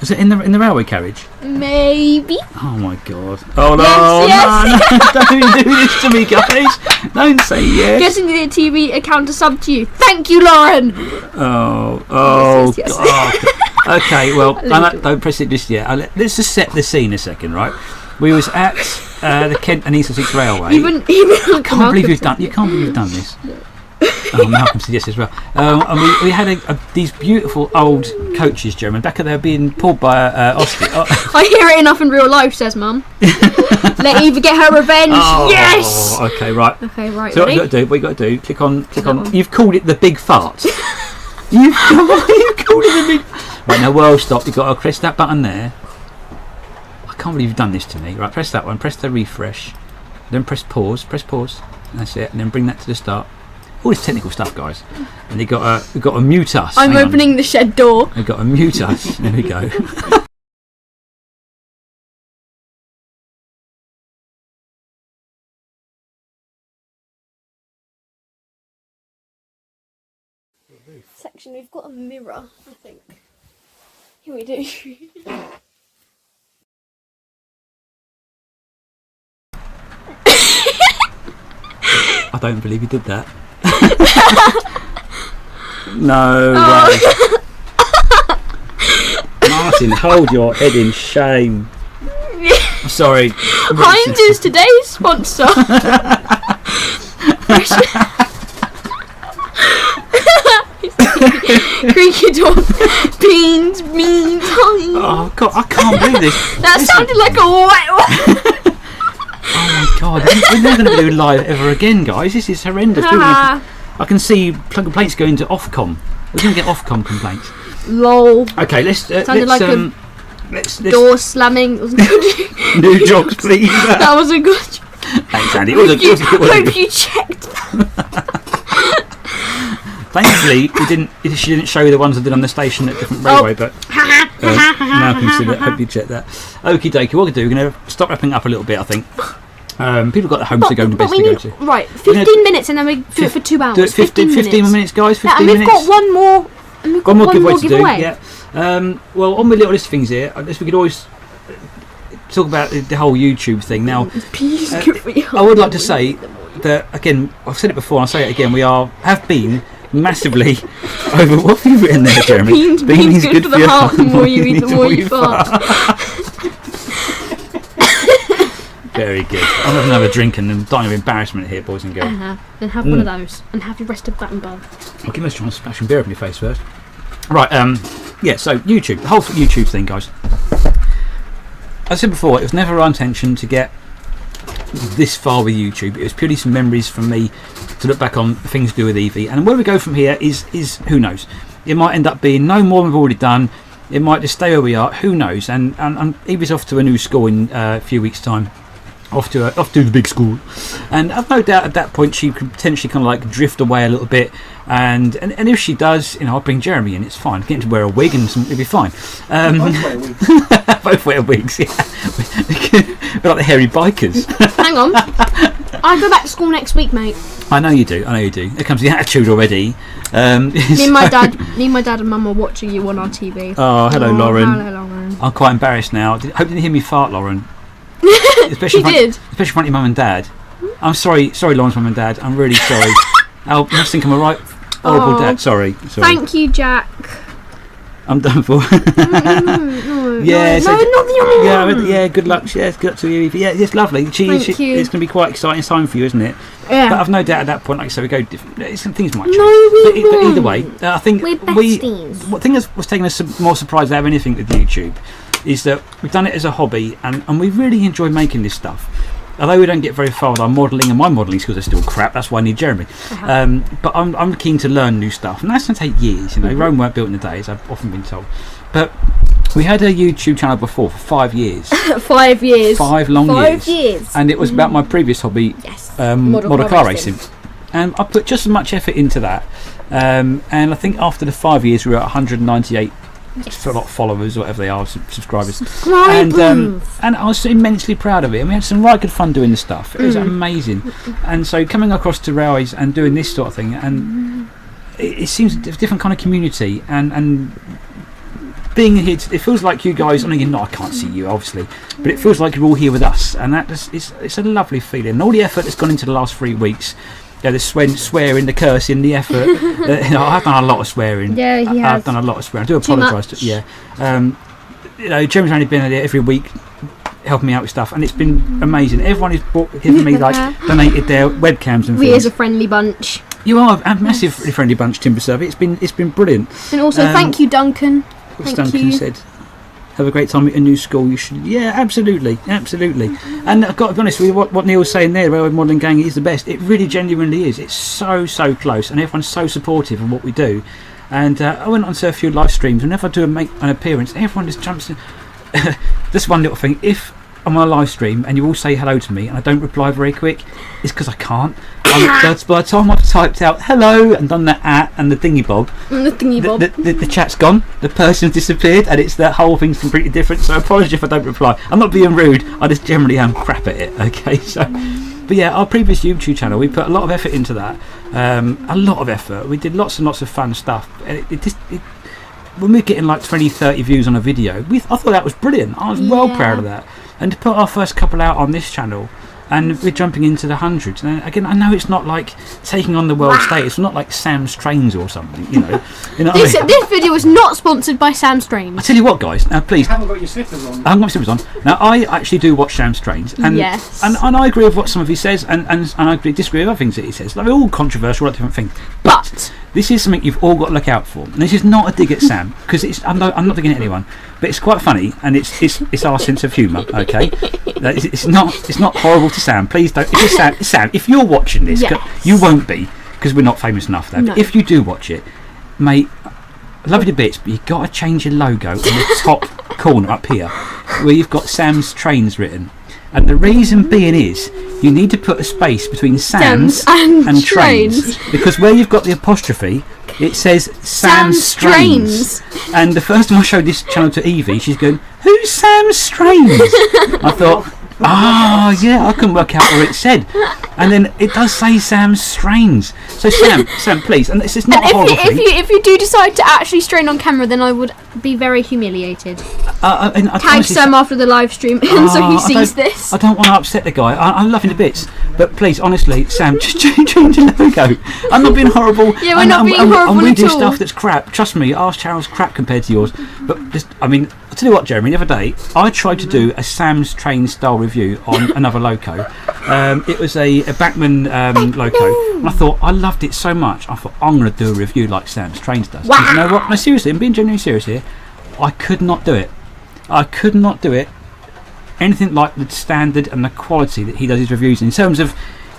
Is it in the railway carriage? Maybe. Oh my god! Oh no! Yes, No! Don't do this to me, guys! Don't say yes. Getting the TV account to sub to you. Thank you, Lauren. Oh Yes. god! Okay, well, don't press it just yet. Let's just set the scene a second, right? We was at the Kent and East Sussex Railway. Even I can't believe you've done. You can't believe you've done this. Oh, Malcolm said yes as well. And we had these beautiful old coaches, Jeremy. Back there being pulled by Oscar. Oh. I hear it enough in real life, says Mum. Let Eva get her revenge. Oh, yes. Okay, right. Okay, right. So ready? what you got to do? Click on. You've called it the big fart. You've called it the big. Right now, well, stop. You've got to press that button there. I can't believe you've done this to me. Right, press that one. Press the refresh. Then press pause. Press pause. That's it. And then bring that to the start. All this technical stuff, guys. And we've got to mute us. I'm Hang on. opening the shed door. We've got to mute us. There we go. Section, we've got a mirror, I think. Here we do. I don't believe you did that. No way. Martin, hold your head in shame. I'm sorry. Heinz is today's sponsor. Creaky door. Beans, Heinz. Oh God, I can't believe this. That sounded like a wet one. Oh my God, we're never going to do live ever again, guys. This is horrendous. I can see complaints going to Ofcom. We're going to get Ofcom complaints. Lol. Okay, let's Door slamming. It was good. new jokes, please. That was a good. Thanks, Andy. It was a good. Hope you checked. Thankfully, she didn't show you the ones I did on the station at different railway, but now consider. Hope you check that. Okie dokie, what we're going to do, we're going to stop wrapping up a little bit, I think. People got homes to go to bed to go to. Right, 15 minutes and then we do it for 2 hours. Do it 15 minutes, guys. 15 and minutes. We've got one more. And we've got one more giveaway. Yeah. Well, on my little list of things here, I guess we could always talk about the whole YouTube thing. Now, I would like to say that again. I've said it before, and I'll say it again. We have been massively over. What have you written there, Jeremy? Beans good for the heart. The more you eat, the more you fart. Very good. I'm having another drink and I'm dying of embarrassment here, boys and girls. Then have one of those and have your rest of button bar. I'll give us a try and splash some beer up in your face first. Right, yeah, so YouTube, the whole YouTube thing, guys. As I said before, it was never our intention to get this far with YouTube. It was purely some memories from me to look back on things to do with Evie. And where we go from here is who knows. It might end up being no more than we've already done. It might just stay where we are. Who knows? And Evie's off to a new school in a few weeks' time. Off to the big school, and I've no doubt at that point she could potentially kind of like drift away a little bit, and if she does, I'll bring Jeremy in. It's fine. Get him to wear a wig and it'll be fine. Both wear wigs. Yeah, we're like the hairy bikers. Hang on, I go back to school next week, mate. I know you do. There comes the attitude already. Me and my dad and Mum are watching you on our TV. Oh, hello, Lauren. Hello, Lauren. I'm quite embarrassed now. Hope you didn't hear me fart, Lauren. Especially in front of your mum and dad. I'm sorry, Lauren's mum and dad. I'm really sorry. You must think I'm a right horrible dad. Sorry. Thank you, Jack. I'm done for. Yeah, good luck. Yeah, good luck to you. Yeah, it's lovely. Thank you. It's going to be quite exciting time for you, isn't it? Yeah. But I've no doubt at that point, like I said, we go different. Things might change. No, but either way, I think we're besties. What thing was taking us more surprised out of anything with YouTube is that we've done it as a hobby and we really enjoy making this stuff. Although we don't get very far with our modelling, and my modelling skills are still crap, that's why I need Jeremy. But I'm keen to learn new stuff, and that's going to take years. Rome weren't built in a day, as I've often been told. But we had a YouTube channel before for 5 years. 5 years. 5 long years. 5 years. And it was about my previous hobby, model car racing. And I put just as much effort into that. And I think after the 5 years, we were at 198 followers, or whatever they are, subscribers. And I was immensely proud of it. And we had some right good fun doing the stuff. It was amazing. And so coming across to railways and doing this sort of thing, and it seems a different kind of community. And being here, it feels like you guys. I mean, I can't see you obviously, but it feels like you're all here with us, and it's a lovely feeling. And all the effort that's gone into the last 3 weeks. Yeah, the swearing, the cursing, the effort. I've done a lot of swearing. Yeah, he has. I've done a lot of swearing. I do apologise. Jeremy's only been there every week, helping me out with stuff, and it's been amazing. Everyone has given me donated their webcams and things. We as a friendly bunch. You are a massively friendly bunch, Timber Survey. It's been brilliant. And also, thank you, Duncan. What's Duncan said? Have a great time at a new school. You should. Yeah, absolutely. And I've got to be honest with you, what Neil was saying there, Railway Modelling Gang is the best. It really genuinely is. It's so close, and everyone's so supportive of what we do. And I went on to a few live streams. Whenever I do make an appearance, everyone just jumps in. Just one little thing. If I'm on a live stream and you all say hello to me and I don't reply very quick, it's because I can't. By the time I've typed out hello and done the and the thingy bob, the chat's gone, the person's disappeared, and it's that whole thing's completely different. So apologies if I don't reply. I'm not being rude, I just generally am crap at it. Okay, so but yeah, our previous YouTube channel, we put a lot of effort into that. A lot of effort. We did lots and lots of fun stuff. When we're getting like 20-30 views on a video, I thought that was brilliant. I was well proud of that. And to put our first couple out on this channel, and we're jumping into the hundreds. And again, I know it's not like taking on the world stage. It's not like Sam's Trains or something, This video is not sponsored by Sam's Trains. I tell you what, guys. Now, please. You haven't got your slippers on. I haven't got my slippers on. Now, I actually do watch Sam's Trains, and and I agree with what some of he says, and I disagree with other things that he says. Like, they're all controversial, all different things. But this is something you've all got to look out for. And this is not a dig at Sam, because I'm not digging at anyone, but it's quite funny, and it's our sense of humour. Okay, it's not horrible to Sam. Please don't. If Sam, if you're watching this, you won't be, because we're not famous enough though. No. If you do watch it, mate, I love you to bits, but you've got to change your logo in the top corner up here, where you've got Sam's Trains written. And the reason being is you need to put a space between Sam's and trains, because where you've got the apostrophe, It says Sam Strains. And the first time I showed this channel to Evie, she's going, "Who's Sam Strains?" I thought, yeah, I couldn't work out what it said. And then it does say Sam Strains. So Sam, please, and this is not a horrible thing. If you do decide to actually strain on camera, then I would be very humiliated. Tag Sam after the live stream so he sees this. I don't want to upset the guy. I love him to bits. But please, honestly, Sam, just change the logo. I'm not being horrible. Yeah, we're not being horrible we at do all. stuff that's crap. Trust me, our channel's crap compared to yours. But just, I'll tell you what, Jeremy, the other day, I tried to do a Sam's Train style review on another loco. It was a Bachmann loco. And I thought, I loved it so much, I thought, I'm going to do a review like Sam's Trains does. Wow. You know what? No, seriously, I'm being genuinely serious here. I could not do it. I could not do it. Anything like the standard and the quality that he does his reviews in terms of,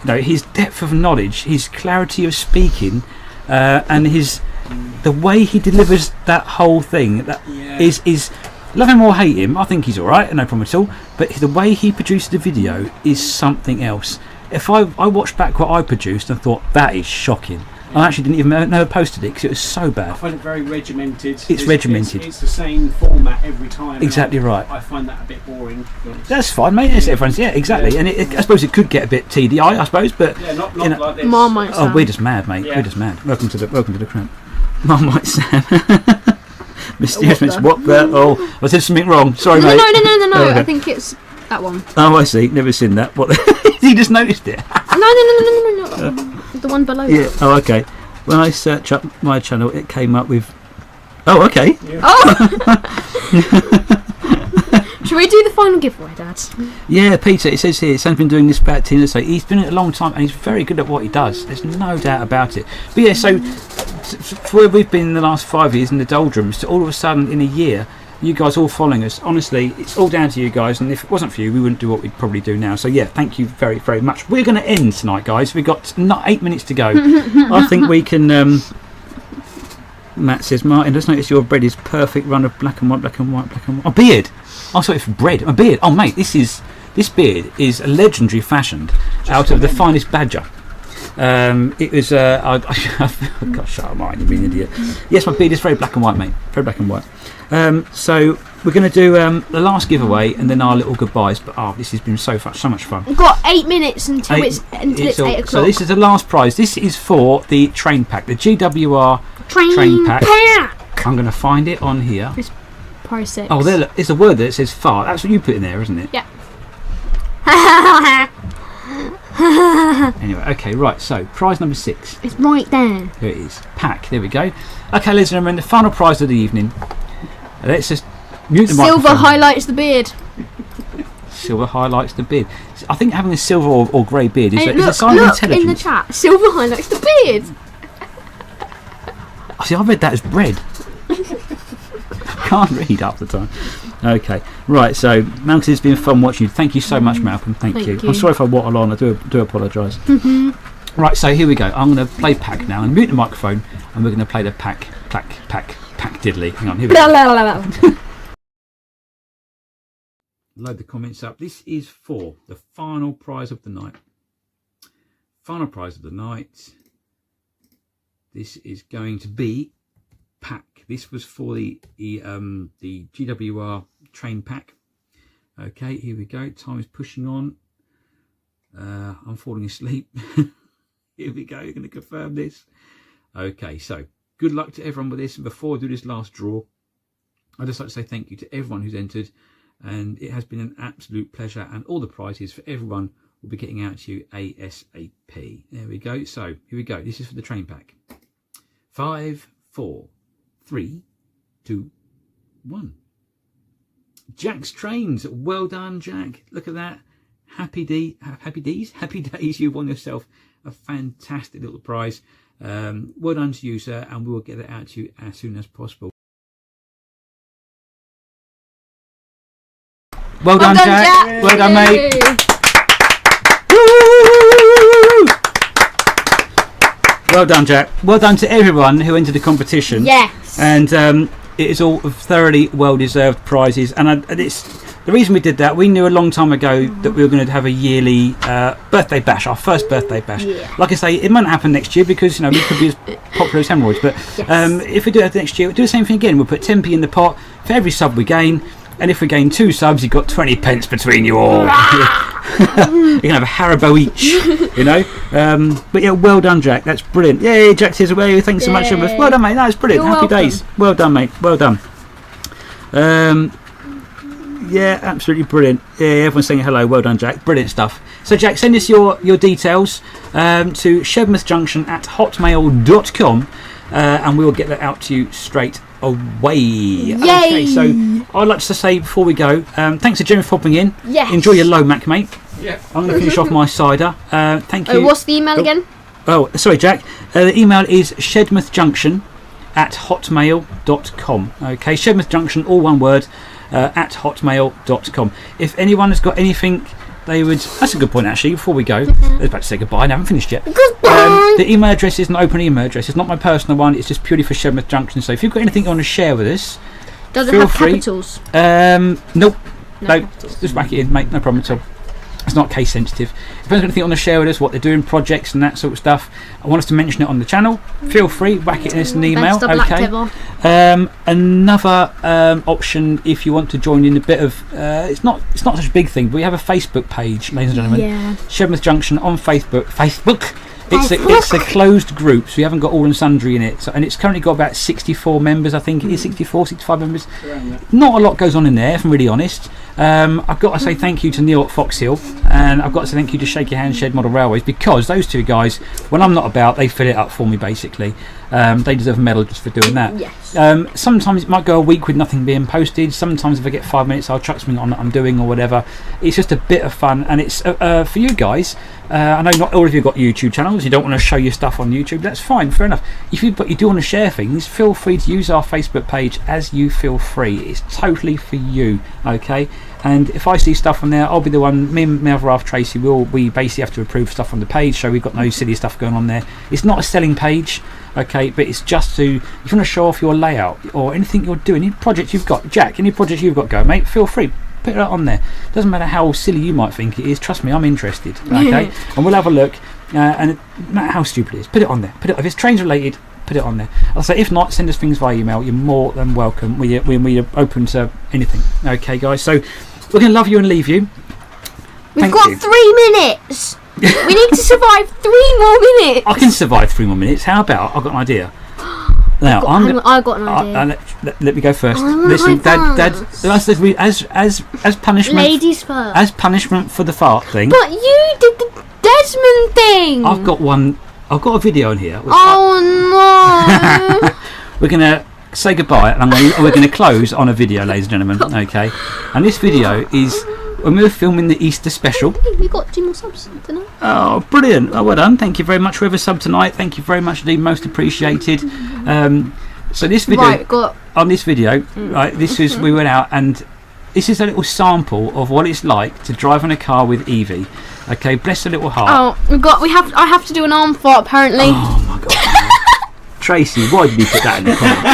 his depth of knowledge, his clarity of speaking, and the way he delivers that whole thing. Is love him or hate him, I think he's all right, no problem at all. But the way he produces the video is something else. If I watched back what I produced and thought that is shocking. I actually didn't even know I posted it because it was so bad. I find it very regimented. It's regimented. It's the same format every time. Exactly right. I find that a bit boring, to be honest. That's fine, mate. It's everyone's, exactly. Yeah. And I suppose it could get a bit TDI, I suppose, but not like this. Marmite Sam. Oh, we're just mad, mate. Yeah. We're just mad. Welcome to the crap. Marmite Sam. Mysterious Mitch. What the? Oh, I said something wrong. Sorry, mate. No. Okay. I think it's that one. Oh, I see. Never seen that. What? You just noticed it? No. The one below. Yeah. Oh, okay. When I search up my channel, it came up with. Oh, okay. Yeah. Should we do the final giveaway, Dad? Yeah, Peter, it says here, Sam's been doing this about 10 years. So he's been doing it a long time and he's very good at what he does. There's no doubt about it. But yeah, so for where we've been in the last 5 years in the doldrums, to all of a sudden in a year, you guys all following us. Honestly, it's all down to you guys. And if it wasn't for you, we wouldn't do what we'd probably do now. So yeah, thank you very, very much. We're going to end tonight, guys. We've got 8 minutes to go. I think we can... Matt says, Martin, just notice your bread is perfect run of black and white. Oh, beard. I thought it was bread. A beard. Oh, mate, this beard is a legendary fashioned out of the finest badger. It was. I got shut up, Martin. You being an idiot. Yes, my beard is very black and white, mate. Very black and white. So we're going to do the last giveaway and then our little goodbyes. But this has been so much fun. We've got 8 minutes until it's 8 o'clock. So this is the last prize. This is for the train pack, the GWR train pack. I'm going to find it on here. It's prize 6. Oh, there's a word that says far. That's what you put in there, isn't it? Yeah. Anyway, okay, right. So prize number 6. It's right there. Here it is. Pack. There we go. Okay, ladies and gentlemen, the final prize of the evening. Let's just mute the microphone. Silver highlights the beard. Silver highlights the beard. I think having a silver or grey beard is Hey, a sign of intelligence. in the chat. Silver highlights the beard. See, I read that as bread. Can't read half the time. Okay, right. So Malcolm, it's been fun watching you. Thank you so much, Malcolm. Thank you. I'm sorry if I waddle on. I do apologise. Right, so here we go. I'm going to play pack now and mute the microphone, and we're going to play the pack diddly. Hang on, here we go. Load the comments up. This is for the final prize of the night. Final prize of the night. This is going to be pack. This was for the GWR train pack. Okay, here we go. Time is pushing on. I'm falling asleep. Here we go. You're going to confirm this. Okay, so good luck to everyone with this. And before I do this last draw, I'd just like to say thank you to everyone who's entered. And it has been an absolute pleasure. And all the prizes for everyone will be getting out to you ASAP. There we go. So here we go. This is for the train pack. 5, 4, 3, 2, 1. Jack's Trains. Well done, Jack. Look at that. Happy days. You won yourself a fantastic little prize. Well done to you, sir, and we will get it out to you as soon as possible. Well done, Jack. Well done, mate. Well done, Jack. Well done to everyone who entered the competition. Yes. And it is all thoroughly well-deserved prizes. And it's The reason we did that, we knew a long time ago that we were going to have a yearly birthday bash, our first birthday bash. Yeah. Like I say, it might not happen next year because we could be as popular as hemorrhoids. But if we do it next year, we'll do the same thing again. We'll put 10p in the pot for every sub we gain. And if we gain 2 subs, you've got 20 pence between you all. You can have a Haribo each, But yeah, well done, Jack. That's brilliant. Yay, Jack says away. Thanks so much. Well done, mate. That's brilliant. You're Happy welcome. days. Well done, mate. Well done. Yeah, absolutely brilliant. Yeah, everyone's saying hello. Well done, Jack. Brilliant stuff. So, Jack, send us your details to shedmouthjunction@hotmail.com and we'll get that out to you straight away. Yay! Okay, so I'd like to say before we go, thanks to Jimmy for popping in. Yes. Enjoy your low Mac, mate. Yeah. I'm going to finish off my cider. Thank you. What's the email again? Oh, sorry, Jack. The email is shedmouthjunction@hotmail.com. Okay, Shedmouth Junction, all one word, @hotmail.com. If anyone has got anything they would... That's a good point, actually. Before we go, I was about to say goodbye. I haven't finished yet. Goodbye. The email address is an open email address. It's not my personal one. It's just purely for Shedmouth Junction. So if you've got anything you want to share with us, Does it feel have free. capitals? Nope. No, capitals. just whack it in, mate. No problem at all. It's not case sensitive. If anyone's got anything on to share with us, what they're doing, projects and that sort of stuff, I want us to mention it on the channel, feel free, whack it in as an email. Okay. Another option, if you want to join in a bit of, it's not such a big thing, but we have a Facebook page, ladies and gentlemen. Yeah. Shedmouth Junction on Facebook. It's a closed group, so you haven't got all and sundry in it. So, and it's currently got about 64 members, I think it is, 64, 65 members. Not a lot goes on in there, if I'm really honest. I've got to say thank you to Neil at Foxhill, and I've got to say thank you to Shake Your Hand Shed Model Railways, because those two guys, when I'm not about, they fill it up for me basically. They deserve a medal just for doing that. Yes. Sometimes it might go a week with nothing being posted. Sometimes if I get 5 minutes, I'll chuck something on that I'm doing or whatever. It's just a bit of fun, and it's for you guys. I know not all of you have got YouTube channels. You don't want to show your stuff on YouTube. That's fine, fair enough. But you do want to share things, feel free to use our Facebook page as you feel free. It's totally for you, okay? And if I see stuff on there, I'll be the one. Me and my other half Tracy, we basically have to approve stuff on the page, so we've got no silly stuff going on there. It's not a selling page, okay, but it's just to, if you want to show off your layout or anything you're doing, any project you've got, Jack, any project you've got going, mate, feel free. Put it on there. Doesn't matter how silly you might think it is. Trust me, I'm interested. Okay, and we'll have a look. And no matter how stupid it is, put it on there. If it's trains related, put it on there. I'll say if not, send us things via email. You're more than welcome. We're open to anything. Okay, guys. So we're going to love you and leave you. We've got 3 minutes. We need to survive 3 more minutes. I can survive 3 more minutes. How about? I've got an idea. Now I got an idea. Let me go first. I want Listen, my Dad, as punishment. Ladies first. As punishment for the fart thing. But you did the Desmond thing. I've got one. I've got a video in here. Oh no. We're gonna say goodbye, and we're gonna close on a video, ladies and gentlemen. Okay. And this video is when we were filming the Easter special. We got 2 more subs tonight. Oh, brilliant! Oh, well done. Thank you very much, whoever subbed tonight. Thank you very much indeed. Most appreciated. So this video, on this video, right? This is we went out, and this is a little sample of what it's like to drive in a car with Evie. Okay, bless her little heart. Oh, I have to do an arm fart apparently. Oh my god. Tracy, why did you put that in the comment?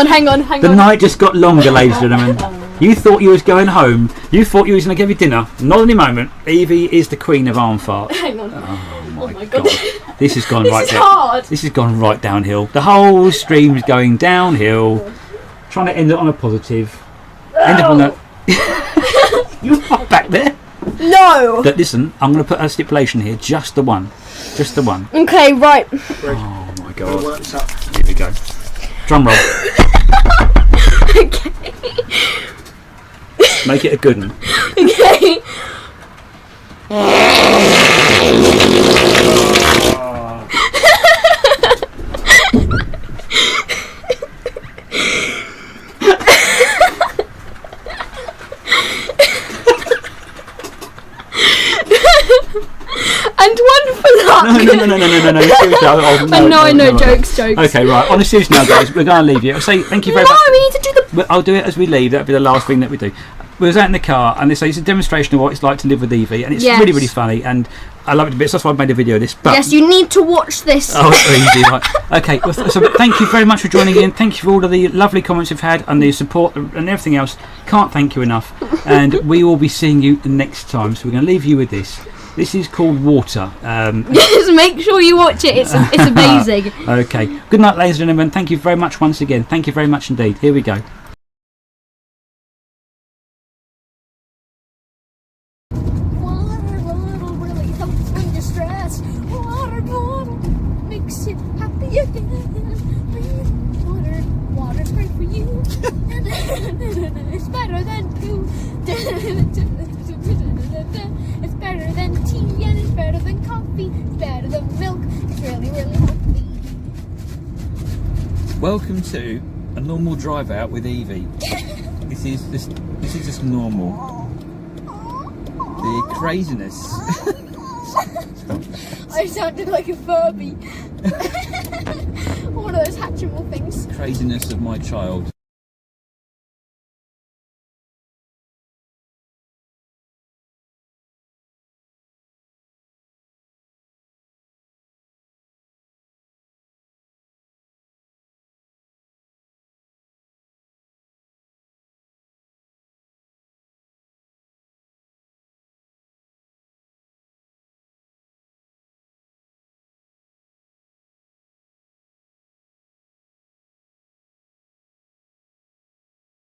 hang on. The night just got longer, ladies and gentlemen. You thought you was going home. You thought you was going to give you dinner. Not any moment. Evie is the queen of arm farts. Hang on. Oh my god. This has gone right This is down. hard. This has gone right downhill. The whole stream's going downhill. Trying to end it on a positive. End up on a... You are back there. No. But listen, I'm going to put a stipulation here. Just the one. Just the one. Okay, right. Oh my god. Here we go. Drum roll. Okay. Make it a good one. Okay. And one for luck. No. Seriously, I know. Jokes. Okay, right. On a serious note, guys, we're going to leave you. I'll say thank you very much. No, we need to do the. I'll do it as we leave. That'll be the last thing that we do. we was out in the car, and it's a demonstration of what it's like to live with Evie, and it's Yes. really, really funny, and I love it a bit. So that's why I made a video of this. But Yes, you need to watch this. oh, easy, right. Okay, well, so thank you very much for joining in. Thank you for all of the lovely comments you've had and the support and everything else. Can't thank you enough. And we will be seeing you next time. So we're going to leave you with this. This is called Water. Just make sure you watch it. It's amazing. Okay. Good night, ladies and gentlemen. Thank you very much once again. Thank you very much indeed. Here we go. Water bottle really helps when you're stressed. Water bottle makes you happy again. Water's great for you. It's better than poo. It's better than tea and it's better than coffee. It's better than milk. It's really, really healthy. Welcome to a normal drive out with Evie. This is just normal. The craziness. I sounded like a Furby. One of those Hatchimal things. Craziness of my child.